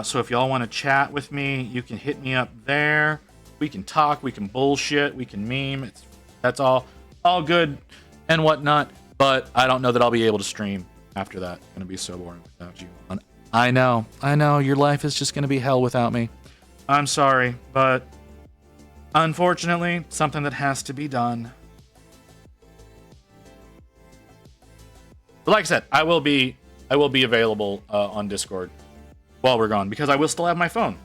So if y'all want to chat with me, you can hit me up there. We can talk, we can bullshit, we can meme. That's all good and whatnot. But I don't know that I'll be able to stream after that. It's gonna be so boring without you. I know. Your life is just gonna be hell without me. I'm sorry, but unfortunately, something that has to be done. But like I said, I will be available on Discord while we're gone, because I will still have my phone.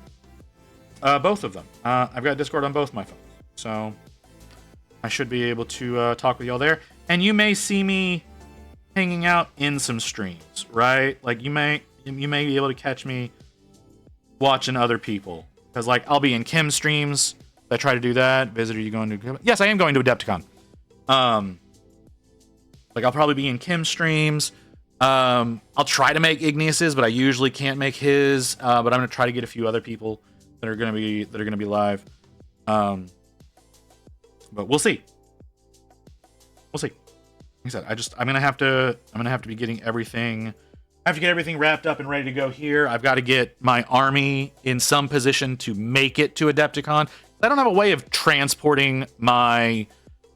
Both of them. I've got Discord on both my phones. So I should be able to talk with y'all there. And you may see me hanging out in some streams, right? Like you may be able to catch me watching other people. Because like I'll be in Kim's streams. I try to do that. Visitor, you going to? Yes, I am going to Adepticon. Like I'll probably be in Kim's streams. I'll try to make Igneous's, but I usually can't make his. But I'm gonna try to get a few other people that are gonna be live. But we'll see. We'll see. Like I said, I'm gonna have to be getting everything. I have to get everything wrapped up and ready to go here. I've got to get my army in some position to make it to Adepticon. I don't have a way of transporting my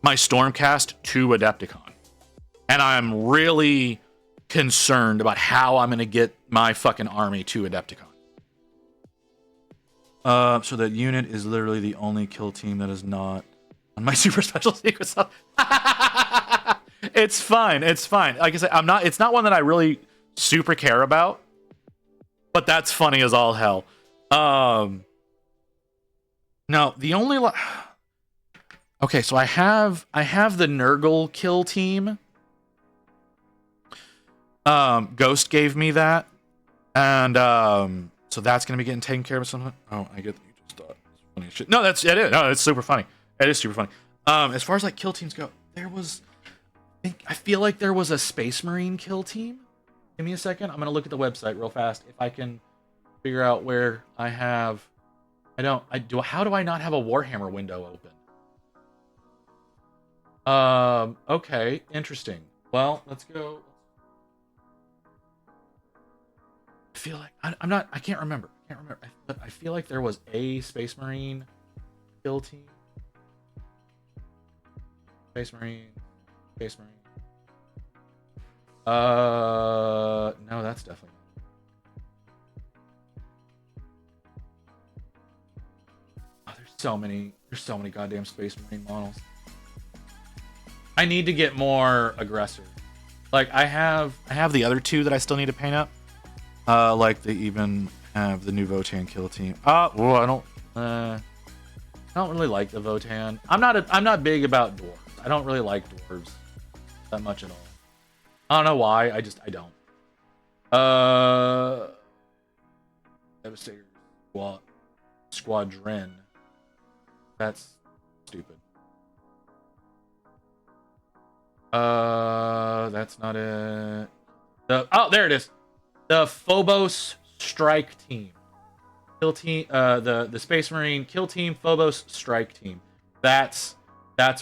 Stormcast to Adepticon, and I'm really concerned about how I'm going to get my fucking army to Adepticon. So that unit is literally the only kill team that is not on my super special secret stuff. It's fine. Like I said, it's not one that I really super care about, but that's funny as all hell. No, the only okay, so I have the Nurgle kill team. Ghost gave me that, and so that's gonna be getting taken care of or something. Oh, I get that you just thought it's funny as shit. No, it is. No, it's super funny. It is super funny. As far as like kill teams go, I feel like there was a Space Marine kill team. Give me a second. I'm gonna look at the website real fast if I can figure out where I have. How do I not have a Warhammer window open? Okay, interesting. Well, let's go. I feel like I can't remember. But I feel like there was a Space Marine kill team. Space Marine. No, that's definitely. Oh, there's so many goddamn Space Marine models. I need to get more aggressor. Like I have the other two that I still need to paint up. Like they even have the new Votan kill team. I don't really like the Votan. I'm not big about dwarves. I don't really like dwarves that much at all. I don't know why. I don't. Devastator Squadron. That's stupid. That's not it. There it is. The Phobos Strike Team. Kill team. The Space Marine Kill Team Phobos Strike Team. That's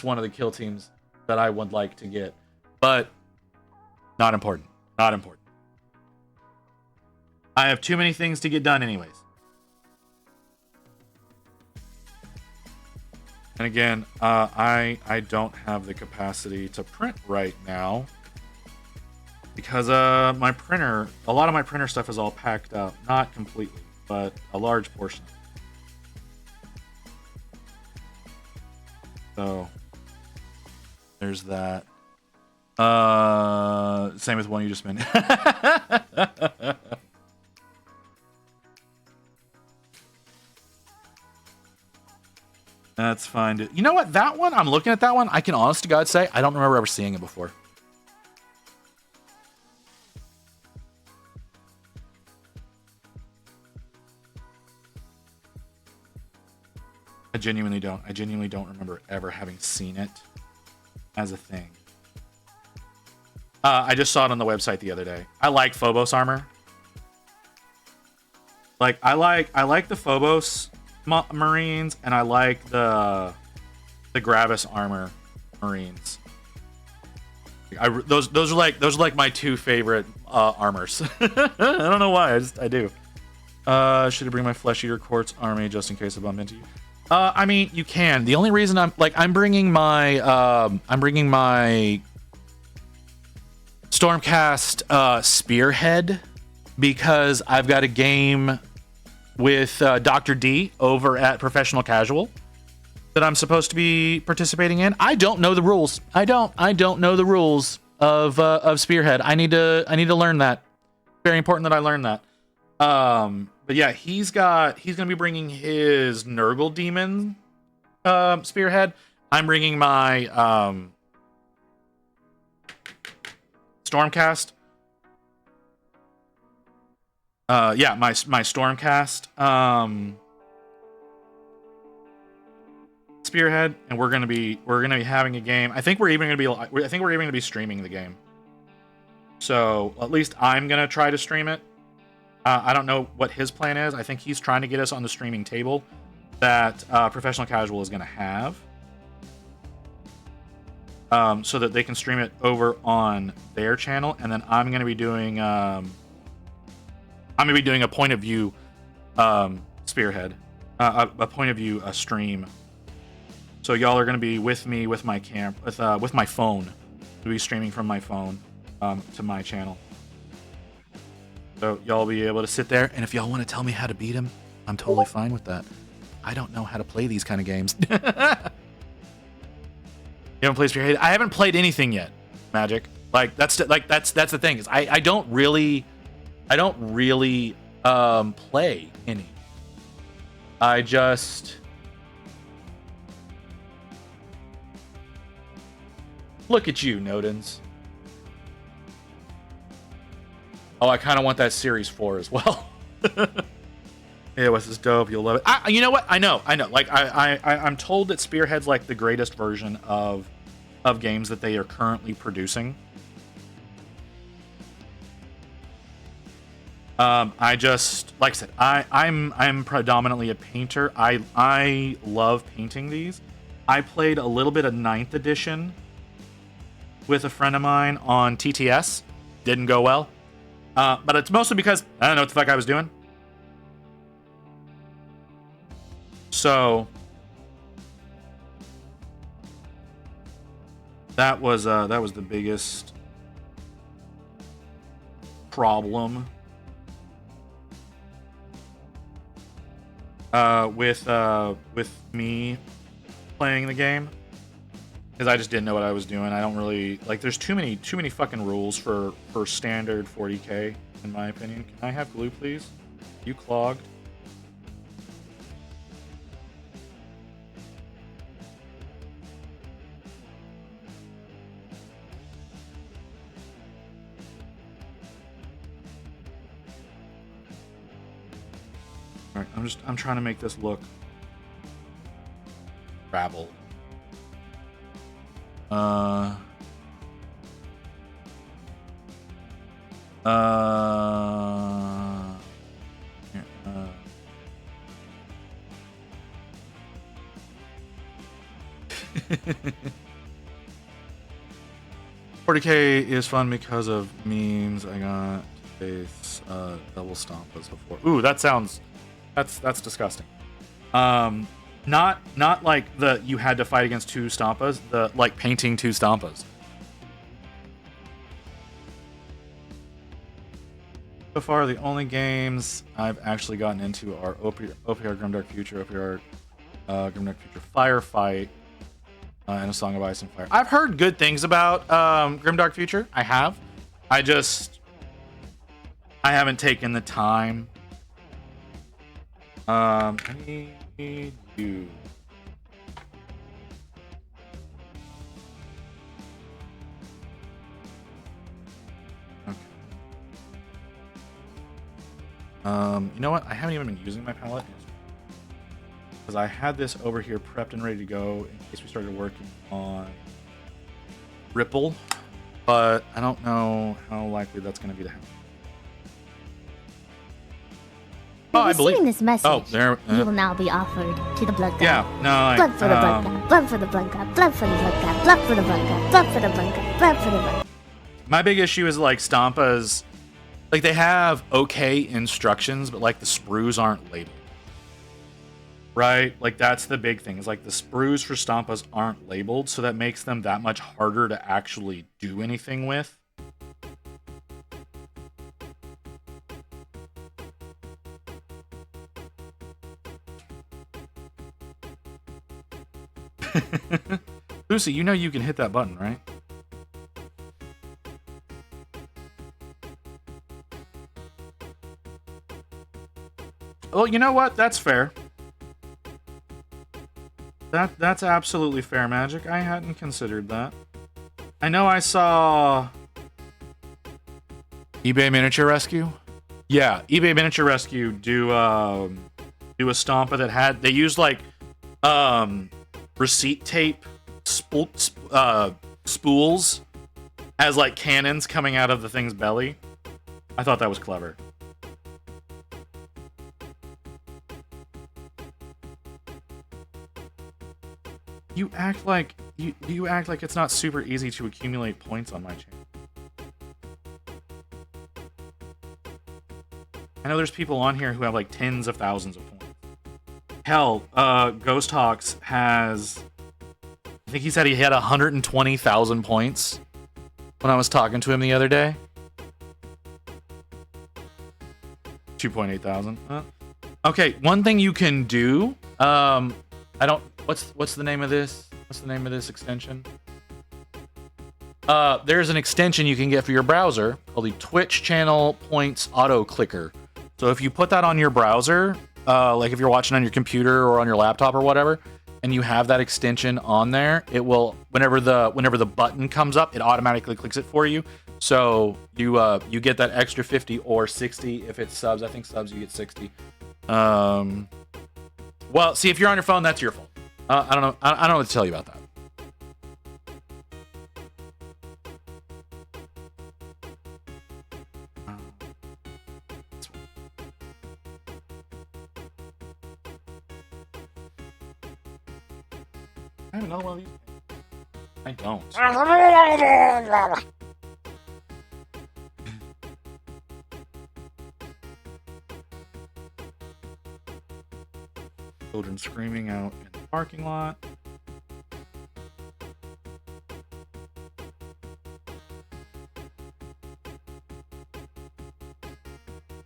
one of the kill teams that I would like to get, but not important. Not important. I have too many things to get done, anyways. And again, I don't have the capacity to print right now because a lot of my printer stuff is all packed up. Not completely, but a large portion. So there's that. Same with one you just mentioned. That's fine. You know what? That one, I'm looking at that one. I can honest to God say, I don't remember ever seeing it before. I genuinely don't. I genuinely don't remember ever having seen it as a thing. I just saw it on the website the other day. I like Phobos armor. Like I like the Phobos Marines, and I like the Gravis armor Marines. Those are like my two favorite armors. I don't know why. I do. Should I bring my Flesh Eater Quartz army just in case I bump into you? I mean, you can. The only reason I'm bringing my Stormcast Spearhead because I've got a game with Dr. D over at Professional Casual that I'm supposed to be participating in. I don't know the rules. I don't know the rules of Spearhead. I need to learn that. Very important that I learn that. But yeah, he's gonna be bringing his Nurgle Demon Spearhead. I'm bringing my Stormcast. Yeah, my Stormcast Spearhead, and we're gonna be having a game. I think we're even gonna be streaming the game. So at least I'm gonna try to stream it. I don't know what his plan is. I think he's trying to get us on the streaming table that Professional Casual is going to have, so that they can stream it over on their channel, and then I'm going to be doing a point of view Spearhead, a point of view stream. So y'all are going to be with me with my with my phone. To be streaming from my phone to my channel. So y'all be able to sit there, and if y'all want to tell me how to beat him, I'm totally fine with that. I don't know how to play these kind of games. You haven't played Spearhead? I haven't played anything yet, Magic. That's the thing is I don't really play any. I just look at you, Nodens. Oh, I kind of want that Series 4 as well. Yeah, this is dope. You'll love it. You know what? I know. Like, I'm told that Spearhead's like the greatest version of games that they are currently producing. I just, like I said, I'm predominantly a painter. I love painting these. I played a little bit of 9th edition with a friend of mine on TTS. Didn't go well. But it's mostly because I don't know what the fuck I was doing. So that was the biggest problem with me playing the game, because I just didn't know what I was doing. I don't really like. There's too many fucking rules for standard 40k, in my opinion. Can I have glue, please? You clogged. All right, I'm trying to make this look travel. Here, 40k is fun because of memes. I got to face double stompas before. Ooh, that's disgusting. Not like you had to fight against 2 stompas, the like painting 2 stompas. So far, the only games I've actually gotten into are OPR Grimdark Future, OPR Grimdark Future Firefight, and A Song of Ice and Fire. I've heard good things about Grimdark Future. I have. I haven't taken the time. I need you. You know what? I haven't even been using my palette because I had this over here prepped and ready to go in case we started working on Ripple, but I don't know how likely that's going to be to happen. Oh, I believe. Receiving this message, Oh, there. you will now be offered to the blood god. Yeah, no, I, Blood for the blood god. Blood for the blood god. Blood for the blood god. Blood for the blood god. Blood for the blood god. Blood for the blood. my big issue is like Stampa's, like they have okay instructions, but like the sprues aren't labeled. Right? Like that's the big thing. Is like the sprues for Stampas aren't labeled, so that makes them that much harder to actually do anything with. Lucy, you know you can hit that button, right? Well, you know what? That's fair. That's absolutely fair, Magic. I hadn't considered that. I know I saw eBay Miniature Rescue. Yeah, eBay Miniature Rescue do a Stompa that had, they used like receipt tape spools as like cannons coming out of the thing's belly. I thought that was clever. You act like you act like it's not super easy to accumulate points on my channel. I know there's people on here who have like tens of thousands of points. Hell, Ghost Hawks has, I think he said he had 120,000 points when I was talking to him the other day. 2.8 thousand. Okay, one thing you can do, I don't, what's the name of this? What's the name of this extension? There's an extension you can get for your browser called the Twitch Channel Points Auto Clicker. So if you put that on your browser, like if you're watching on your computer or on your laptop or whatever, and you have that extension on there, it will, whenever the button comes up, it automatically clicks it for you. So you get that extra 50 or 60 if it's subs. I think subs you get 60. Well, see, if you're on your phone, that's your fault. I don't know. I don't know what to tell you about that. I have another one of these. I don't. Children screaming out in the parking lot.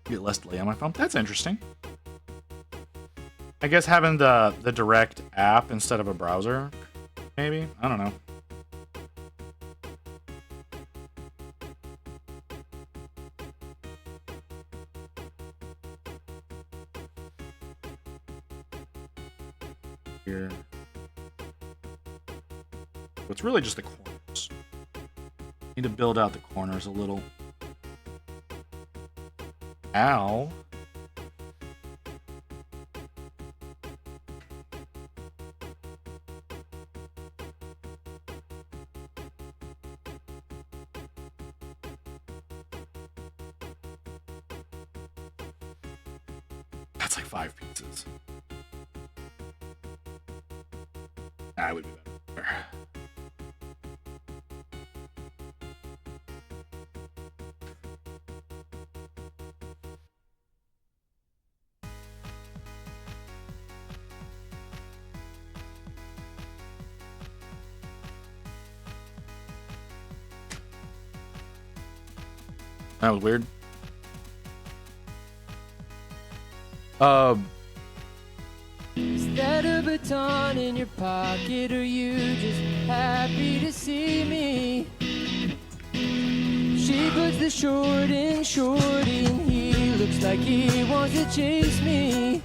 Get less delay on my phone. That's interesting. I guess having the direct app instead of a browser, maybe? I don't know. Here. So it's really just the corners. Need to build out the corners a little. Ow. That's like 5 pieces. That would be better. That was weird. Is that a baton in your pocket, or you just happy to see me? She puts the short in shorty, and he looks like he wants to chase me.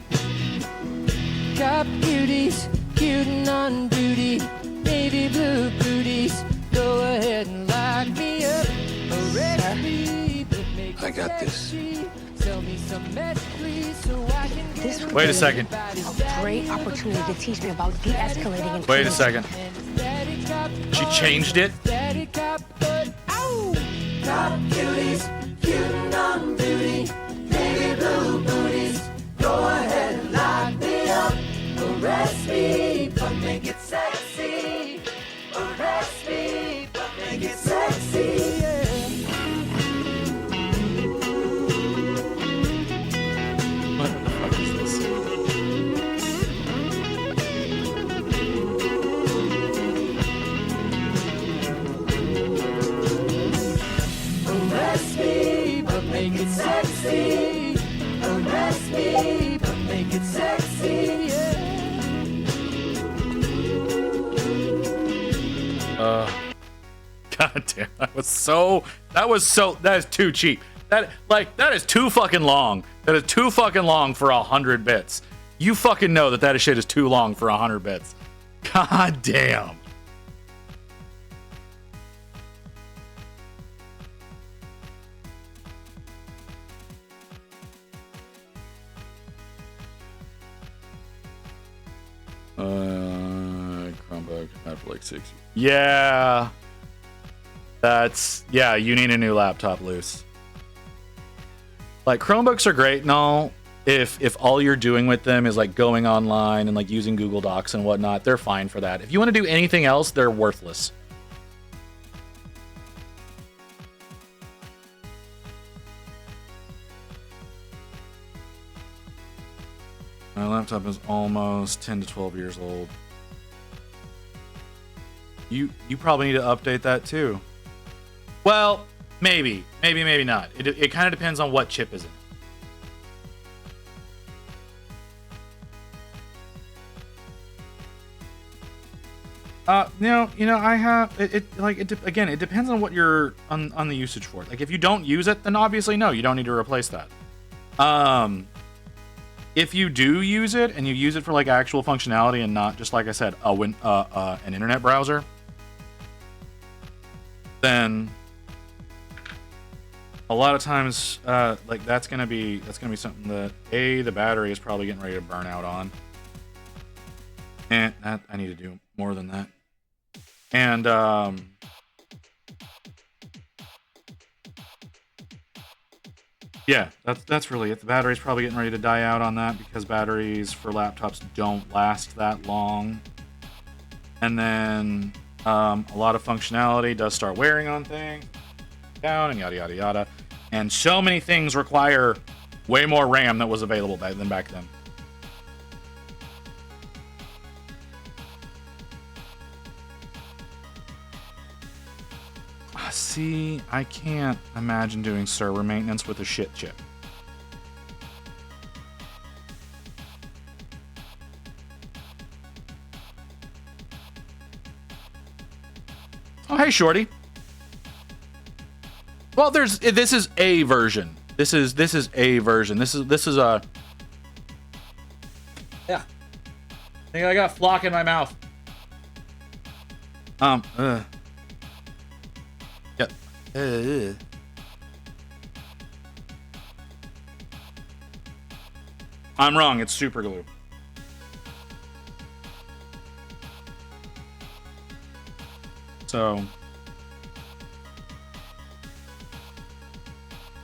Cop cuties, cutin' on duty, navy blue booties. Go ahead and lock me up. A recipe that makes I got this. sexy. Tell me some meds, please, so I can get This would Wait a be second. a great opportunity to teach me about de-escalating and Wait a second. Daddy cop, She changed it. Daddy cop, but ow! Cop cuties, cutin' on duty, navy blue booties. Go ahead and lock me up, arrest me, but make it sexy. Arrest me, but make it sexy. Yeah. What the fuck is this? Arrest me, but make it sexy. Arrest me, but make it sexy. Yeah. God damn, that is too cheap. That is too fucking long. That is too fucking long for 100 bits. You fucking know that shit is too long for 100 bits. God damn. Chromebook had for like 6 years. Yeah. You need a new laptop, Loose. Like, Chromebooks are great and all if all you're doing with them is like going online and like using Google Docs and whatnot. They're fine for that. If you want to do anything else, they're worthless. My laptop is almost 10 to 12 years old. You probably need to update that too. Well, maybe not. It kind of depends on what chip is in it. I have again, it depends on what you're on the usage for it. Like, if you don't use it, then obviously no, you don't need to replace that. If you do use it and you use it for like actual functionality and not just, like I said, an internet browser, then a lot of times like that's gonna be something that the battery is probably getting ready to burn out on, and that I need to do more than that. And yeah, that's really it. The battery's probably getting ready to die out on that because batteries for laptops don't last that long. And then a lot of functionality does start wearing on things, down, and yada yada yada. And so many things require way more RAM that was available than back then. See, I can't imagine doing server maintenance with a shit chip. Oh, hey, Shorty. Well, this is a version. This is a version. This is a. Yeah. I think I got flock in my mouth. Yep. I'm wrong. It's super glue. So,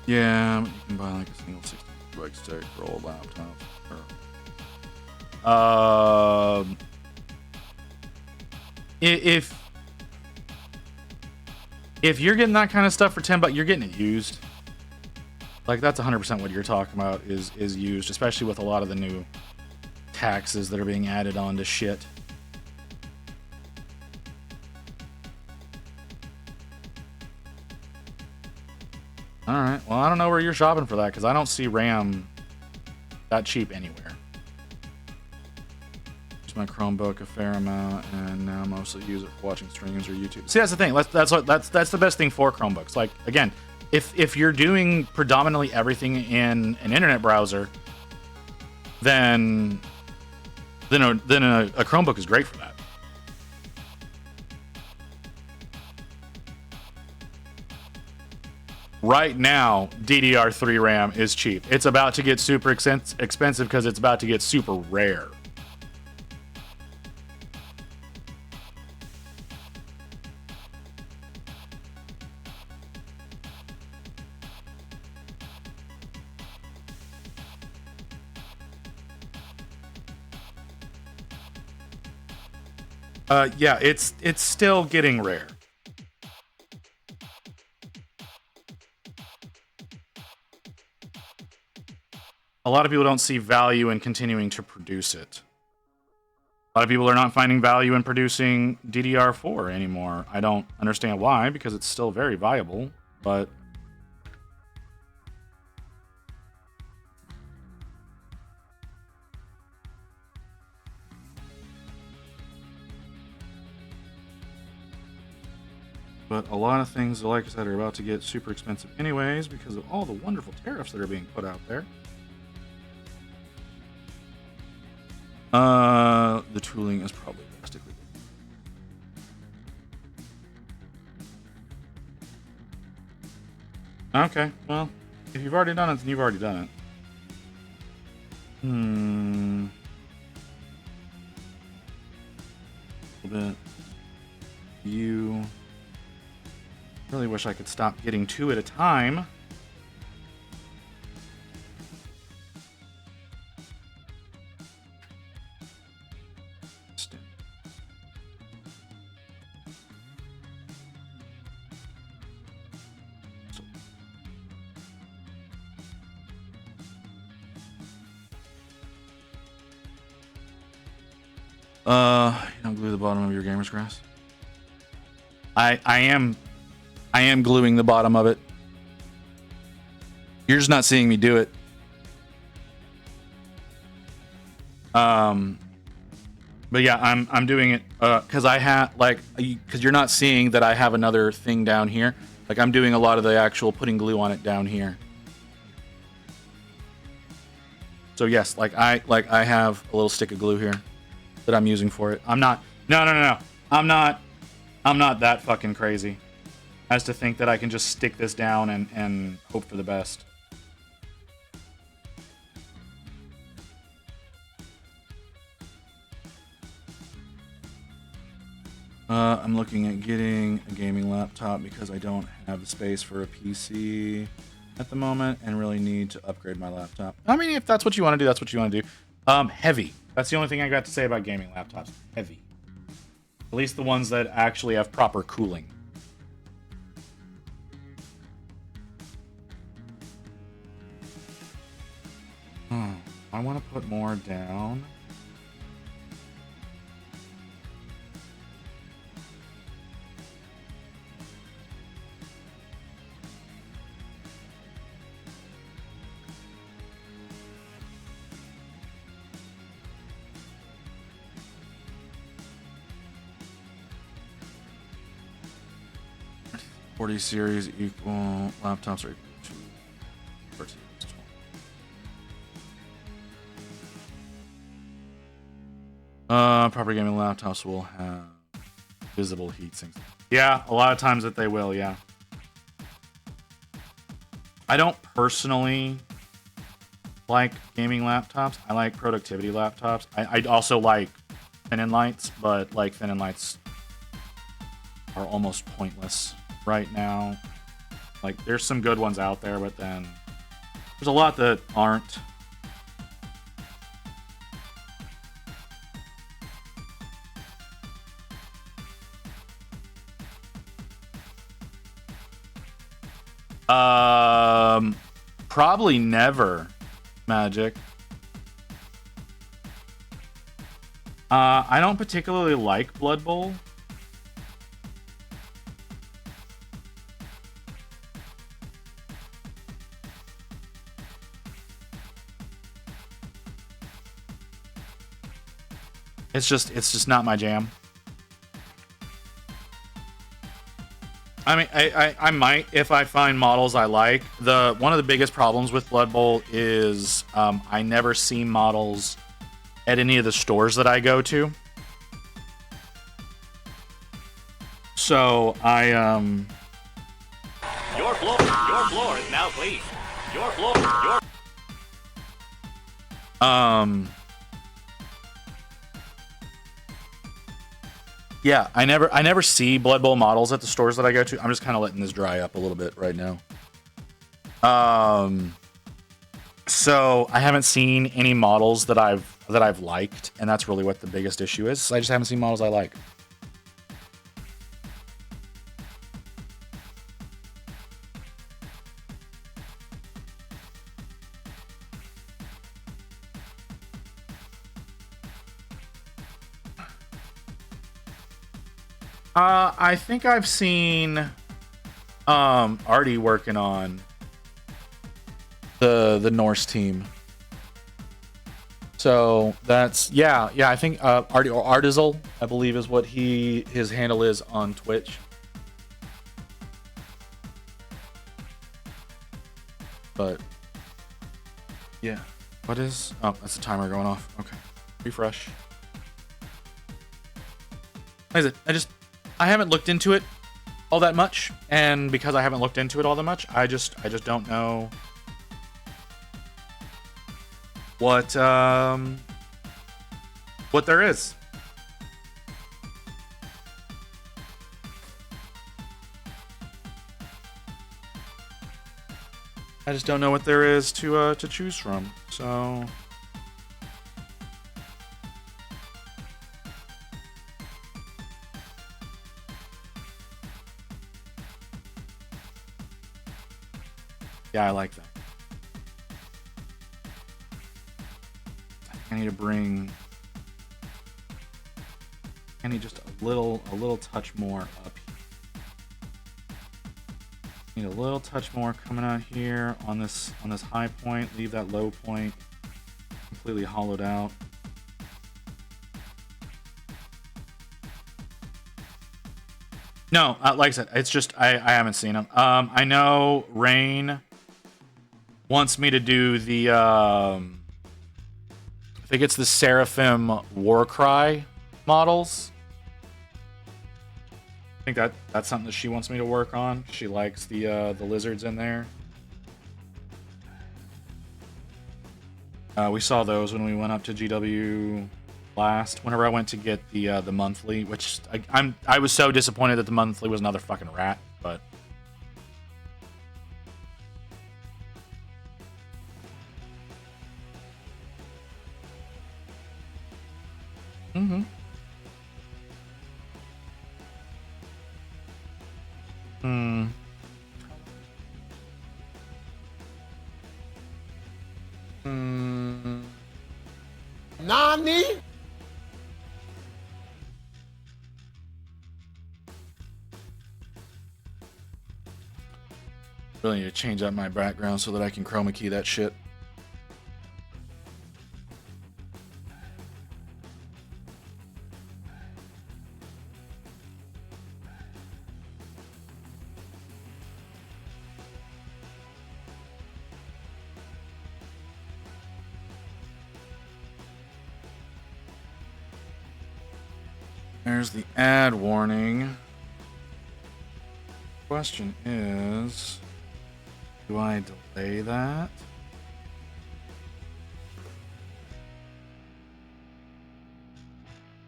yeah, you can buy like a single 62 stick for old laptops. If you're getting that kind of stuff for $10, you're getting it used. Like, that's 100% what you're talking about is used, especially with a lot of the new taxes that are being added on to shit. All right. Well, I don't know where you're shopping for that because I don't see RAM that cheap anywhere. Use my Chromebook a fair amount, and now mostly use it for watching streams or YouTube. See, that's the thing. That's the best thing for Chromebooks. Like, again, if you're doing predominantly everything in an internet browser, then a Chromebook is great for that. right now, DDR3 RAM is cheap. It's about to get super expensive because it's about to get super rare. Yeah, it's still getting rare. A lot of people don't see value in continuing to produce it. A lot of people are not finding value in producing DDR4 anymore. I don't understand why, because it's still very viable, but a lot of things, like I said, are about to get super expensive anyways because of all the wonderful tariffs that are being put out there. The tooling is probably drastically different. Okay, well, if you've already done it, then you've already done it. A little bit. You. Really wish I could stop getting 2 at a time. You don't glue the bottom of your gamer's grass. I am gluing the bottom of it. You're just not seeing me do it. But yeah, I'm doing it because I have because you're not seeing that I have another thing down here. Like I'm doing a lot of the actual putting glue on it down here. So yes, I have a little stick of glue here that I'm using for it. I'm not. No. I'm not that fucking crazy as to think that I can just stick this down and hope for the best. I'm looking at getting a gaming laptop because I don't have the space for a PC at the moment and really need to upgrade my laptop. I mean, if that's what you want to do, that's what you want to do. Heavy. That's the only thing I got to say about gaming laptops. Heavy. At least the ones that actually have proper cooling. I want to put more down. .40 series equal laptops are equal to 13. Proper gaming laptops will have visible heat sinks. Yeah, a lot of times that they will, yeah. I don't personally like gaming laptops. I like productivity laptops. I also like thin and lights, but like thin and lights are almost pointless right now. Like there's some good ones out there, but then there's a lot that aren't. Probably never, Magic. I don't particularly like Blood Bowl. It's just not my jam. I mean, I might if I find models I like. One of the biggest problems with Blood Bowl is I never see models at any of the stores that I go to. So Your floor is now clean. Your floor. Yeah, I never see Blood Bowl models at the stores that I go to. I'm just kind of letting this dry up a little bit right now. So I haven't seen any models that I've liked, and that's really what the biggest issue is. I just haven't seen models I like. I think I've seen Artie working on the Norse team. So that's yeah. I think Artie or Artizel, I believe, is what his handle is on Twitch. But yeah, what is? Oh, that's the timer going off. Okay, refresh. Like I said, I haven't looked into it all that much, and because I haven't looked into it all that much, I just don't know what there is. I just don't know what there is to choose from. So yeah, I like that. I need to bring. I need just a little touch more up here. Need a little touch more coming out here on this high point. Leave that low point completely hollowed out. No, like I said, it's just I haven't seen them. I know Rain wants me to do the I think it's the Seraphim Warcry models. I think that's something that she wants me to work on. She likes the lizards in there. We saw those when we went up to GW last. Whenever I went to get the monthly, which I was so disappointed that the monthly was another fucking rat, but. Mm-hmm. Hmm. Hmm. Nani? Really need to change up my background so that I can chroma key that shit. There's the ad warning. Question is, do I delay that?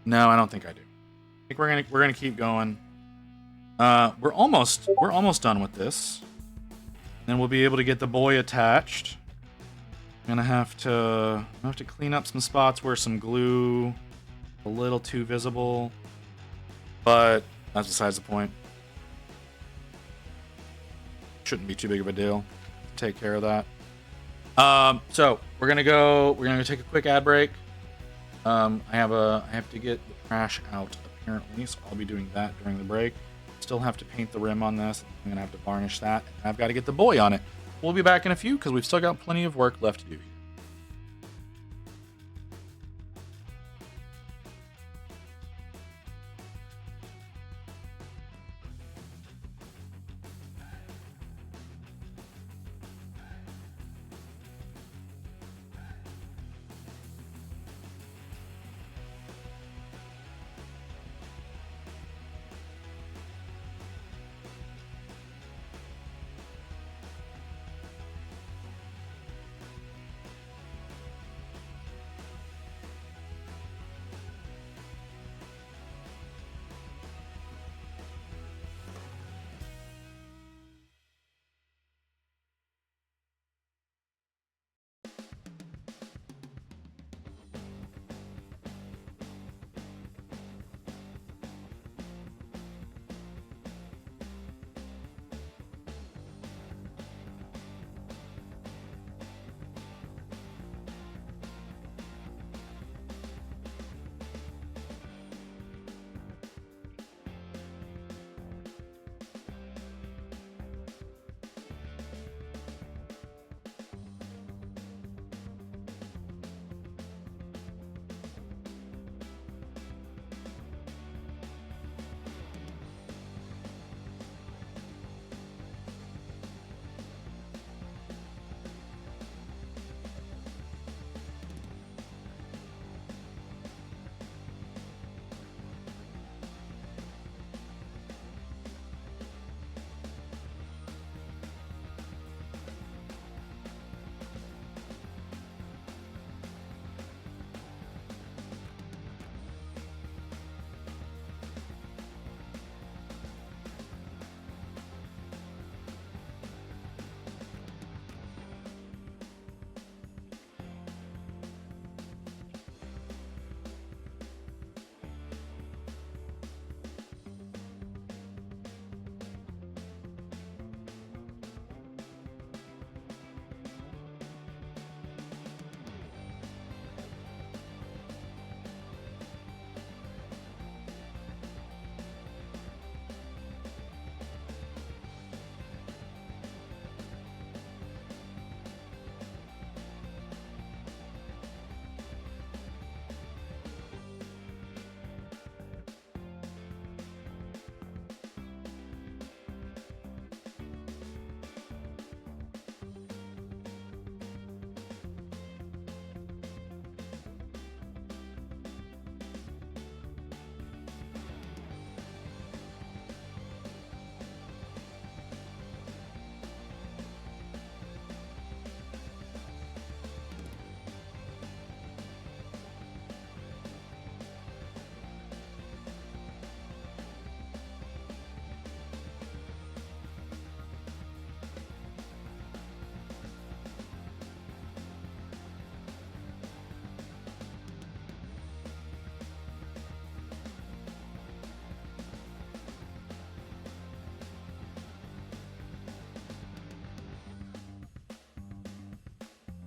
No, I don't think I do. I think we're gonna keep going. We're almost done with this. Then we'll be able to get the boy attached. I'm gonna have to clean up some spots where some glue a little too visible, but that's besides the point. Shouldn't be too big of a deal. Take care of that. So we're gonna go take a quick ad break. I have to get the trash out apparently, so I'll be doing that during the break. Still have to paint the rim on this. I'm gonna have to varnish that, and I've got to get the boy on it. We'll be back in a few because we've still got plenty of work left to do.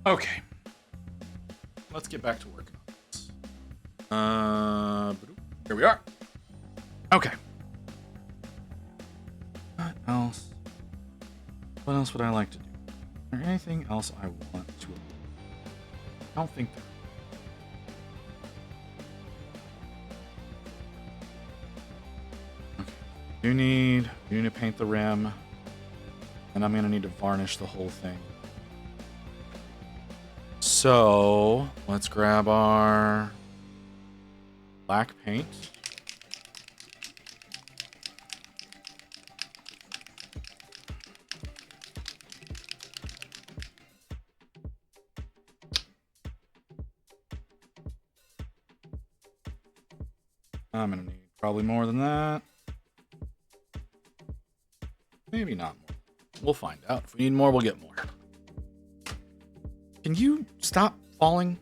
Okay. Let's get back to working on this. Here we are. Okay. What else? What else would I like to do? Is there anything else I want to? I don't think there. Okay. You need to paint the rim, and I'm gonna need to varnish the whole thing. So let's grab our black paint. I'm gonna need probably more than that. Maybe not more. We'll find out. If we need more, we'll get more. Can you stop falling?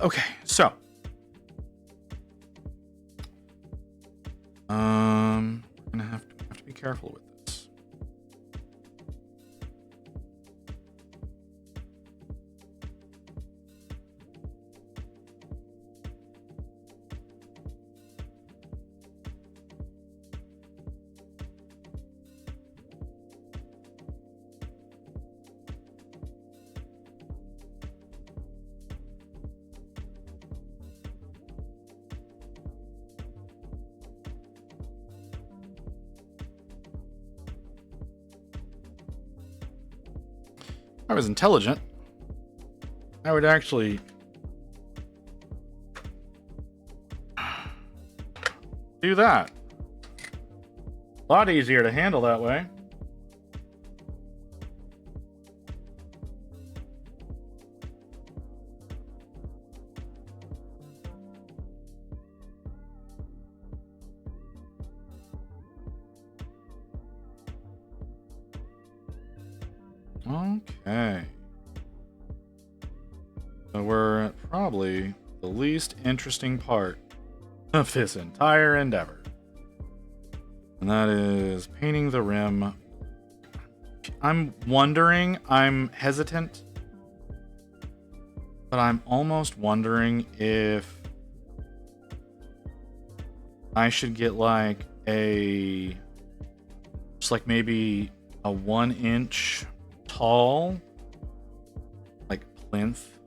Okay, so. We're gonna have to be careful with this. If I was intelligent, I would actually do that. A lot easier to handle that way. Okay. So we're at probably the least interesting part of this entire endeavor. And that is painting the rim. I'm hesitant, but I'm almost wondering if I should get like just like maybe a 1 inch tall like plinth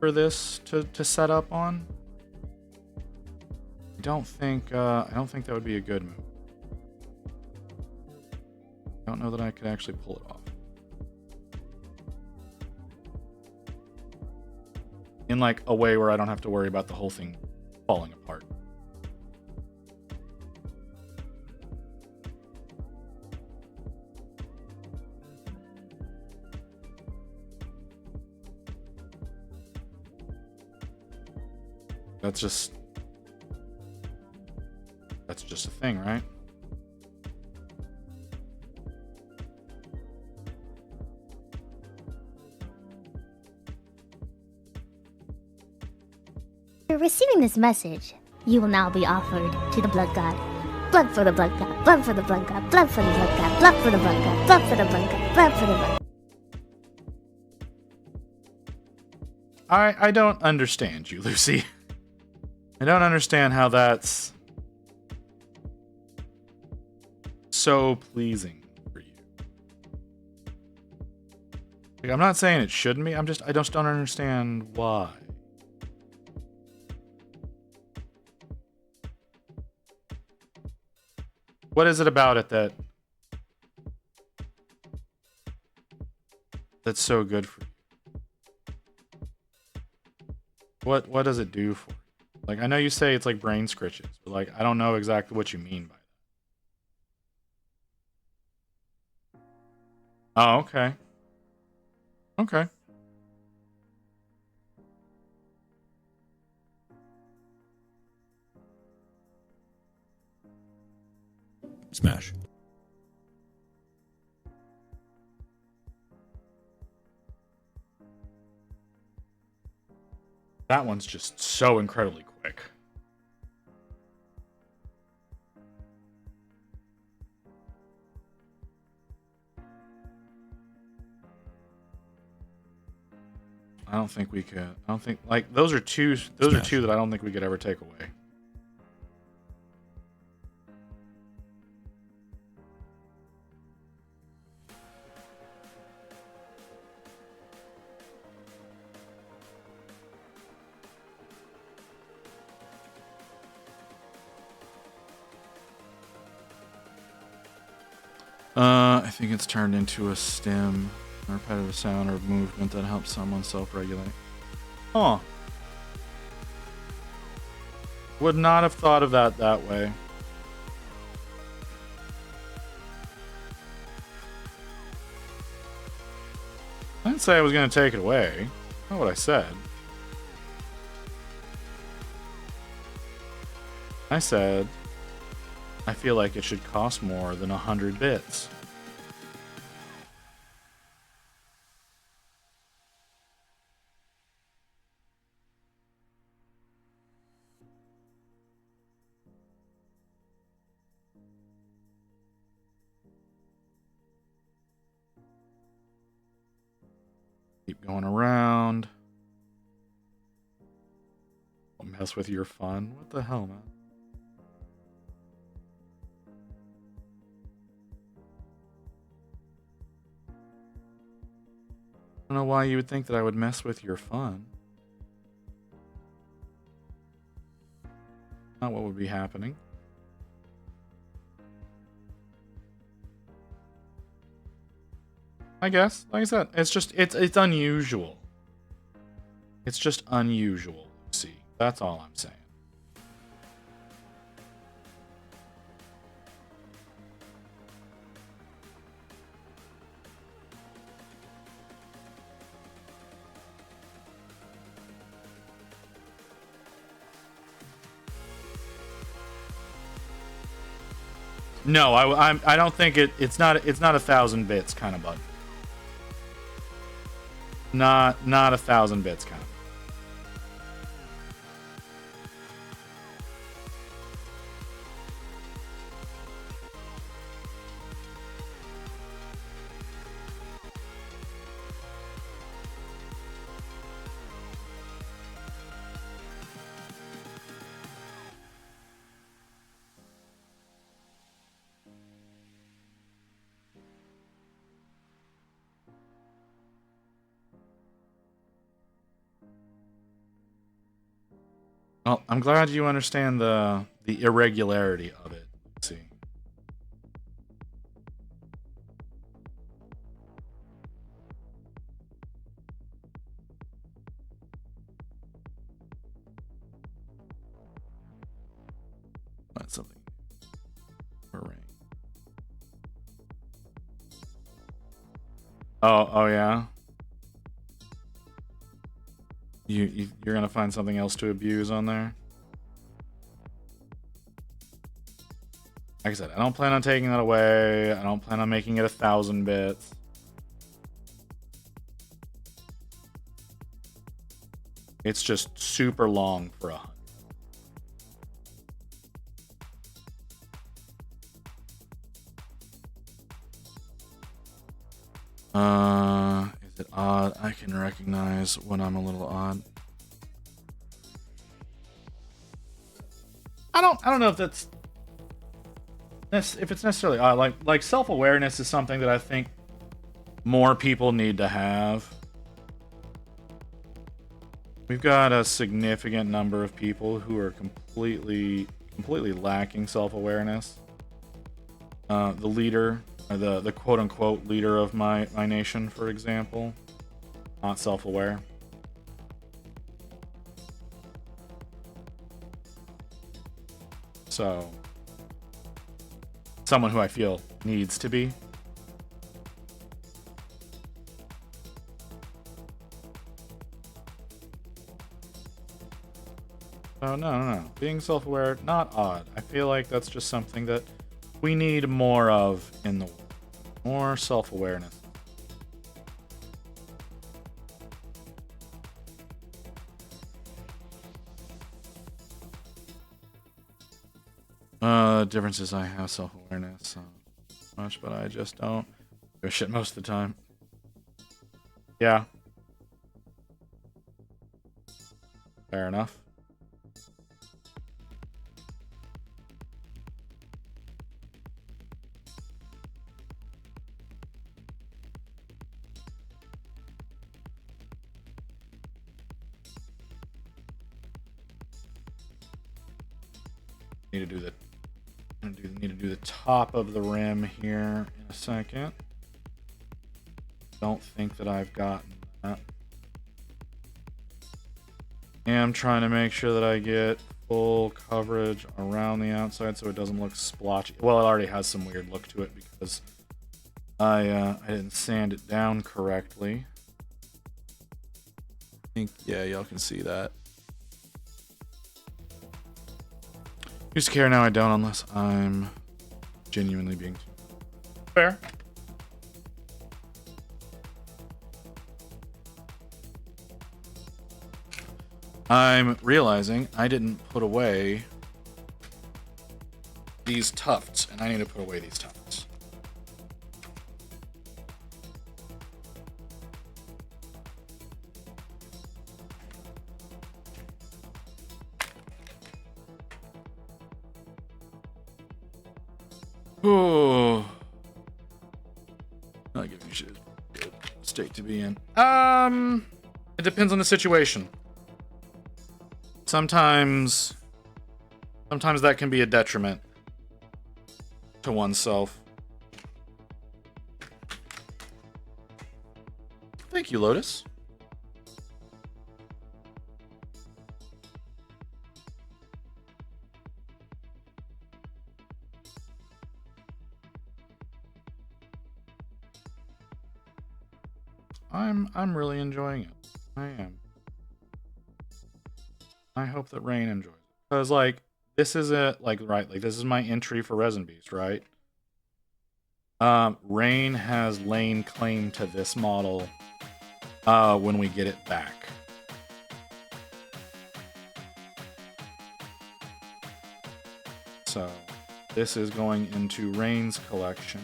for this to set up on. I don't think that would be a good move. I don't know that I could actually pull it off. In like a way where I don't have to worry about the whole thing falling apart. That's just a thing, right? After receiving this message, you will now be offered to the blood god. Blood for the blood god, blood for the blood god, blood for the blood god, blood for the blood god, blood for the blood god, blood for the blood. I don't understand you, Lucy. I don't understand how that's so pleasing for you. Like, I'm not saying it shouldn't be. I just don't understand why. What is it about it that's so good for you? What does it do for you? Like, I know you say it's like brain scritches, but like I don't know exactly what you mean by that. Oh, okay. Okay. Smash. That one's just so incredibly quick. I don't think we could. I don't think like those are two. Those are two that I don't think we could ever take away. I think it's turned into a stim, a repetitive sound or movement that helps someone self-regulate. Huh. Would not have thought of that way. I didn't say I was going to take it away. That's not what I said. I said I feel like it should cost more than 100 bits. Keep going around. Don't mess with your fun. What the hell, man? I don't know why you would think that I would mess with your fun. Not what would be happening. I guess, like I said, it's unusual. It's just unusual, see. That's all I'm saying. No, I don't think it's not 1,000 bits kind of button. Not 1,000 bits kind of. Well, I'm glad you understand the irregularity of it. Let's see. That's something. Array. Oh yeah. You're gonna find something else to abuse on there. Like I said, I don't plan on taking that away. I don't plan on making it 1,000 bits. It's just super long for 100. Is it odd? I can recognize when I'm a little odd. I don't know if that's if it's necessarily odd. Like self-awareness is something that I think more people need to have. We've got a significant number of people who are completely lacking self-awareness. The leader, or the quote-unquote leader of my nation, for example, not self-aware. So, someone who I feel needs to be. Oh, no. Being self-aware, not odd. I feel like that's just something that we need more of in the world. More self-awareness. The difference is I have self-awareness so much, but I just don't give a shit most of the time. Yeah. Fair enough. Need to do the top of the rim here in a second. Don't think that I've gotten that. Am trying to make sure that I get full coverage around the outside so it doesn't look splotchy. Well, it already has some weird look to it because I didn't sand it down correctly. I think, yeah, y'all can see that. Used to care, now I don't, unless I'm genuinely being fair. I'm realizing I didn't put away these tufts, and I need to put away these tufts. Oh, not giving you shit. Good state to be in. It depends on the situation. Sometimes that can be a detriment to oneself. Thank you, Lotus. I'm really enjoying it. I am. I hope that Rain enjoys it. Because, like, this isn't, like, right, like, this is my entry for Resin Beast, right? Rain has laid claim to this model when we get it back. So, this is going into Rain's collection.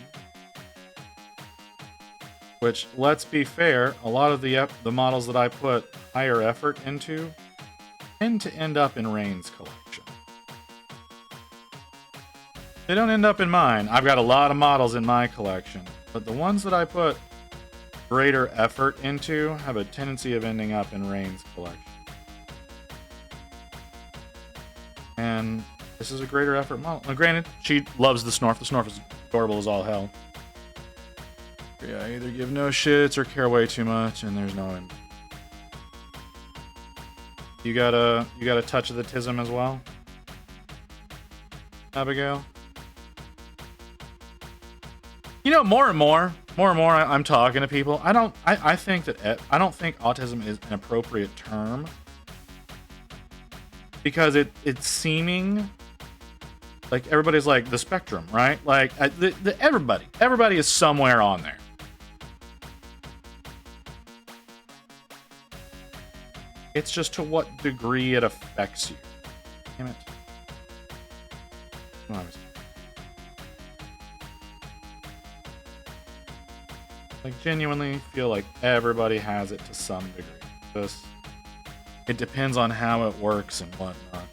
Which, let's be fair, a lot of the models that I put higher effort into tend to end up in Rain's collection. They don't end up in mine. I've got a lot of models in my collection, but the ones that I put greater effort into have a tendency of ending up in Rain's collection. And this is a greater effort model. Now, granted, she loves the Snorf. The Snorf is adorable as all hell. Yeah, I either give no shits or care way too much, and there's no end. You got a touch of the tism as well, Abigail? You know, more and more I'm talking to people. I don't think autism is an appropriate term because it's seeming like everybody's like the spectrum, right? Like everybody is somewhere on there. It's just to what degree it affects you. Damn it. Like, genuinely feel like everybody has it to some degree. Just, it depends on how it works and whatnot.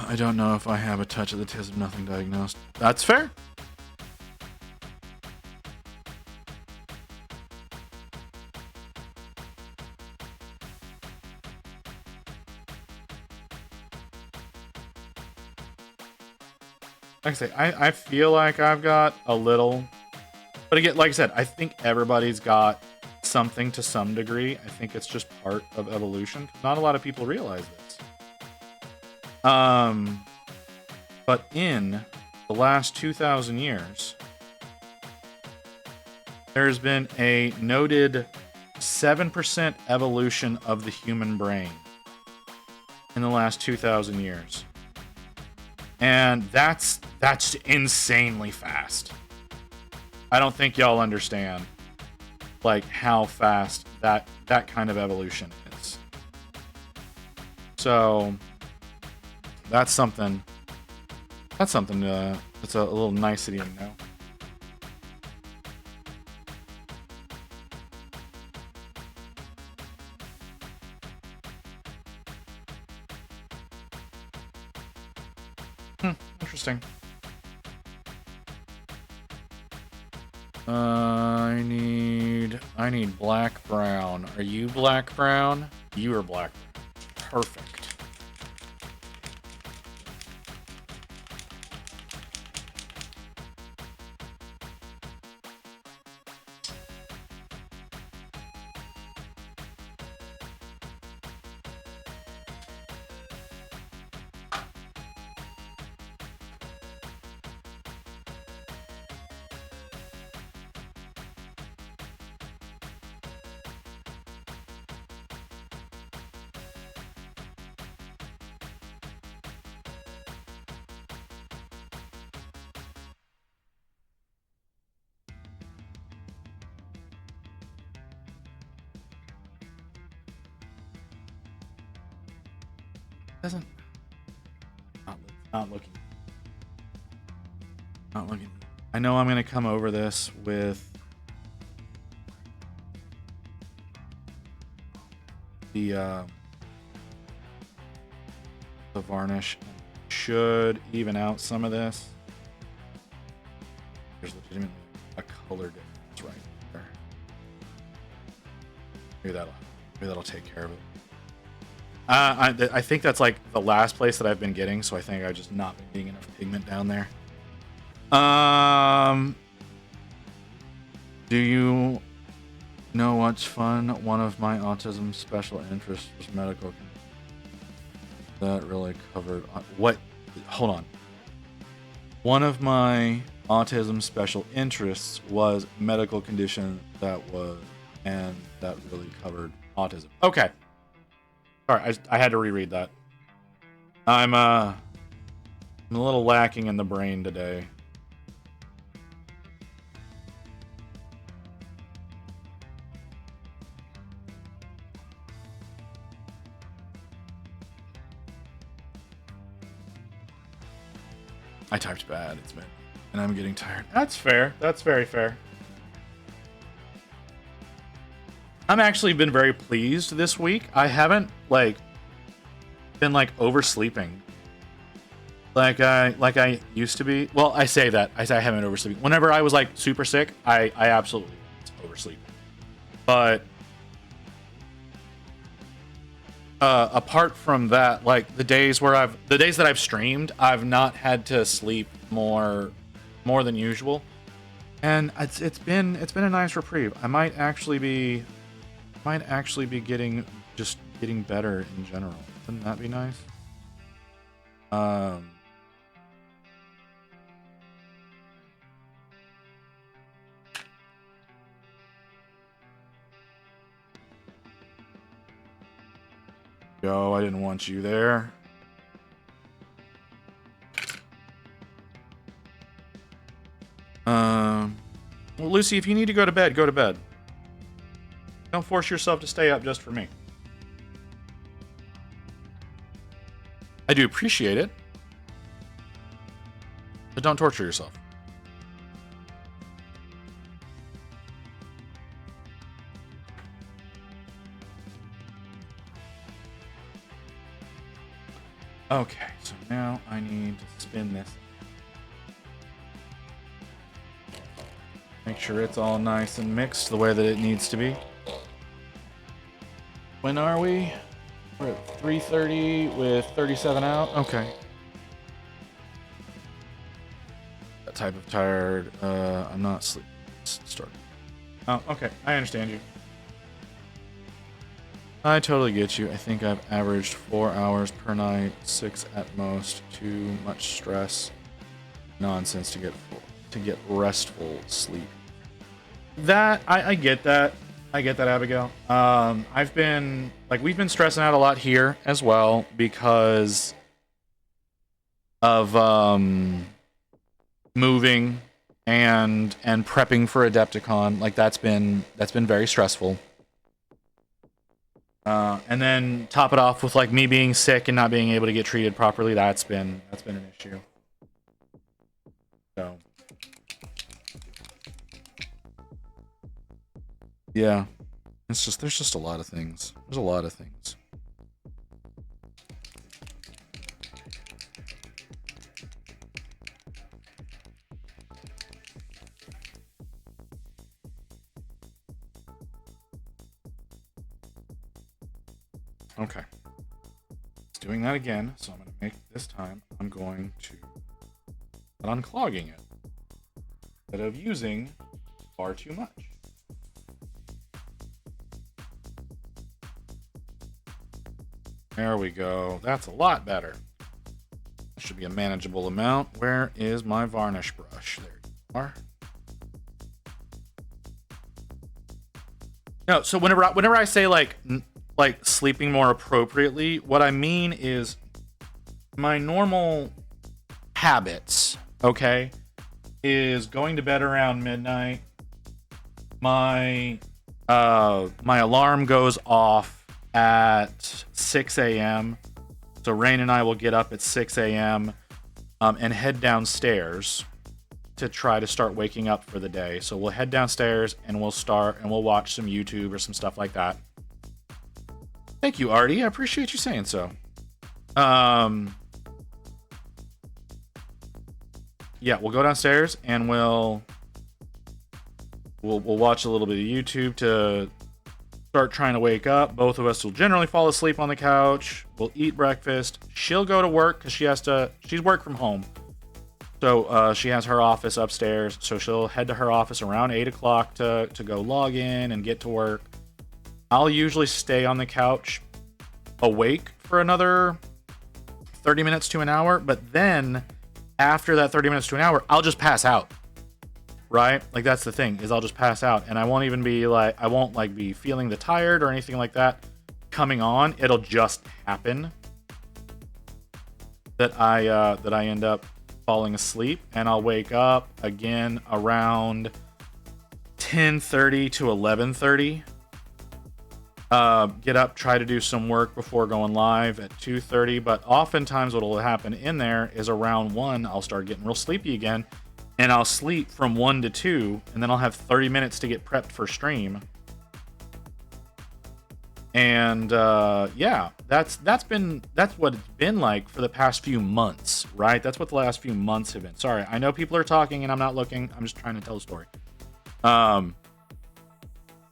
I don't know if I have a touch of the tism, nothing diagnosed. That's fair. Like I say, I feel like I've got a little, but again, like I said, I think everybody's got something to some degree. I think it's just part of evolution. Not a lot of people realize this. But in the last 2,000 years, there's been a noted 7% evolution of the human brain in the last 2,000 years. And that's insanely fast. I don't think y'all understand like how fast that kind of evolution is. So that's something. That's something. That's a little nicety to know. Interesting. I need black brown. Are you black brown? You are black brown. Perfect. Doesn't not looking. Not looking. I know I'm gonna come over this with the varnish. Should even out some of this. There's legitimately a color difference right there. Maybe that'll take care of it. I think that's like the last place that I've been getting, so I think I've just not been getting enough pigment down there. Do you know what's fun? One of my autism special interests was medical. That really covered what? Hold on. One of my autism special interests was medical condition that really covered autism. Okay. Sorry, I had to reread that. I'm a little lacking in the brain today. I typed bad, and I'm getting tired. That's fair. That's very fair. I'm actually been very pleased this week. I haven't been oversleeping like I used to be. Well, I say that I haven't oversleeping. Whenever I was super sick, I absolutely oversleep. But apart from that, the days that I've streamed, I've not had to sleep more than usual, and it's been a nice reprieve. I might actually be getting better in general. Wouldn't that be nice? Yo, I didn't want you there. Well, Lucy, if you need to go to bed, go to bed. Don't force yourself to stay up just for me. I do appreciate it, but don't torture yourself. Okay, so now I need to spin this. Make sure it's all nice and mixed the way that it needs to be. When are we? We're at 3:30 with 37 out. Okay. That type of tired. I'm not sleep. Starting. Oh, okay. I understand you. I totally get you. I think I've averaged 4 hours per night, 6 at most. Too much stress, nonsense to get restful sleep. That I get that. I get that, Abigail. I've been we've been stressing out a lot here as well because of moving and prepping for Adepticon. That's been very stressful. And then top it off with like me being sick and not being able to get treated properly. That's been an issue. So yeah, there's just a lot of things. There's a lot of things. Okay. It's doing that again, so I'm going to make this time. I'm going to put on clogging it instead of using far too much. There we go. That's a lot better. That should be a manageable amount. Where is my varnish brush? There you are. No, so whenever I say like sleeping more appropriately, what I mean is my normal habits, okay, is going to bed around midnight. My alarm goes off at 6 a.m. So Rain and I will get up at 6 a.m. And head downstairs to try to start waking up for the day. So we'll head downstairs and we'll watch some YouTube or some stuff like that. Thank you, Artie. I appreciate you saying so. Yeah, we'll go downstairs and we'll watch a little bit of YouTube to start trying to wake up. Both of us will generally fall asleep on the couch. We'll eat breakfast. She'll go to work because she's work from home. So she has her office upstairs. So she'll head to her office around 8 o'clock to go log in and get to work. I'll usually stay on the couch awake for another 30 minutes to an hour. But then after that 30 minutes to an hour, I'll just pass out. Right? Like that's the thing, is I'll just pass out and I won't be feeling the tired or anything like that coming on. It'll just happen that I end up falling asleep, and I'll wake up again around 10:30 to 11:30. Get up, try to do some work before going live at 2:30, but oftentimes what will happen in there is around 1, I'll start getting real sleepy again. And I'll sleep from 1 to 2, and then I'll have 30 minutes to get prepped for stream. And yeah, that's what it's been like for the past few months, right? That's what the last few months have been. Sorry, I know people are talking and I'm not looking. I'm just trying to tell a story.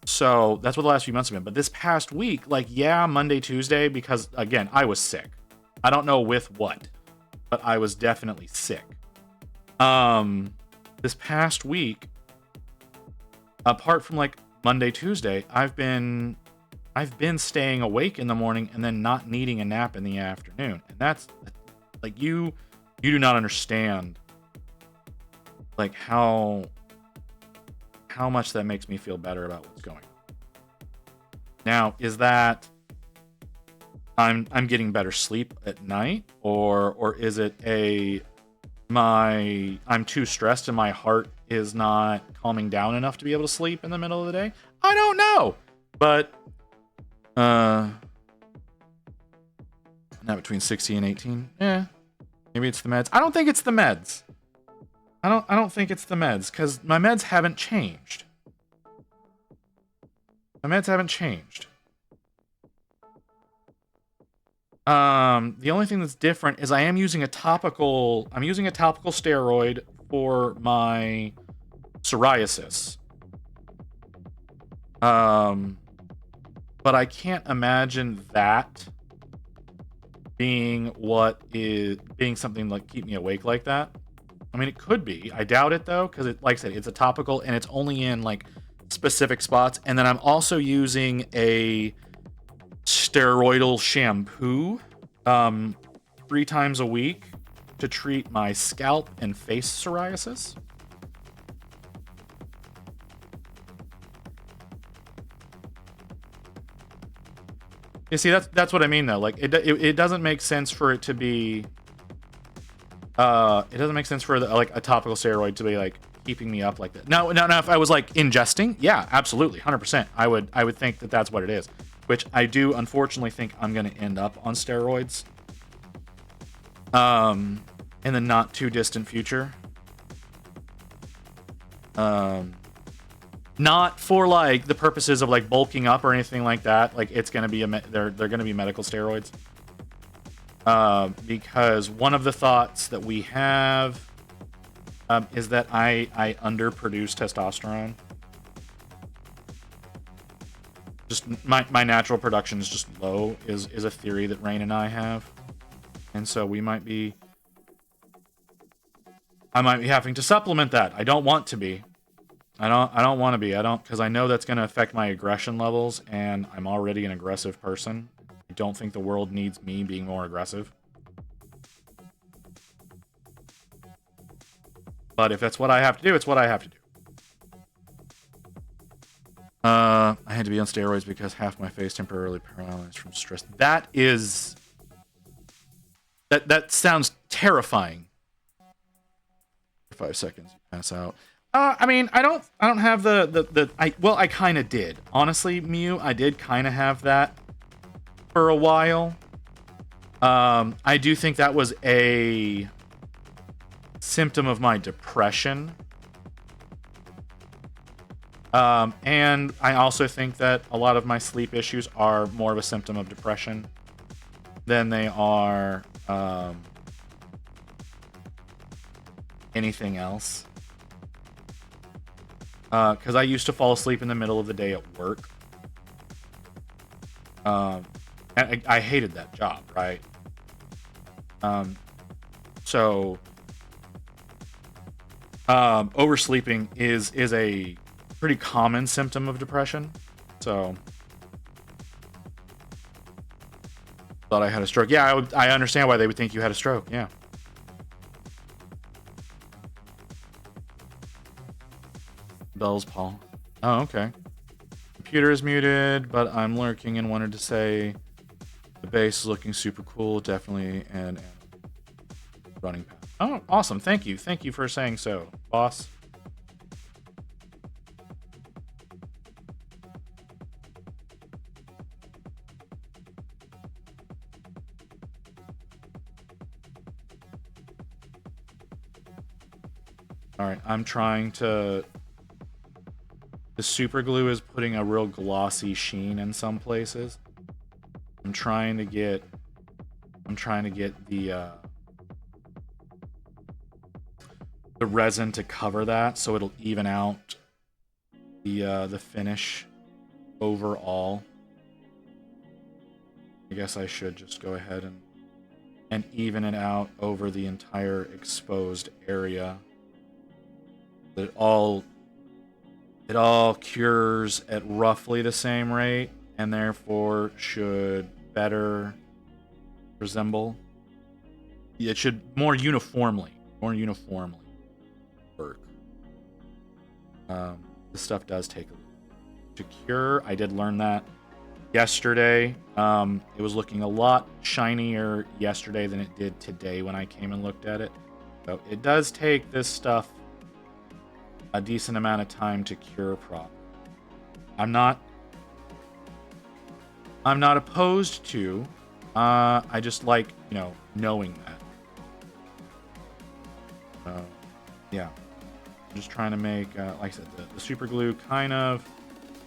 So that's what the last few months have been. But this past week, like, yeah, Monday, Tuesday, because again, I was sick. I don't know with what, but I was definitely sick. This past week, apart from like Monday, Tuesday, I've been staying awake in the morning and then not needing a nap in the afternoon. And that's like, you do not understand like how much that makes me feel better about what's going on. Now, is that I'm getting better sleep at night, or is it I'm too stressed and my heart is not calming down enough to be able to sleep in the middle of the day? I don't know. But now between 60 and 18. Yeah. Maybe it's the meds. I don't think it's the meds. I don't think it's the meds, because my meds haven't changed. My meds haven't changed. The only thing that's different is I'm using a topical steroid for my psoriasis. But I can't imagine that being something like keep me awake like that. I mean, it could be. I doubt it though, because like I said, it's a topical and it's only in like specific spots. And then I'm also using a steroidal shampoo 3 times a week to treat my scalp and face psoriasis. You see, that's what I mean though. Like it doesn't make sense for it to be it doesn't make sense for like a topical steroid to be like keeping me up like that. Now if I was like ingesting, yeah, absolutely, 100%. I would think that that's what it is. which I do unfortunately think I'm going to end up on steroids in the not too distant future. Not for like the purposes of like bulking up or anything like that. Like it's going to be they're going to be medical steroids. Because one of the thoughts that we have is that I underproduce testosterone. Just my natural production is just low is a theory that Rain and I have. And so I might be having to supplement that. I don't want to be. I don't want to be. Because I know that's going to affect my aggression levels, and I'm already an aggressive person. I don't think the world needs me being more aggressive. But if that's what I have to do, it's what I have to do. I had to be on steroids because half my face temporarily paralyzed from stress. That sounds terrifying. For 5 seconds, you pass out. I mean, I don't have I kind of did. Honestly, Mew, I did kind of have that for a while. I do think that was a symptom of my depression. And I also think that a lot of my sleep issues are more of a symptom of depression than they are anything else. Because I used to fall asleep in the middle of the day at work. And I hated that job, right? So oversleeping is a pretty common symptom of depression. So thought I had a stroke. Yeah, I understand why they would think you had a stroke. Yeah. Bells, Paul. Oh, okay. Computer is muted, but I'm lurking and wanted to say the base is looking super cool. Definitely and running path. Oh, awesome. Thank you. Thank you for saying so, boss. All right, I'm trying to... The super glue is putting a real glossy sheen in some places. I'm trying to get the resin to cover that so it'll even out the finish overall. I guess I should just go ahead and even it out over the entire exposed area. It all cures at roughly the same rate and therefore should better resemble. It should more uniformly work. This stuff does take a little to cure. I did learn that yesterday. It was looking a lot shinier yesterday than it did today when I came and looked at it. So it does take this stuff a decent amount of time to cure properly. I'm not opposed to. I just like, knowing that. Yeah. I'm just trying to make, like I said, the super glue kind of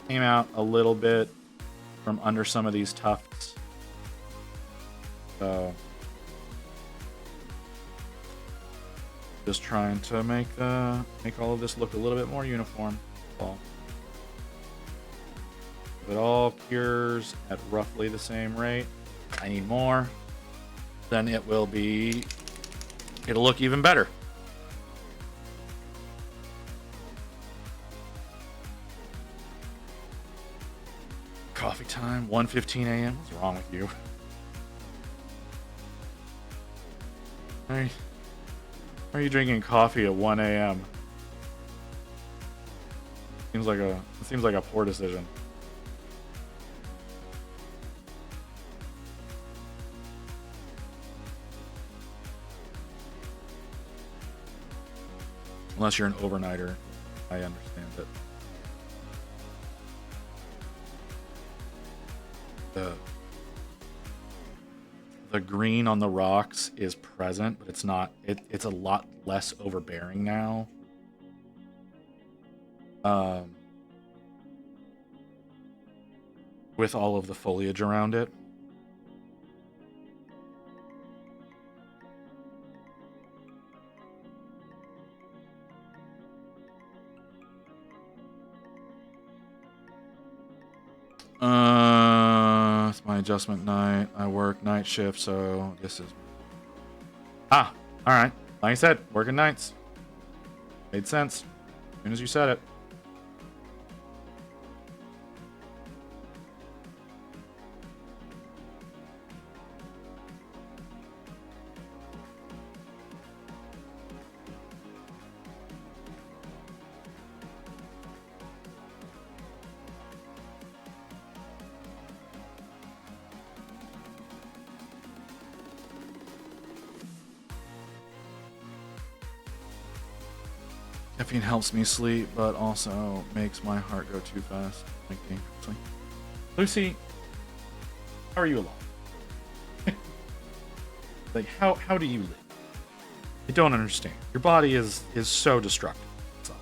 came out a little bit from under some of these tufts. So just trying to make all of this look a little bit more uniform. Well, if it all cures at roughly the same rate, I need more, then it'll look even better. Coffee time, 1:15 a.m. What's wrong with you? Hey. Why are you drinking coffee at 1 a.m.? Seems like a poor decision. Unless you're an overnighter, I understand it. the green on the rocks is present, but it's not. It's a lot less overbearing now. With all of the foliage around it. It's my adjustment night. I work night shift, so this is... Ah, alright. Like I said, working nights. Made sense. As soon as you said it. Caffeine helps me sleep, but also makes my heart go too fast. Like dangerously. Lucy, how are you alive? Like, how do you live? I don't understand. Your body is so destructive. So.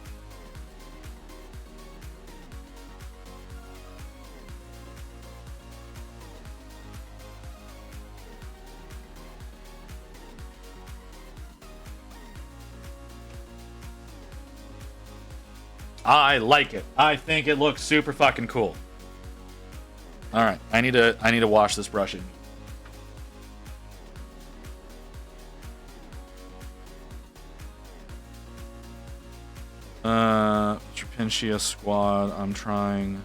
I like it. I think it looks super fucking cool. All right, I need to wash this brush in. Trapintia squad. I'm trying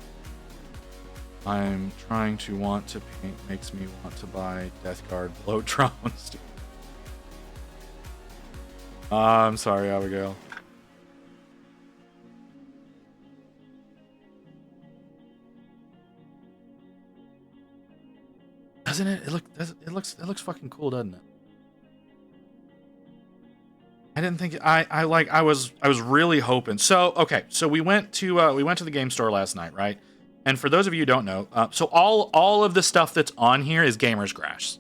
to want to paint. Makes me want to buy Death Guard Blowtrons. I'm sorry, Abigail. Doesn't it? It looks fucking cool, doesn't it? I didn't think I was really hoping. So okay, so we went to the game store last night, right? And for those of you who don't know, so all of the stuff that's on here is Gamer's Grass.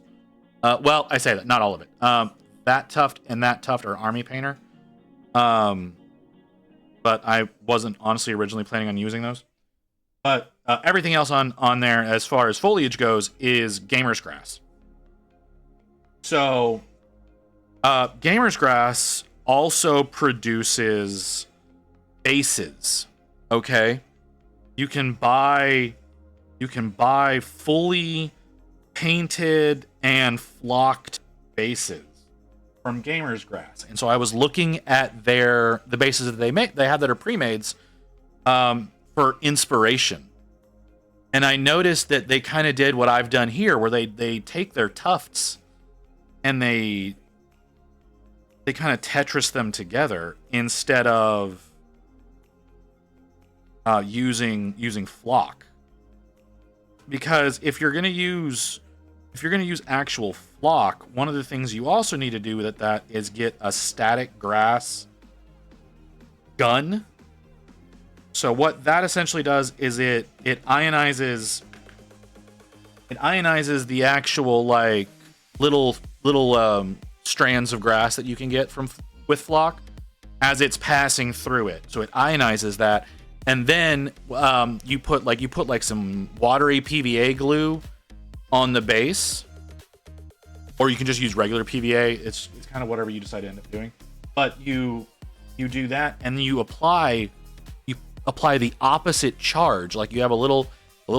Well, I say that, not all of it. That tuft and that tuft are Army Painter. But I wasn't honestly originally planning on using those. But everything else on there, as far as foliage goes, is Gamer's Grass. So, Gamer's Grass also produces bases. Okay, you can buy fully painted and flocked bases from Gamer's Grass, and so I was looking at the bases that they have that are pre-mades. For inspiration. And I noticed that they kind of did what I've done here, where they take their tufts and they kind of Tetris them together instead of using flock. Because if you're gonna use actual flock, one of the things you also need to do with that is get a static grass gun. So what that essentially does is it ionizes the actual like little strands of grass that you can get with flock as it's passing through it. So it ionizes that, and then you put some watery PVA glue on the base, or you can just use regular PVA. It's kind of whatever you decide to end up doing. But you do that, and then you apply the opposite charge. Like you have a little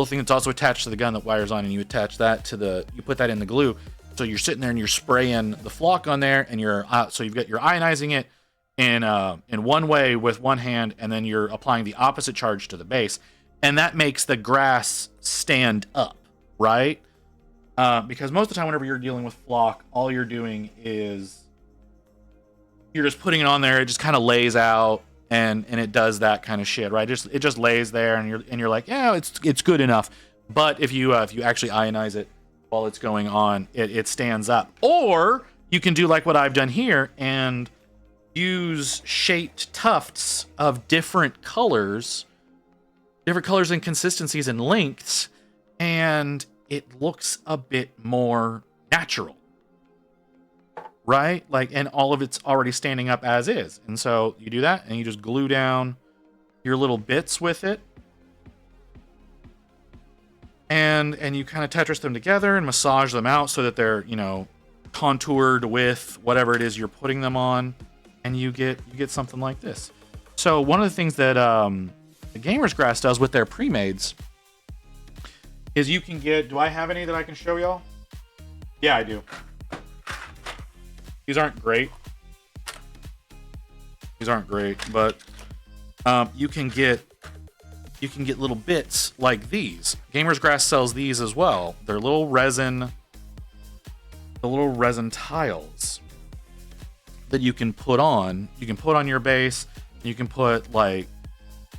thing that's also attached to the gun that wires on, and you attach that you put that in the glue. So you're sitting there and you're spraying the flock on there, and you're ionizing it in one way with one hand, and then you're applying the opposite charge to the base, and that makes the grass stand up, right? Because most of the time, whenever you're dealing with flock, all you're doing is you're just putting it on there. It just kind of lays out. And it does that kind of shit, right? It just lays there, and you're like, yeah, it's good enough. But if you actually ionize it while it's going on, it stands up. Or you can do like what I've done here and use shaped tufts of different colors and consistencies and lengths, and it looks a bit more natural, right? Like, and all of it's already standing up as is. And so you do that and you just glue down your little bits with it. And you kind of Tetris them together and massage them out so that they're, you know, contoured with whatever it is you're putting them on, and you get something like this. So one of the things that the Gamer's Grass does with their pre-mades is you can get, do I have any that I can show y'all? Yeah, I do. These aren't great. But you can get little bits like these. Gamer's Grass sells these as well. They're little resin tiles that you can put on. You can put on your base. You can put like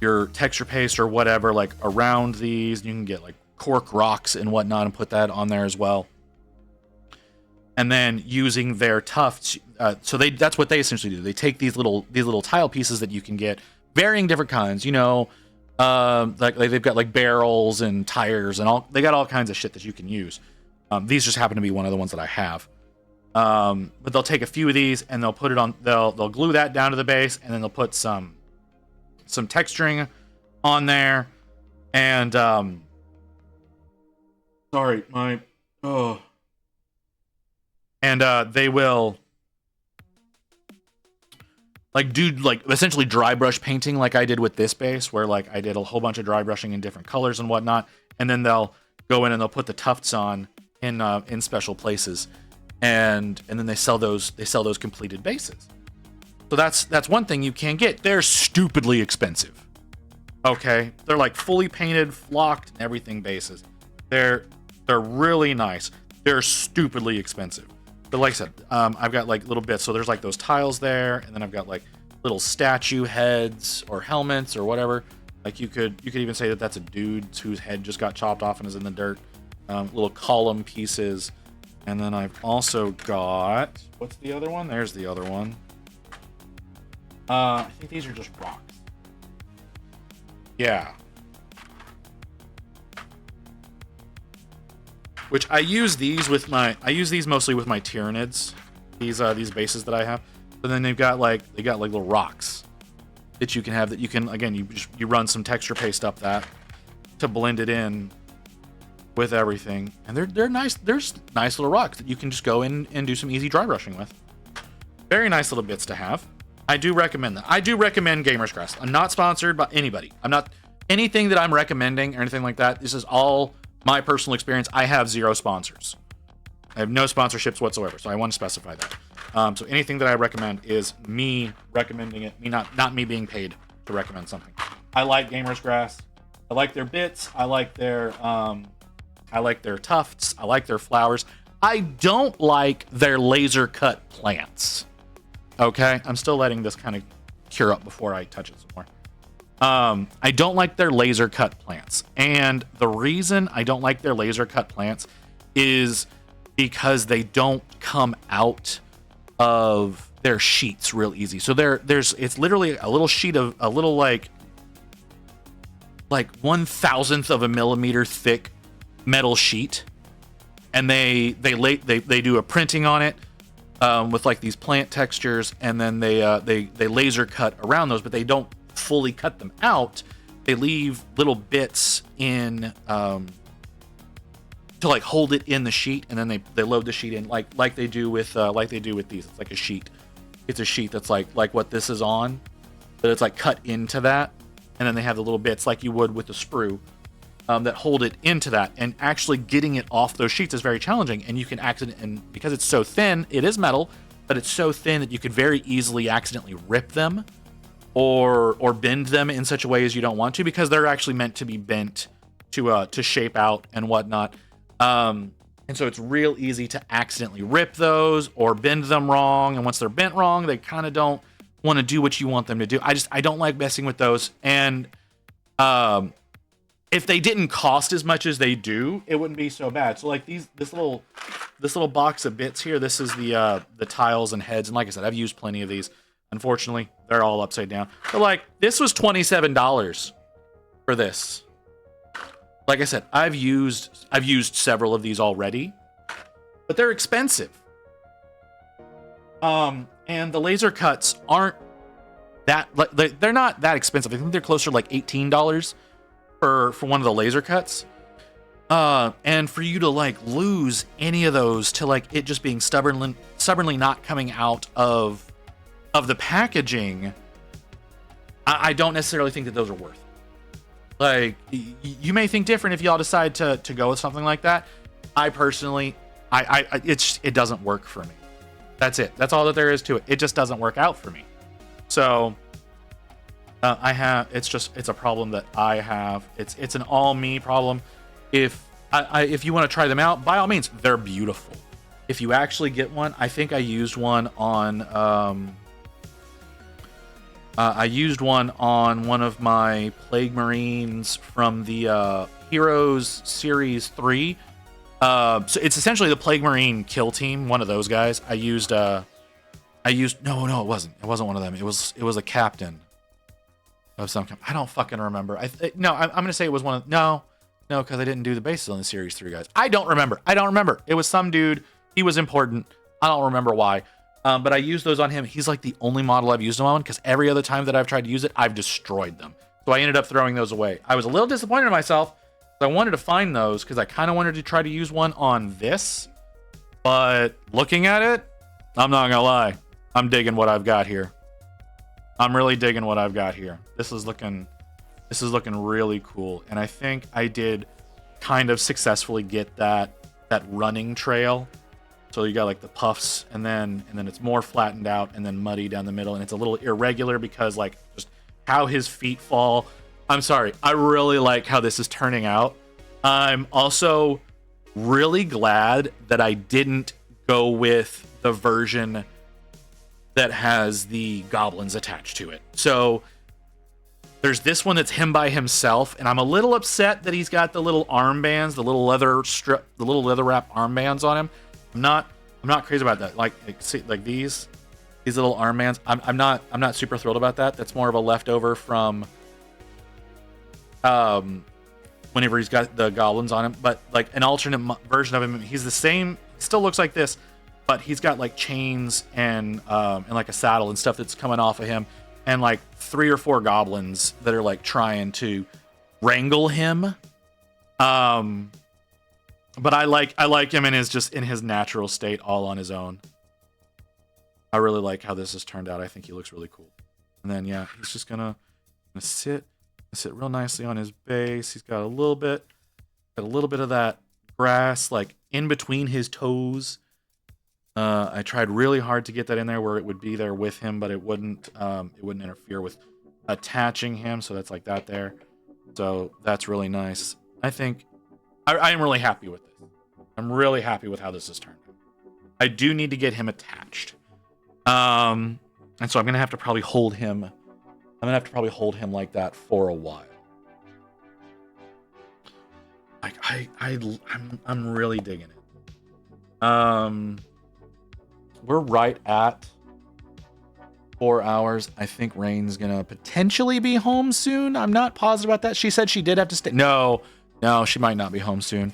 your texture paste or whatever like around these. You can get like cork rocks and whatnot and put that on there as well. And then using their tufts, so that's what they essentially do. They take these little tile pieces that you can get, varying different kinds. You know, like they've got like barrels and tires and all. They got all kinds of shit that you can use. These just happen to be one of the ones that I have. But they'll take a few of these and they'll put it on. They'll glue that down to the base, and then they'll put some texturing on there. And sorry, my and they will like do like essentially dry brush painting like I did with this base, where like I did a whole bunch of dry brushing in different colors and whatnot, and then they'll go in and they'll put the tufts on in special places, and then they sell those completed bases. So that's one thing you can get. They're stupidly expensive. Okay, they're like fully painted, flocked, and everything bases. They're really nice. They're stupidly expensive. But like I said, I've got like little bits. So there's like those tiles there, and then I've got like little statue heads or helmets or whatever. Like you could even say that that's a dude whose head just got chopped off and is in the dirt. Little column pieces. And then I've also got, what's the other one? There's the other one. I think these are just rocks. Yeah. Which I use these mostly with my Tyranids. These bases that I have. But then they got like little rocks that you can have, that you can, again, you run some texture paste up that to blend it in with everything. And they're nice. There's nice little rocks that you can just go in and do some easy dry brushing with. Very nice little bits to have. I do recommend that. I do recommend Gamer's Grass. I'm not sponsored by anybody. I'm not anything that I'm recommending or anything like that. This is all my personal experience. I have zero sponsors. I have no sponsorships whatsoever, so I want to specify that. So anything that I recommend is me recommending it, not me being paid to recommend something. I like Gamer's Grass. I like their bits. I like their tufts. I like their flowers. I don't like their laser cut plants. Okay, I'm still letting this kind of cure up before I touch it some more. I don't like their laser cut plants. And the reason I don't like their laser cut plants is because they don't come out of their sheets real easy. So it's literally a little sheet of a little like 1/1000th of a millimeter thick metal sheet, and they do a printing on it with like these plant textures, and then they laser cut around those, but they don't fully cut them out. They leave little bits in to like hold it in the sheet, and then they load the sheet in like they do with these. It's like a sheet. It's a sheet that's like what this is on, but it's like cut into that, and then they have the little bits like you would with the sprue that hold it into that. And actually getting it off those sheets is very challenging, and you can and because it's so thin, it is metal, but it's so thin that you could very easily accidentally rip them or bend them in such a way as you don't want to, because they're actually meant to be bent to shape out and whatnot. And so it's real easy to accidentally rip those or bend them wrong. And once they're bent wrong, they kind of don't want to do what you want them to do. I don't like messing with those. And if they didn't cost as much as they do, it wouldn't be so bad. So like this little box of bits here, this is the tiles and heads. And like I said, I've used plenty of these. Unfortunately, they're all upside down. But like, this was $27 for this. like I said, I've used several of these already, but they're expensive. And the laser cuts aren't that, like, they're not that expensive. I think they're closer to like $18 for one of the laser cuts. And for you to like lose any of those to like it just being stubbornly not coming out of the packaging, I don't necessarily think that those are worth it. Like, you may think different if y'all decide to go with something like that. I personally, it doesn't work for me. That's it. That's all that there is to it. It just doesn't work out for me. So it's a problem that I have. It's an all me problem. If you want to try them out, by all means, they're beautiful. If you actually get one, I think I used one on one of my Plague Marines from the Heroes Series 3. So it's essentially the Plague Marine kill team, one of those guys. No, it wasn't. It wasn't one of them. It was a captain of some kind. I don't fucking remember. I'm gonna say it was one of no, because I didn't do the bases on the Series 3 guys. I don't remember. It was some dude. He was important. I don't remember why. But I used those on him. He's like the only model I've used them on, because every other time that I've tried to use it, I've destroyed them. So I ended up throwing those away. I was a little disappointed in myself. I wanted to find those because I kind of wanted to try to use one on this. But looking at it, I'm not gonna lie, I'm digging what I've got here. I'm really digging what I've got here. This is looking really cool, and I think I did kind of successfully get that running trail. So you got like the puffs, and then it's more flattened out and then muddy down the middle, and it's a little irregular because like just how his feet fall. I'm sorry, I really like how this is turning out. I'm also really glad that I didn't go with the version that has the goblins attached to it. So there's this one that's him by himself, and I'm a little upset that he's got the little armbands, the little leather wrap armbands on him. I'm not crazy about that. Like these little armbands. I'm not super thrilled about that. That's more of a leftover from whenever he's got the goblins on him. But like an alternate version of him, he's the same. Still looks like this, but he's got like chains and like a saddle and stuff that's coming off of him, and like 3 or 4 goblins that are like trying to wrangle him. But I like him in his natural state, all on his own. I really like how this has turned out. I think he looks really cool. And then yeah, he's just gonna sit real nicely on his base. He's got a little bit of that grass like in between his toes. I tried really hard to get that in there where it would be there with him, but it wouldn't interfere with attaching him. So that's like that there. So that's really nice. I think I am really happy with this. I'm really happy with how this has turned out. I do need to get him attached. And so I'm gonna have to probably hold him. I'm gonna have to probably hold him like that for a while. Like I'm really digging it. We're right at 4 hours. I think Rain's gonna potentially be home soon. I'm not positive about that. She said she did have to stay. No, she might not be home soon.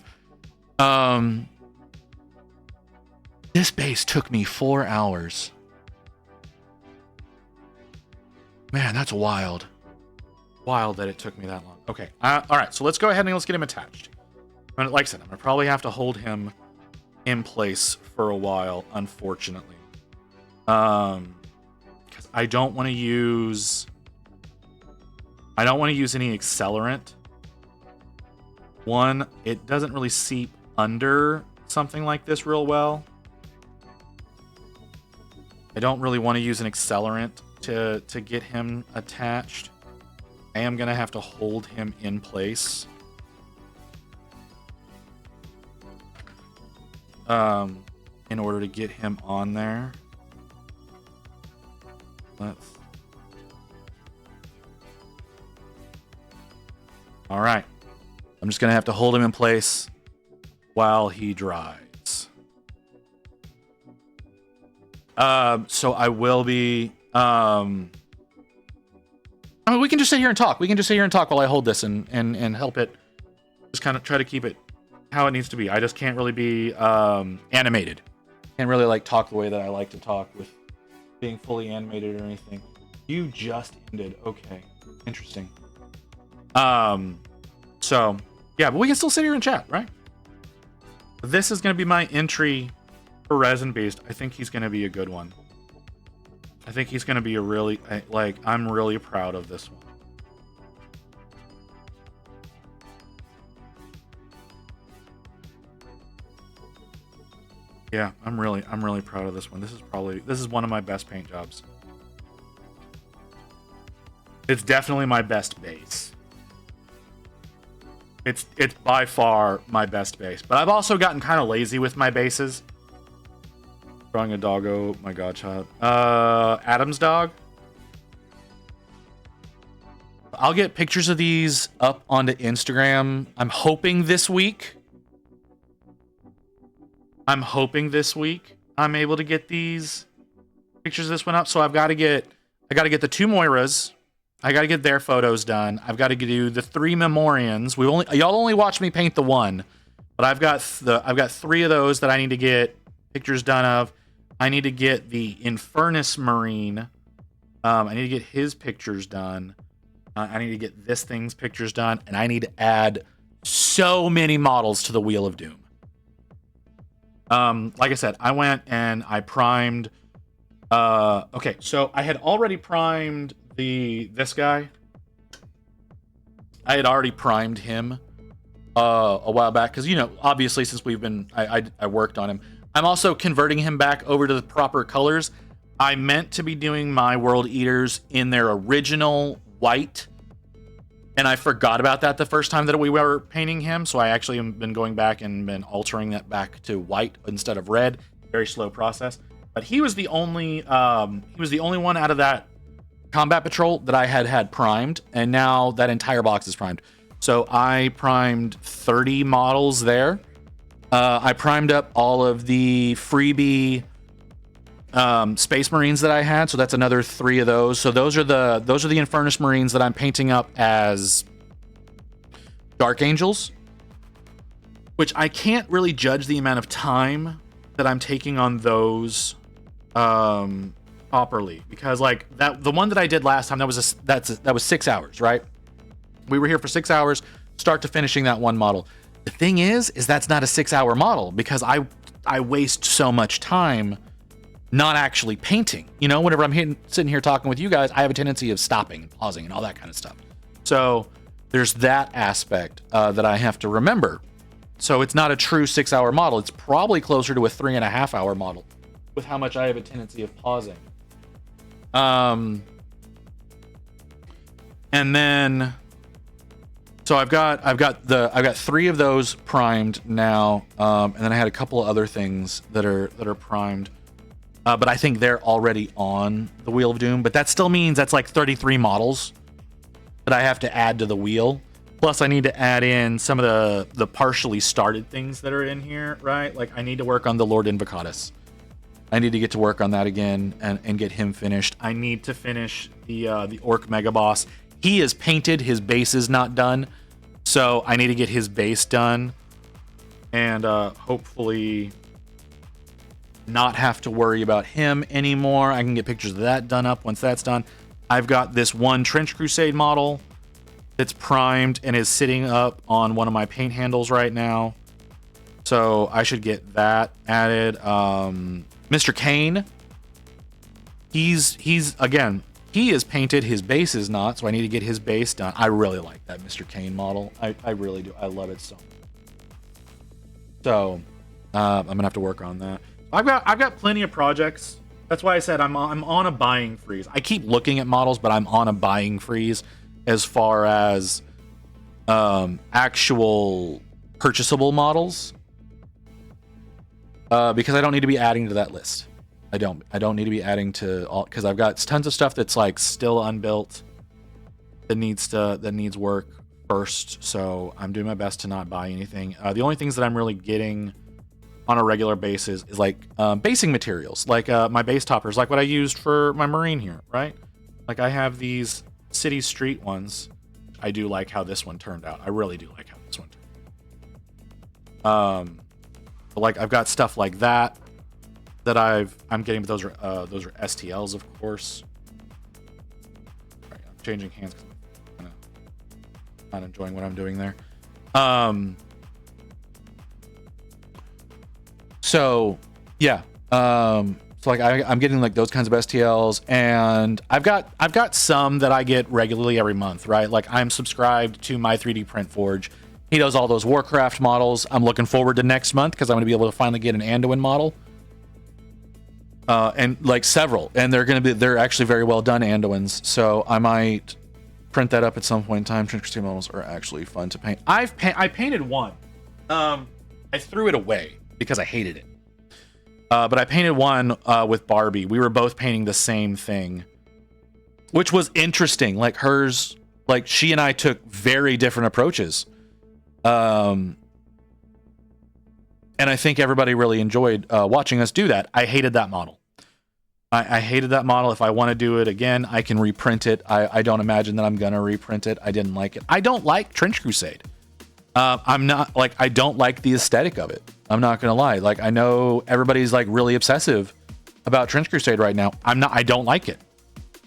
This base took me 4 hours. Man, that's wild. Wild that it took me that long. Okay. All right. So let's go ahead and let's get him attached. Like I said, I'm gonna probably have to hold him in place for a while, unfortunately. Because I don't want to use any accelerant. One, it doesn't really seep under something like this real well. I don't really want to use an accelerant to get him attached. I am gonna have to hold him in place. In order to get him on there. All right. I'm just gonna have to hold him in place while he dries. So I will be. I mean, we can just sit here and talk. We can just sit here and talk while I hold this and help it Just kind of try to keep it how it needs to be. I just can't really be animated. Can't really like talk the way that I like to talk with being fully animated or anything. You just ended. Okay. Interesting. So yeah, but we can still sit here and chat, right? This is gonna be my entry for Resin Beast. I think he's gonna be a good one. I think he's gonna be a really I'm really proud of this one. Yeah, I'm really proud of this one. This is one of my best paint jobs. It's definitely my best base. It's by far my best base. But I've also gotten kind of lazy with my bases. Drawing a doggo, my godchild. Adam's dog. I'll get pictures of these up onto Instagram. I'm hoping this week I'm able to get these pictures of this one up. So I got to get the 2 Moiras. I got to get their photos done. I've got to do the 3 Memorians. Y'all only watch me paint the 1, but I've got 3 of those that I need to get pictures done of. I need to get the Infernus Marine. I need to get his pictures done. I need to get this thing's pictures done, and I need to add so many models to the Wheel of Doom. Like I said, I went and I primed. Okay, so I had already primed this guy. I had already primed him a while back because, you know, obviously since I worked on him. I'm also converting him back over to the proper colors. I meant to be doing my World Eaters in their original white, and I forgot about that the first time that we were painting him. So I actually have been going back and been altering that back to white instead of red. Very slow process. But he was the only one out of that combat patrol that I had primed, and now that entire box is primed. So I primed 30 models there. I primed up all of the freebie Space Marines that I had, so that's another 3 of those. So those are the Infernus Marines that I'm painting up as Dark Angels, which I can't really judge the amount of time that I'm taking on those properly, because like the one that I did last time, that was 6 hours, right? We were here for 6 hours, start to finishing that one model. The thing is that's not a 6-hour model, because I waste so much time not actually painting. You know, whenever I'm sitting here talking with you guys, I have a tendency of stopping and pausing and all that kind of stuff. So there's that aspect that I have to remember. So it's not a true 6-hour model. It's probably closer to a 3.5-hour model with how much I have a tendency of pausing. And then, so I've got 3 of those primed now, and then I had a couple of other things that are primed, but I think they're already on the Wheel of Doom. But that still means that's like 33 models that I have to add to the wheel. Plus, I need to add in some of the partially started things that are in here, right? Like I need to work on the Lord Invocatus. I need to get to work on that again and get him finished. I need to finish the Orc Mega Boss. He is painted. His base is not done. So I need to get his base done. And hopefully not have to worry about him anymore. I can get pictures of that done up once that's done. I've got this one Trench Crusade model that's primed and is sitting up on one of my paint handles right now. So I should get that added. Mr. Kane, he's again, he is painted, his base is not, so I need to get his base done. I really like that Mr. Kane model. I really do. I love it so much. So I'm gonna have to work on that. I've got plenty of projects. That's why I said I'm on a buying freeze. I keep looking at models, but I'm on a buying freeze as far as actual purchasable models. Because I don't need to be adding to that list. I don't need to be adding to all, because I've got tons of stuff that's like still unbuilt that needs work first. So I'm doing my best to not buy anything. The only things that I'm really getting on a regular basis is like basing materials, like my base toppers, like what I used for my Marine here, right? Like I have these city street ones. I do like how this one turned out. I really do like how this one turned out. But like I've got stuff like that I'm getting, but those are STLs, of course. Right, I'm changing hands because I'm not enjoying what I'm doing there. So yeah. So like I'm getting like those kinds of STLs, and I've got some that I get regularly every month, right? Like I'm subscribed to my 3D Print Forge. He does all those Warcraft models. I'm looking forward to next month because I'm going to be able to finally get an Anduin model. And like several, and they're actually very well done Anduins. So I might print that up at some point in time. Trench Crusade models are actually fun to paint. I painted one. I threw it away because I hated it. But I painted one with Barbie. We were both painting the same thing, which was interesting. Like hers, like she and I took very different approaches. And I think everybody really enjoyed watching us do that. I hated that model. I hated that model. If I want to do it again, I can reprint it. I don't imagine that I'm going to reprint it. I didn't like it. I don't like Trench Crusade. I don't like the aesthetic of it. I'm not going to lie. Like, I know everybody's like really obsessive about Trench Crusade right now. I don't like it.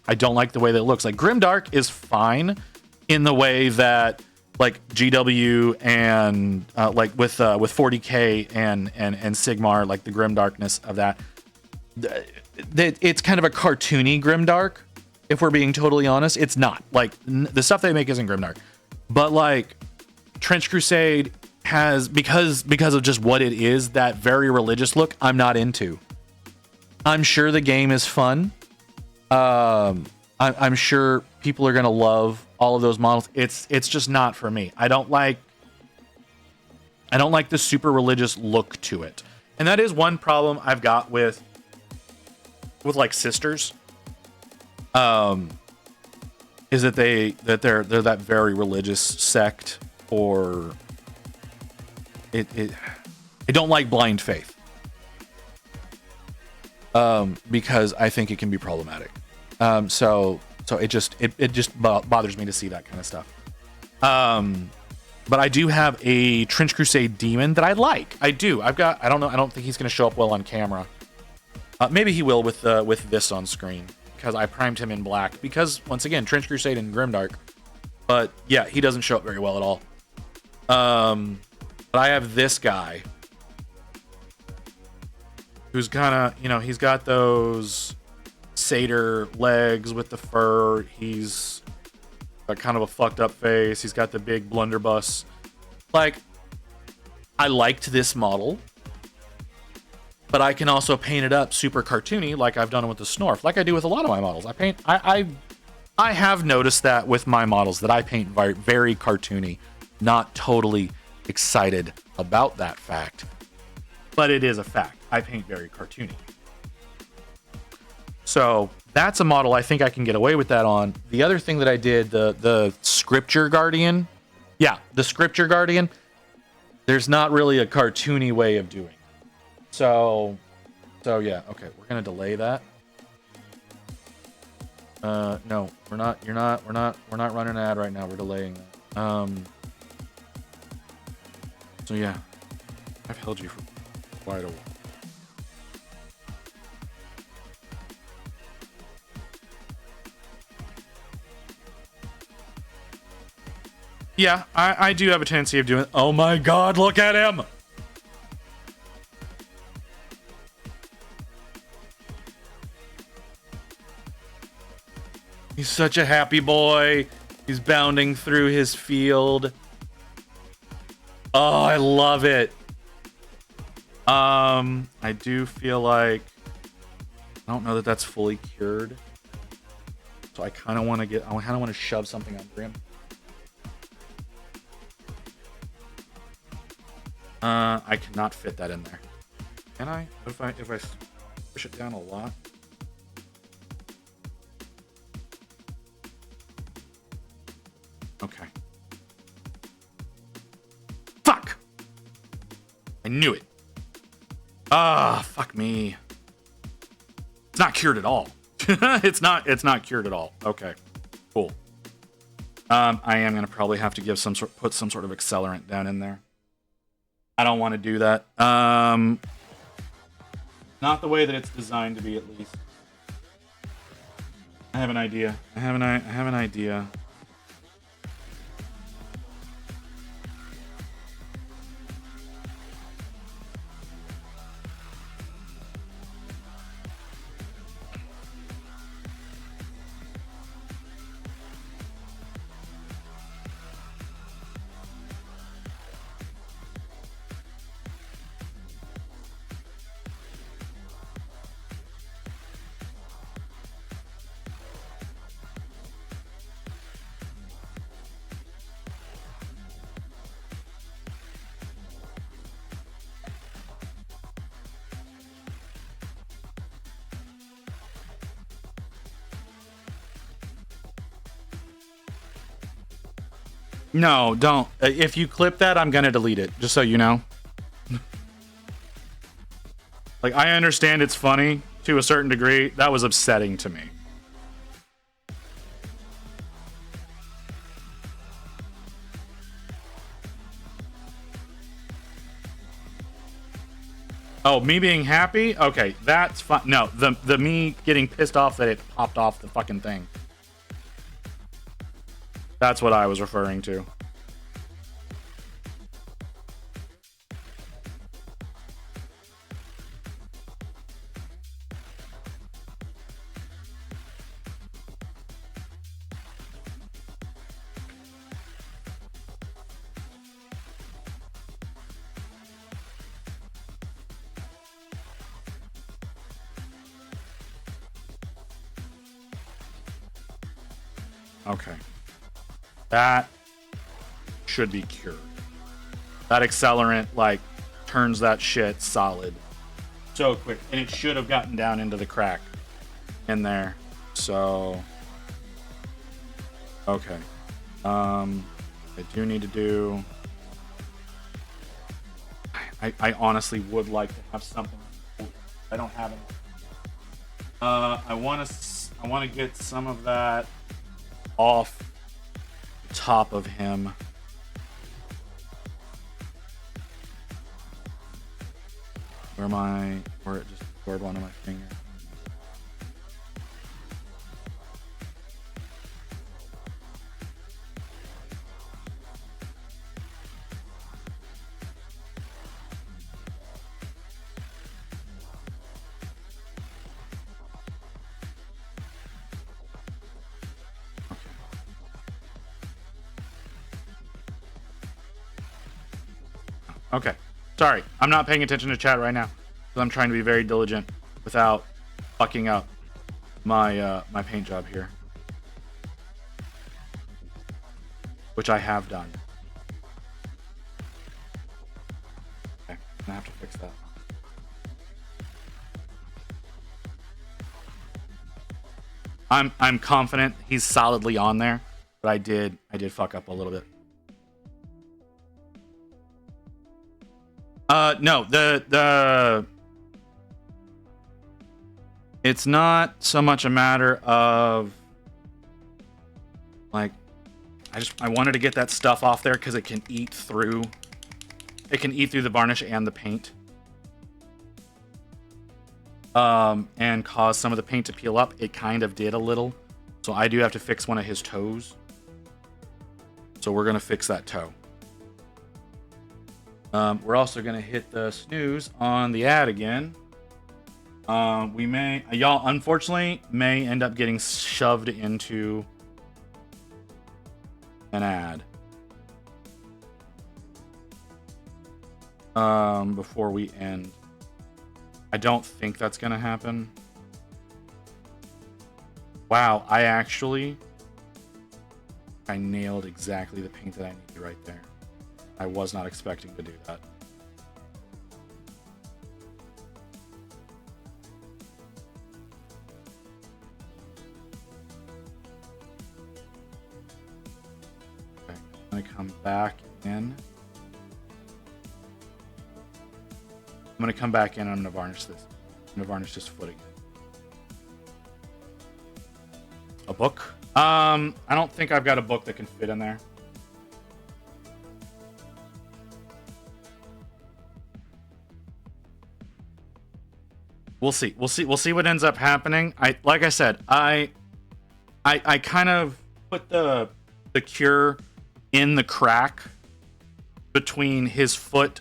I don't like the way that it looks. Like, Grimdark is fine in the way that like GW and like with 40K and Sigmar, like the Grimdarkness of that. It's kind of a cartoony Grimdark, if we're being totally honest. It's not. Like, the stuff they make isn't Grimdark. But like Trench Crusade has, because of just what it is, that very religious look I'm not into. I'm sure the game is fun. I'm sure people are gonna love all of those models. It's just not for me. I don't like the super religious look to it. And that is one problem I've got with like sisters. Is that they're that very religious sect, or I don't like blind faith. Because I think it can be problematic. So it just bothers me to see that kind of stuff. But I do have a Trench Crusade demon that I like. I do. I don't think he's going to show up well on camera. Maybe he will with this on screen, because I primed him in black. Because once again, Trench Crusade and Grimdark. But yeah, he doesn't show up very well at all. But I have this guy who's kind of, he's got those satyr legs with the fur. He's got kind of a fucked up face. He's got the big blunderbuss. Like, I liked this model, but I can also paint it up super cartoony, like I've done with the Snorf, like I do with a lot of my models. I have noticed that with my models, that I paint very, very cartoony. Not totally excited about that fact, but it is a fact. I paint very cartoony. So that's a model I think I can get away with that on. The other thing that I did, the Scripture Guardian. Yeah, the Scripture Guardian. There's not really a cartoony way of doing it. So yeah, okay, we're gonna delay that. No, we're not running an ad right now. We're delaying that. So yeah, I've held you for quite a while. Yeah, I do have a tendency of doing. Oh my God, look at him! He's such a happy boy. He's bounding through his field. Oh, I love it. I do feel like I don't know that that's fully cured. So I kind of want to shove something under him. I cannot fit that in there. Can I? If I push it down a lot? Okay. Fuck! I knew it. Ah, fuck me. It's not cured at all. It's not cured at all. Okay. Cool. I am gonna probably have to give put some sort of accelerant down in there. I don't want to do that. Not the way that it's designed to be, at least. I have an idea. I have an idea. No, don't. If you clip that, I'm gonna delete it, just so you know. Like, I understand it's funny to a certain degree. That was upsetting to me. Oh, me being happy? Okay, that's fine. No, the me getting pissed off that it popped off the fucking thing. That's what I was referring to. Okay. That should be cured. That accelerant, like, turns that shit solid so quick. And it should have gotten down into the crack in there. So, okay. I do need to do... I honestly would like to have something. I don't have it. I want to get some of that off the top of him. Where it just scored one of my fingers. Okay. Sorry, I'm not paying attention to chat right now because I'm trying to be very diligent without fucking up my my paint job here, which I have done. Okay, I'm gonna have to fix that. I'm confident he's solidly on there, but I did fuck up a little bit. No, it's not so much a matter of, like, I wanted to get that stuff off there because it can eat through the varnish and the paint. And cause some of the paint to peel up. It kind of did a little. So I do have to fix one of his toes. So we're gonna fix that toe. We're also gonna hit the snooze on the ad again. We may, y'all, unfortunately, may end up getting shoved into an ad. Before we end. I don't think that's gonna happen. Wow, I nailed exactly the paint that I needed right there. I was not expecting to do that. Okay, I'm gonna come back in. I'm gonna come back in and I'm gonna varnish this. I'm gonna varnish this foot again. A book? I don't think I've got a book that can fit in there. We'll see. We'll see what ends up happening. Like I said, I kind of put the cure in the crack between his foot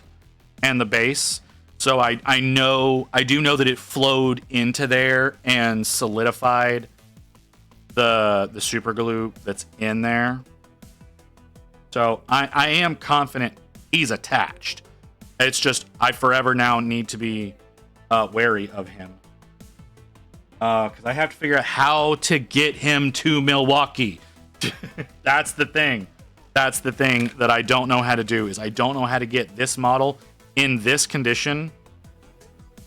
and the base. So I do know that it flowed into there and solidified the super glue that's in there. So I am confident he's attached. It's just I forever now need to be wary of him. Because I have to figure out how to get him to Milwaukee. That's the thing. That's the thing that I don't know how to do, is I don't know how to get this model in this condition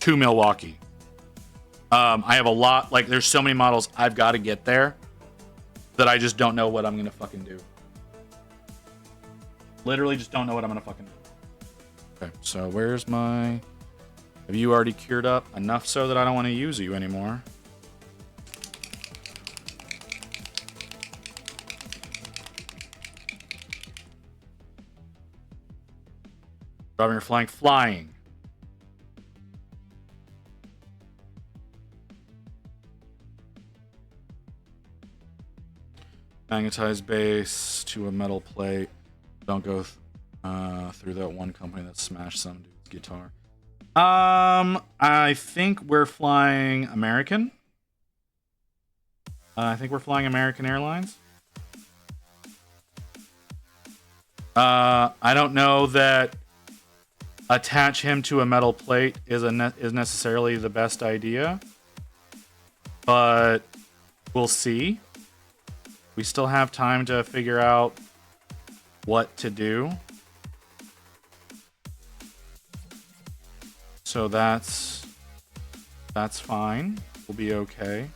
to Milwaukee. I have a lot, like there's so many models I've got to get there that I just don't know what I'm going to fucking do. Literally just don't know what I'm going to fucking do. Okay, so where's my... Have you already cured up enough so that I don't want to use you anymore? Driving your flank, flying. Magnetized base to a metal plate. Don't go through that one company that smashed some dude's guitar. I think we're flying American. I think we're flying American Airlines. I don't know that attach him to a metal plate is necessarily the best idea, but we'll see. We still have time to figure out what to do. So that's fine. We'll be okay.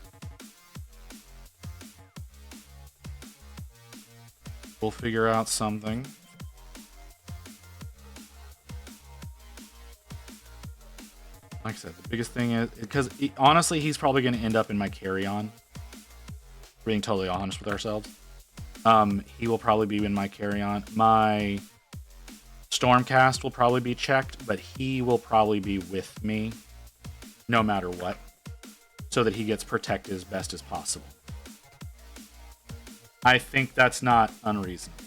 We'll figure out something. Like I said, the biggest thing is because honestly, he's probably going to end up in my carry-on. Being totally honest with ourselves, he will probably be in my carry-on. My Stormcast will probably be checked, but he will probably be with me no matter what, so that he gets protected as best as possible. I think that's not unreasonable.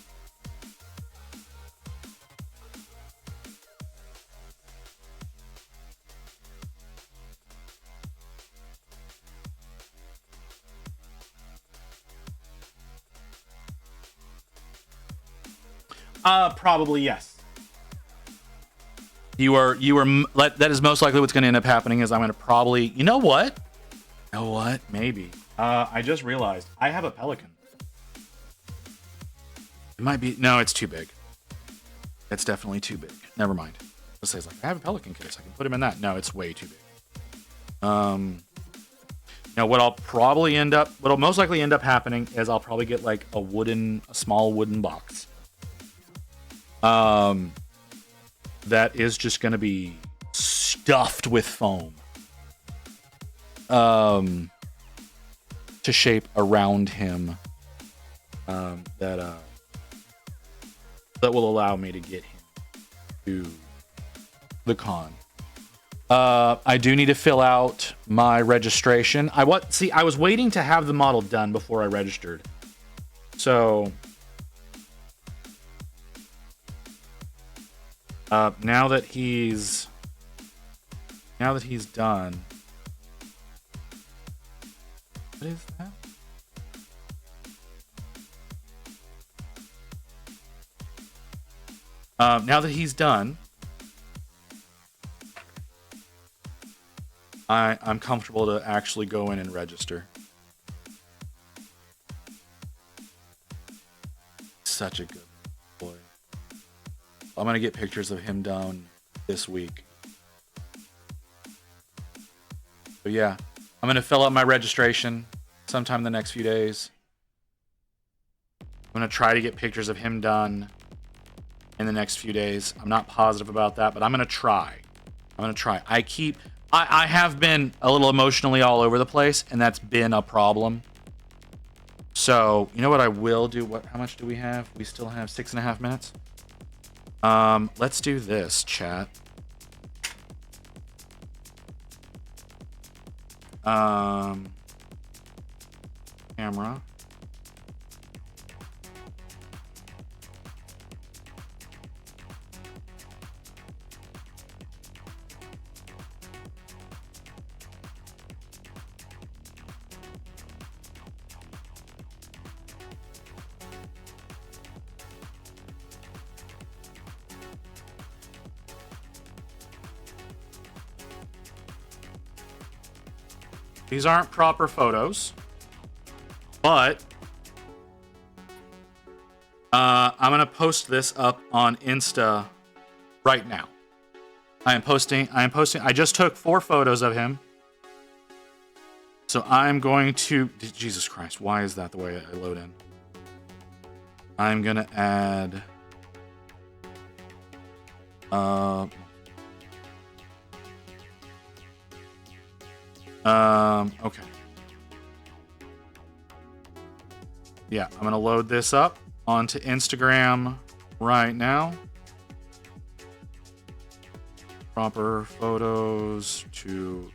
Probably yes. That is most likely what's going to end up happening. Is I'm going to probably, you know what? Maybe. I just realized I have a Pelican. It might be, no, it's too big. It's definitely too big. Never mind. Let's say it's like, I have a Pelican case. I can put him in that. No, it's way too big. Now what'll most likely end up happening is I'll probably get like a small wooden box. That is just going to be stuffed with foam. To shape around him. That will allow me to get him to the con. I do need to fill out my registration. I was waiting to have the model done before I registered. So now that he's done. What is that? Now that he's done, I'm comfortable to actually go in and register. Such a good boy. I'm gonna get pictures of him done this week. But yeah, I'm gonna fill out my registration sometime in the next few days. I'm gonna try to get pictures of him done in the next few days. I'm not positive about that, but I'm gonna try. I have been a little emotionally all over the place, and that's been a problem. So, you know what I will do? How much do we have? We still have 6.5 minutes. Let's do this, chat. Camera. These aren't proper photos, but I'm gonna post this up on Insta right now. I am posting. I just took 4 photos of him, so I'm going to. Jesus Christ! Why is that the way I load in? I'm gonna add. Okay. Yeah, I'm gonna load this up onto Instagram right now. Proper photos to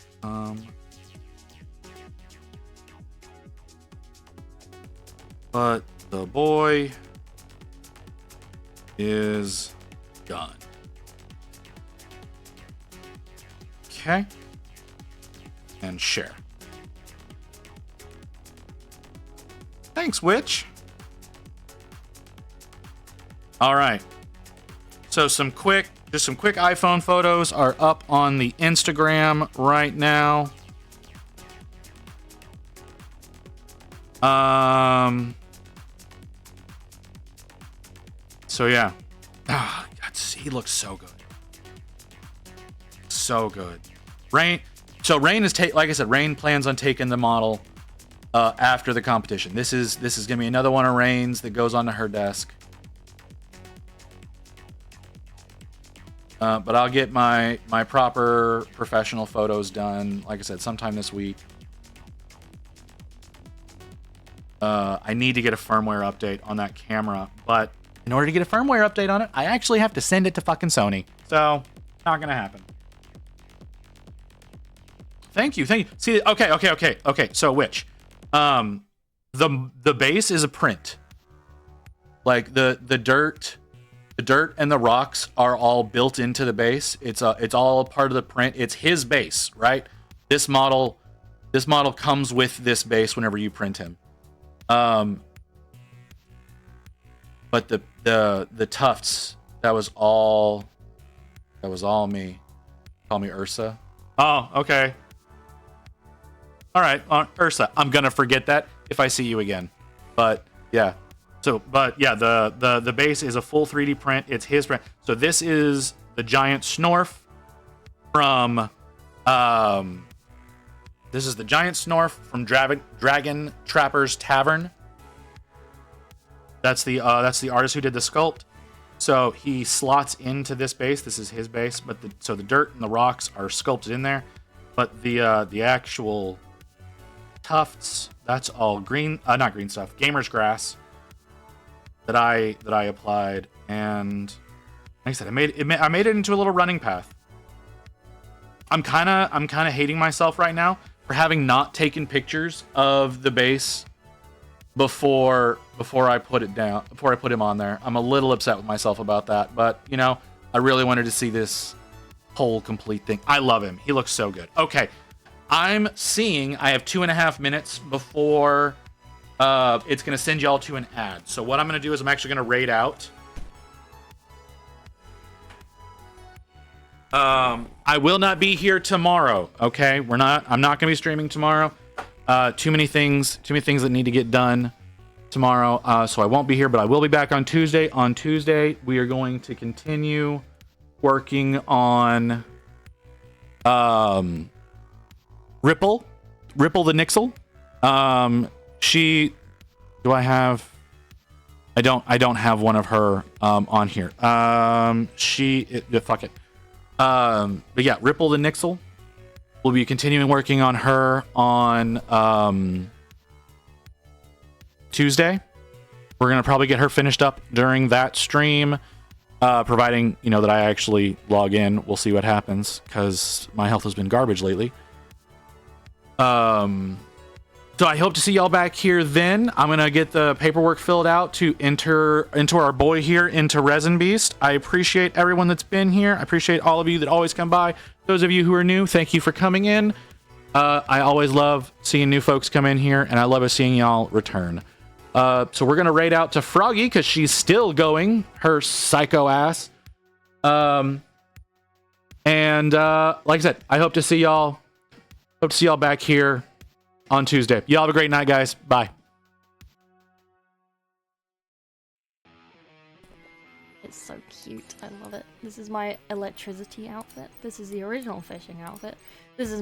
but the boy is done. Okay. And share. Thanks, Witch. All right. So just some quick iPhone photos are up on the Instagram right now. So yeah. God, he looks so good. So good. Rain is like I said, Rain plans on taking the model after the competition. This is gonna be another one of Rain's that goes onto her desk. But I'll get my proper professional photos done, like I said, sometime this week. I need to get a firmware update on that camera, but in order to get a firmware update on it, I actually have to send it to fucking Sony. So, not gonna happen. Thank you. See, okay. So which? The base is a print. Like the dirt and the rocks are all built into the base. It's all a part of the print. It's his base, right? This model comes with this base whenever you print him. But the tufts, that was all me. Call me Ursa. Oh, okay. All right, Ursa. I'm gonna forget that if I see you again. But yeah. The base is a full 3D print. It's his print. So this is the giant Snorf from Dragon Trapper's Tavern. That's the artist who did the sculpt. So he slots into this base. This is his base, but the dirt and the rocks are sculpted in there. But the actual tufts, that's all green, not green stuff, gamer's grass that I applied, and like I said, I made it into a little running path. I'm kind of hating myself right now for having not taken pictures of the base before I put him on there. I'm a little upset with myself about that, but you know, I really wanted to see this whole complete thing. I love him. He looks so good. Okay. I have 2.5 minutes before it's going to send y'all to an ad. So what I'm going to do is I'm actually going to raid out. I will not be here tomorrow. Okay. I'm not going to be streaming tomorrow. Too many things that need to get done tomorrow. So I won't be here, but I will be back on Tuesday. On Tuesday, we are going to continue working on, Ripple the Nixel. I don't have one of her on here. Fuck it. But yeah, Ripple the Nixel. We'll be continuing working on her on Tuesday. We're gonna probably get her finished up during that stream, providing that I actually log in. We'll see what happens because my health has been garbage lately. So I hope to see y'all back here then. I'm gonna get the paperwork filled out to enter into our boy here into Resin Beast. I appreciate everyone that's been here. I appreciate all of you that always come by. Those of you who are new, thank you for coming in. I always love seeing new folks come in here, and I love seeing y'all return. So we're gonna raid out to Froggy because she's still going her psycho ass. And like I said, I hope to see y'all. Hope to see y'all back here on Tuesday. Y'all have a great night, guys. Bye. It's so cute. I love it. This is my electricity outfit. This is the original fishing outfit. This is my